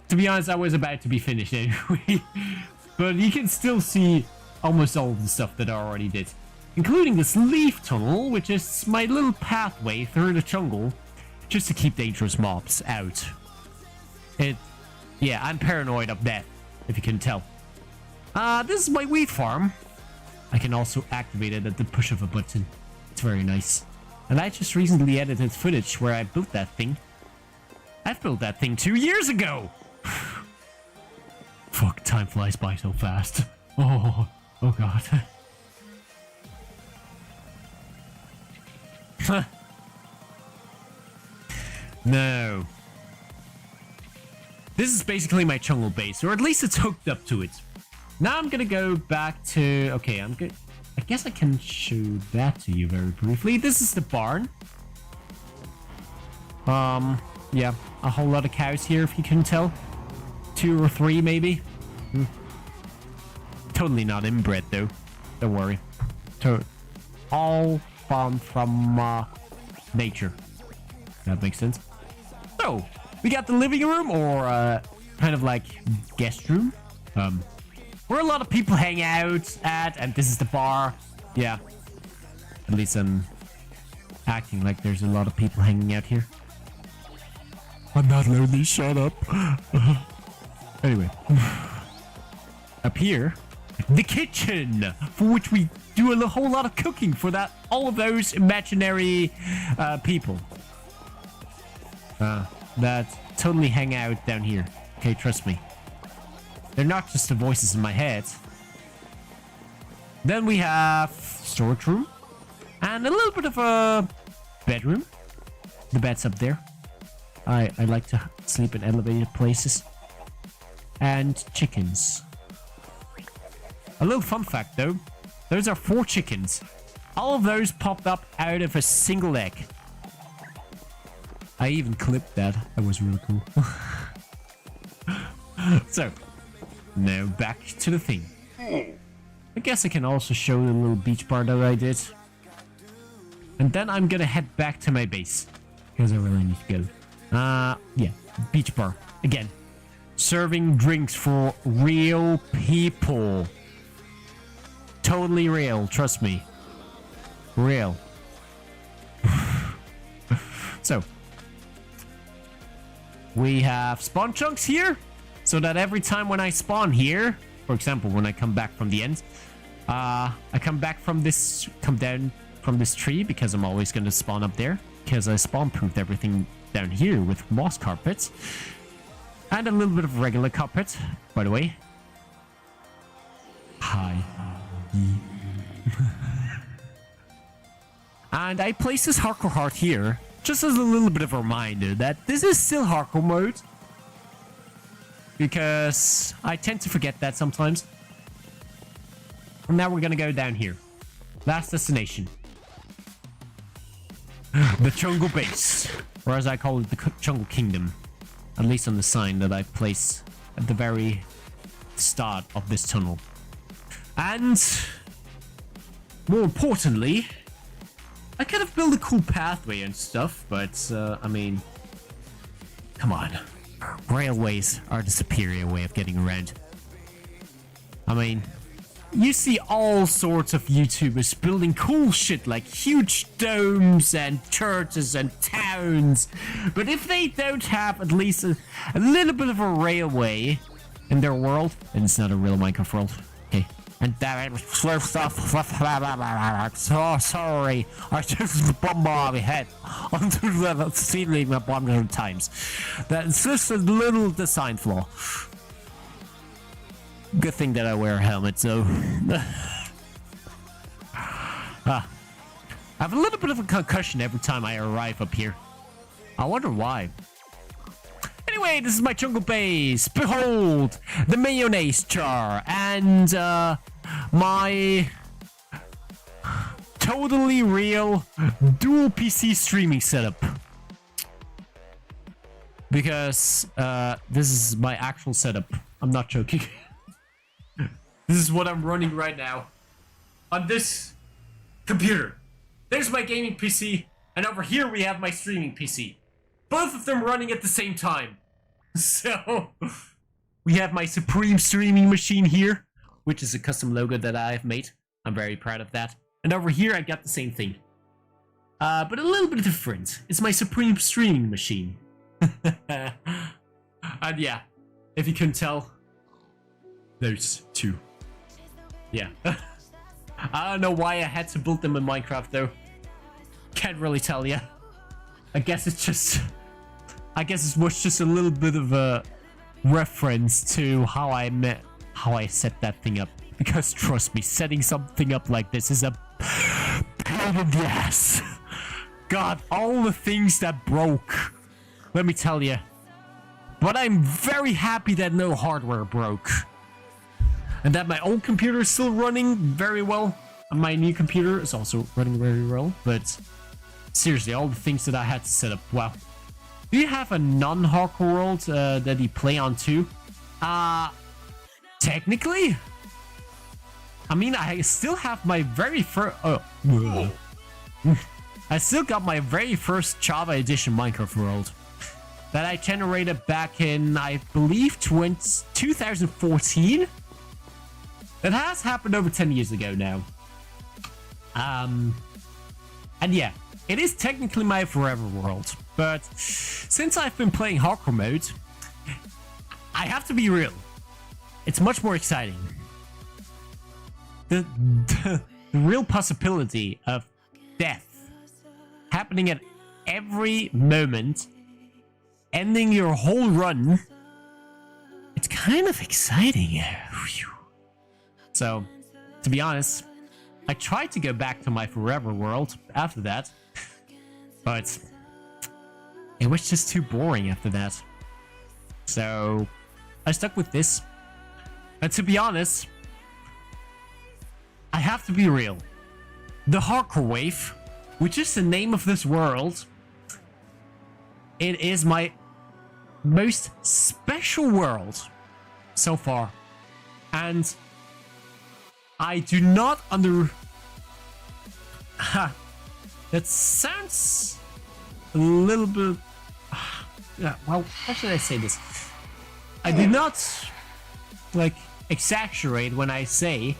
to be honest, I was about to be finished anyway. But you can still see almost all of the stuff that I already did, including this leaf tunnel, which is my little pathway through the jungle, just to keep dangerous mobs out. Yeah, I'm paranoid of that, if you can tell. This is my wheat farm. I can also activate it at the push of a button. It's very nice. And I just recently edited footage where I built that thing. I built that thing 2 years ago! Fuck, time flies by so fast. Oh god. No. This is basically my jungle base, or at least it's hooked up to it. Now I'm gonna go back to... Okay, I guess I can show that to you very briefly. This is the barn. Yeah, a whole lot of cows here, if you can tell. 2 or 3, maybe. Totally not inbred, though. Don't worry. All farmed from nature. That makes sense. So, we got the living room, or kind of like guest room. Where a lot of people hang out at, and this is the bar. Yeah. At least I'm acting like there's a lot of people hanging out here. I'm not lonely, shut up. Anyway. Up here, the kitchen, for which we do a whole lot of cooking for all of those imaginary people. That totally hang out down here. Okay, trust me. They're not just the voices in my head. Then we have storage room. And a little bit of a bedroom. The bed's up there. I like to sleep in elevated places. And chickens. A little fun fact though. Those are 4 chickens. All of those popped up out of a single egg. I even clipped that. That was really cool. So, now back to the thing. I guess I can also show the little beach bar that I did. And then I'm gonna head back to my base. Because I really need to go. Yeah, beach bar. Again, serving drinks for real people. Totally real, trust me. Real. So, we have spawn chunks here. So that every time when I spawn here, for example, when I come back from the end, I come down from this tree because I'm always going to spawn up there. Because I spawn-proofed everything down here with moss carpets. And a little bit of regular carpet, by the way. Hi. And I place this hardcore heart here, just as a little bit of a reminder that this is still hardcore mode. Because I tend to forget that sometimes. And now we're gonna go down here. Last destination. The Jungle Base. Or as I call it, the Jungle Kingdom. At least on the sign that I place at the very start of this tunnel. And more importantly, I could have built a cool pathway and stuff, but I mean, come on. Railways are the superior way of getting around. I mean, you see all sorts of YouTubers building cool shit like huge domes and churches and towns, but if they don't have at least a little bit of a railway in their world, then it's not a real Minecraft world. Okay. And that first off, so sorry, I just bumped my head onto the ceiling a bunch of times. That's just a little design flaw. Good thing that I wear a helmet, so. I have a little bit of a concussion every time I arrive up here. I wonder why. Anyway, this is my jungle base. Behold, the mayonnaise jar and my totally real dual PC streaming setup. Because this is my actual setup. I'm not joking. This is what I'm running right now on this computer. There's my gaming PC, and over here we have my streaming PC. Both of them running at the same time. So, we have my Supreme streaming machine here, which is a custom logo that I've made. I'm very proud of that. And over here I got the same thing. But a little bit different. It's my Supreme streaming machine. And yeah, if you couldn't tell, those two. Yeah. I don't know why I had to build them in Minecraft though. Can't really tell ya. I guess it was just a little bit of a reference to how I set that thing up. Because trust me, setting something up like this is a pain in the ass. God, all the things that broke. Let me tell you. But I'm very happy that no hardware broke. And that my old computer is still running very well. And my new computer is also running very well. But seriously, all the things that I had to set up, wow. Do you have a non-hardcore world that you play on too? Technically? I mean, I still have my very first... I still got my very first Java Edition Minecraft world. That I generated back in, I believe, 2014? That has happened over 10 years ago now. And yeah, it is technically my forever world. But since I've been playing hardcore mode, I have to be real. It's much more exciting. The real possibility of death happening at every moment, ending your whole run, it's kind of exciting. So, to be honest, I tried to go back to my forever world after that, but it was just too boring after that. So, I stuck with this. And to be honest, I have to be real. The hardcore wave, which is the name of this world, it is my most special world so far. And I do not that sounds a little bit... yeah, well, how should I say this? I do not, like, exaggerate when I say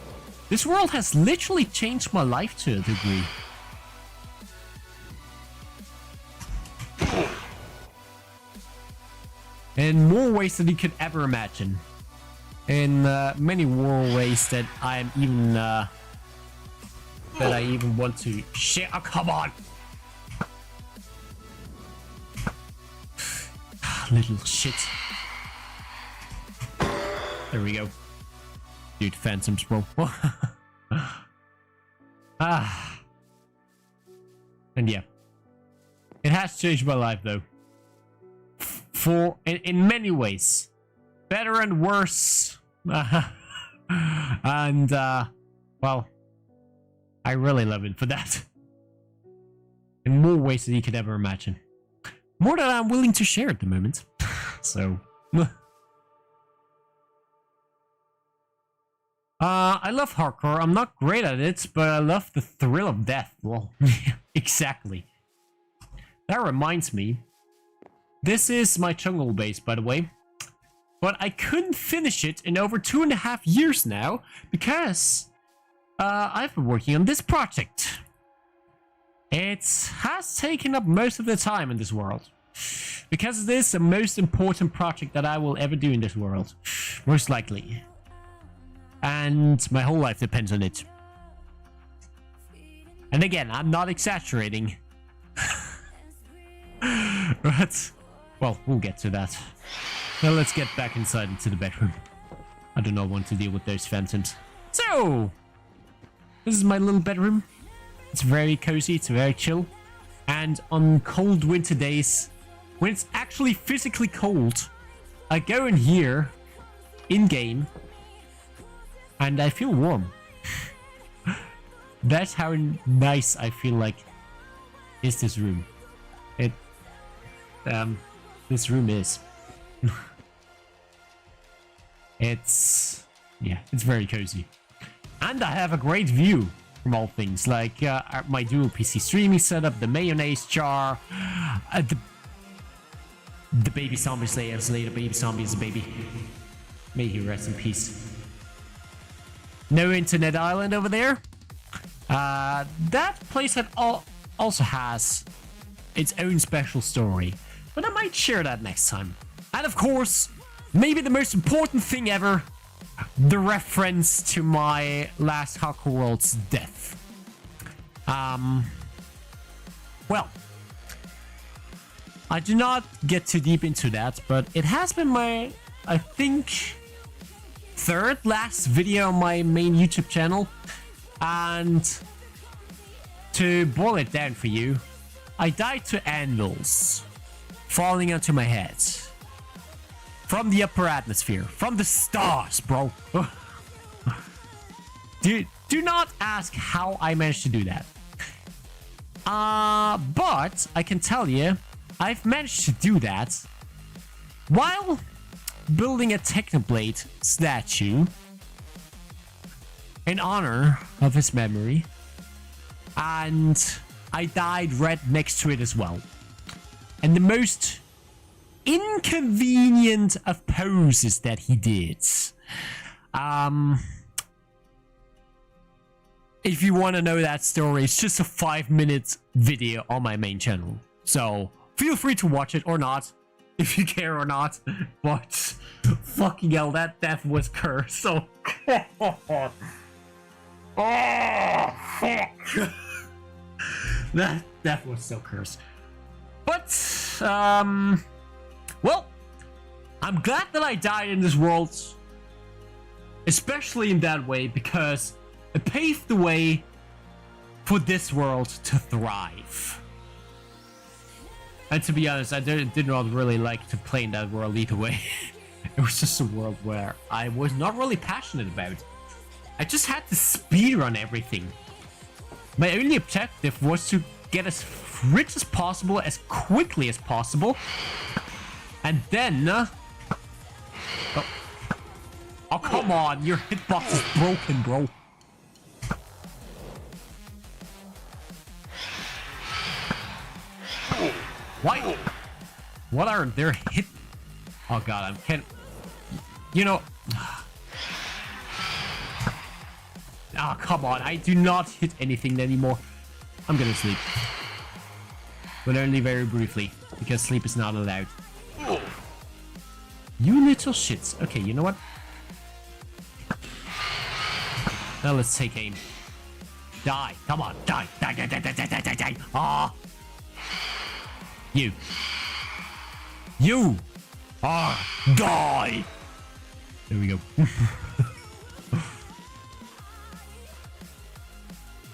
this world has literally changed my life to a degree. In more ways than you could ever imagine. In many more ways that I'm even that I even want to share. Oh, come on, little shit. There we go. Dude, phantoms, bro. Ah. And yeah. It has changed my life, though. In many ways. Better and worse. And, well, I really love it for that. In more ways than you could ever imagine. More than I'm willing to share at the moment. So. I love hardcore. I'm not great at it, but I love the thrill of death. Well, exactly. That reminds me. This is my jungle base, by the way. But I couldn't finish it in over 2.5 years now because I've been working on this project. It has taken up most of the time in this world. Because it is the most important project that I will ever do in this world. Most likely. And my whole life depends on it. And again, I'm not exaggerating. But, well, we'll get to that. Now let's get back inside into the bedroom. I do not want to deal with those phantoms. So, this is my little bedroom. It's very cozy, it's very chill. And on cold winter days, when it's actually physically cold, I go in here, in-game, and I feel warm. That's how nice I feel like is this room. This room is. It's very cozy. And I have a great view from all things, like my dual PC streaming setup, the mayonnaise jar, the baby zombie slayer, the baby zombie is a baby. May he rest in peace. No internet island over there. That place that also has its own special story, but I might share that next time. And of course, maybe the most important thing ever, the reference to my last Hardcore World's death. Well, I do not get too deep into that, but it has been my, I think, third last video on my main YouTube channel. And to boil it down for you, I died to anvils falling onto my head. From the upper atmosphere. From the stars, bro. Do not ask how I managed to do that. But I can tell you, I've managed to do that while building a Technoblade statue in honor of his memory. And I died right next to it as well. And the most inconvenient of poses that he did. If you want to know that story, it's just a 5-minute video on my main channel. So feel free to watch it or not, if you care or not. But fucking hell, that death was cursed. So oh fuck. That death was so cursed. But well, I'm glad that I died in this world, especially in that way, because it paved the way for this world to thrive. And to be honest, I did not really like to play in that world either way. It was just a world where I was not really passionate about. I just had to speedrun everything. My only objective was to get as rich as possible, as quickly as possible. And then... Oh, come on, your hitbox is broken, bro. Why? What are their hit? Oh god, I can't. You know. Ah, oh, come on! I do not hit anything anymore. I'm gonna sleep, but only very briefly because sleep is not allowed. You little shits. Okay, you know what? Now let's take aim. Die! Come on! Die! Die! Die! Die! Die! Die! Die! Die! Die! Ah! You. You. Ah! Die! There we go.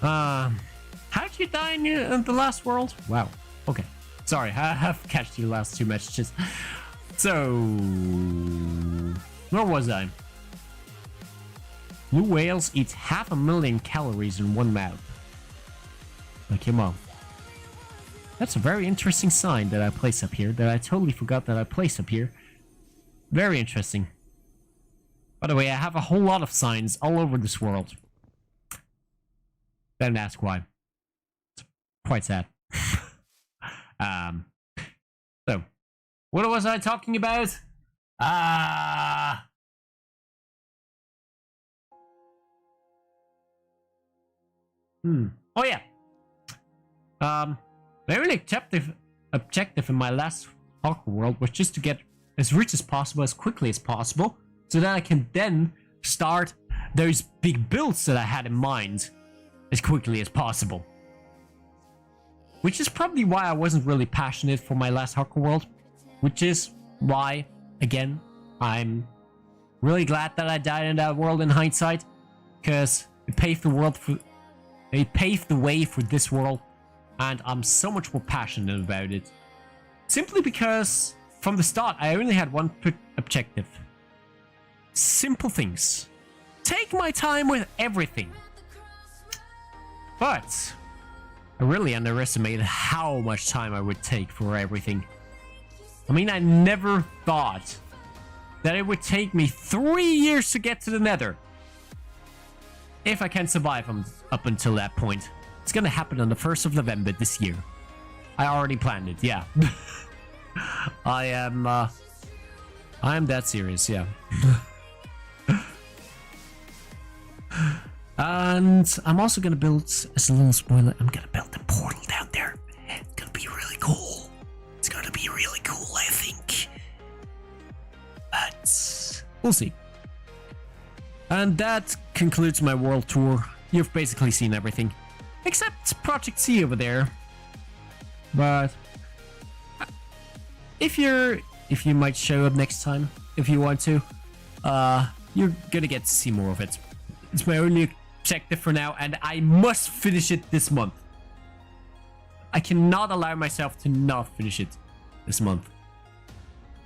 How did you die in the last world? Wow. Okay. Sorry, I have catched your last 2 messages. So, where was I? Blue whales eat 500,000 calories in one mouth. Like your mom. That's a very interesting sign that I placed up here that I totally forgot that I placed up here. Very interesting. By the way, I have a whole lot of signs all over this world. Don't ask why. It's quite sad. So, what was I talking about? Oh yeah. My only objective in my last hardcore world was just to get as rich as possible, as quickly as possible, so that I can then start those big builds that I had in mind as quickly as possible. Which is probably why I wasn't really passionate for my last hardcore world. Which is why, again, I'm really glad that I died in that world in hindsight. Because it paved the way for this world. And I'm so much more passionate about it. Simply because, from the start, I only had one objective. Simple things. Take my time with everything. But I really underestimated how much time I would take for everything. I mean, I never thought that it would take me 3 years to get to the Nether. If I can survive up until that point. It's gonna happen on the 1st of November this year. I already planned it, yeah. I am that serious, yeah. And I'm also gonna build, as a little spoiler, I'm gonna build a portal down there. It's gonna be really cool. It's gonna be really cool, I think. But we'll see. And that concludes my world tour. You've basically seen everything. Except Project C over there. But if you might show up next time, if you want to, you're gonna get to see more of it. It's my only objective for now, and I must finish it this month. I cannot allow myself to not finish it this month.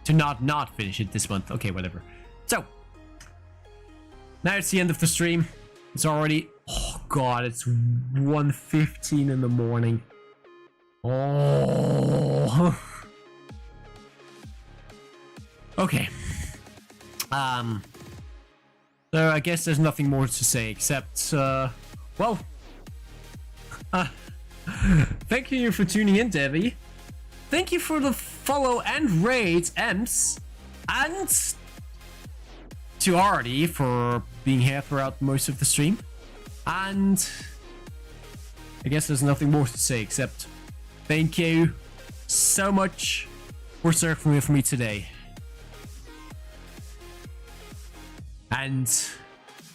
To not finish it this month. Okay, whatever. So, now it's the end of the stream. It's already... Oh god, it's 1:15 in the morning. Oh. Okay. So I guess there's nothing more to say except, well, thank you for tuning in, Debbie. Thank you for the follow and raid, Ems, and to Artie for being here throughout most of the stream. And I guess there's nothing more to say except thank you so much for surfing with me today. And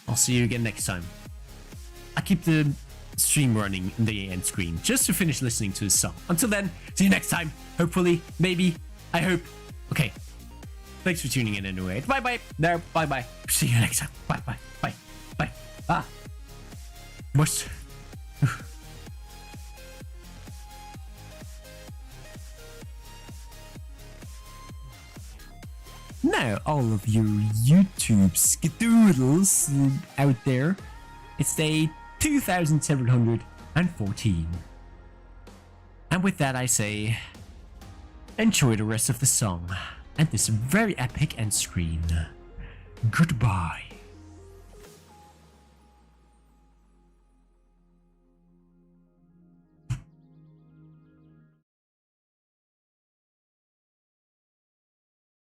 I'll see you again next time. I keep the stream running in the end screen just to finish listening to this song. Until then, see you next time. Hopefully, maybe, I hope. Okay. Thanks for tuning in anyway. Bye bye. No, bye bye. See you next time. Bye bye. Bye. Bye. Ah. Must. Now, all of you YouTube skidoodles out there, it's day 2714. And with that I say, enjoy the rest of the song and this very epic end screen. Goodbye.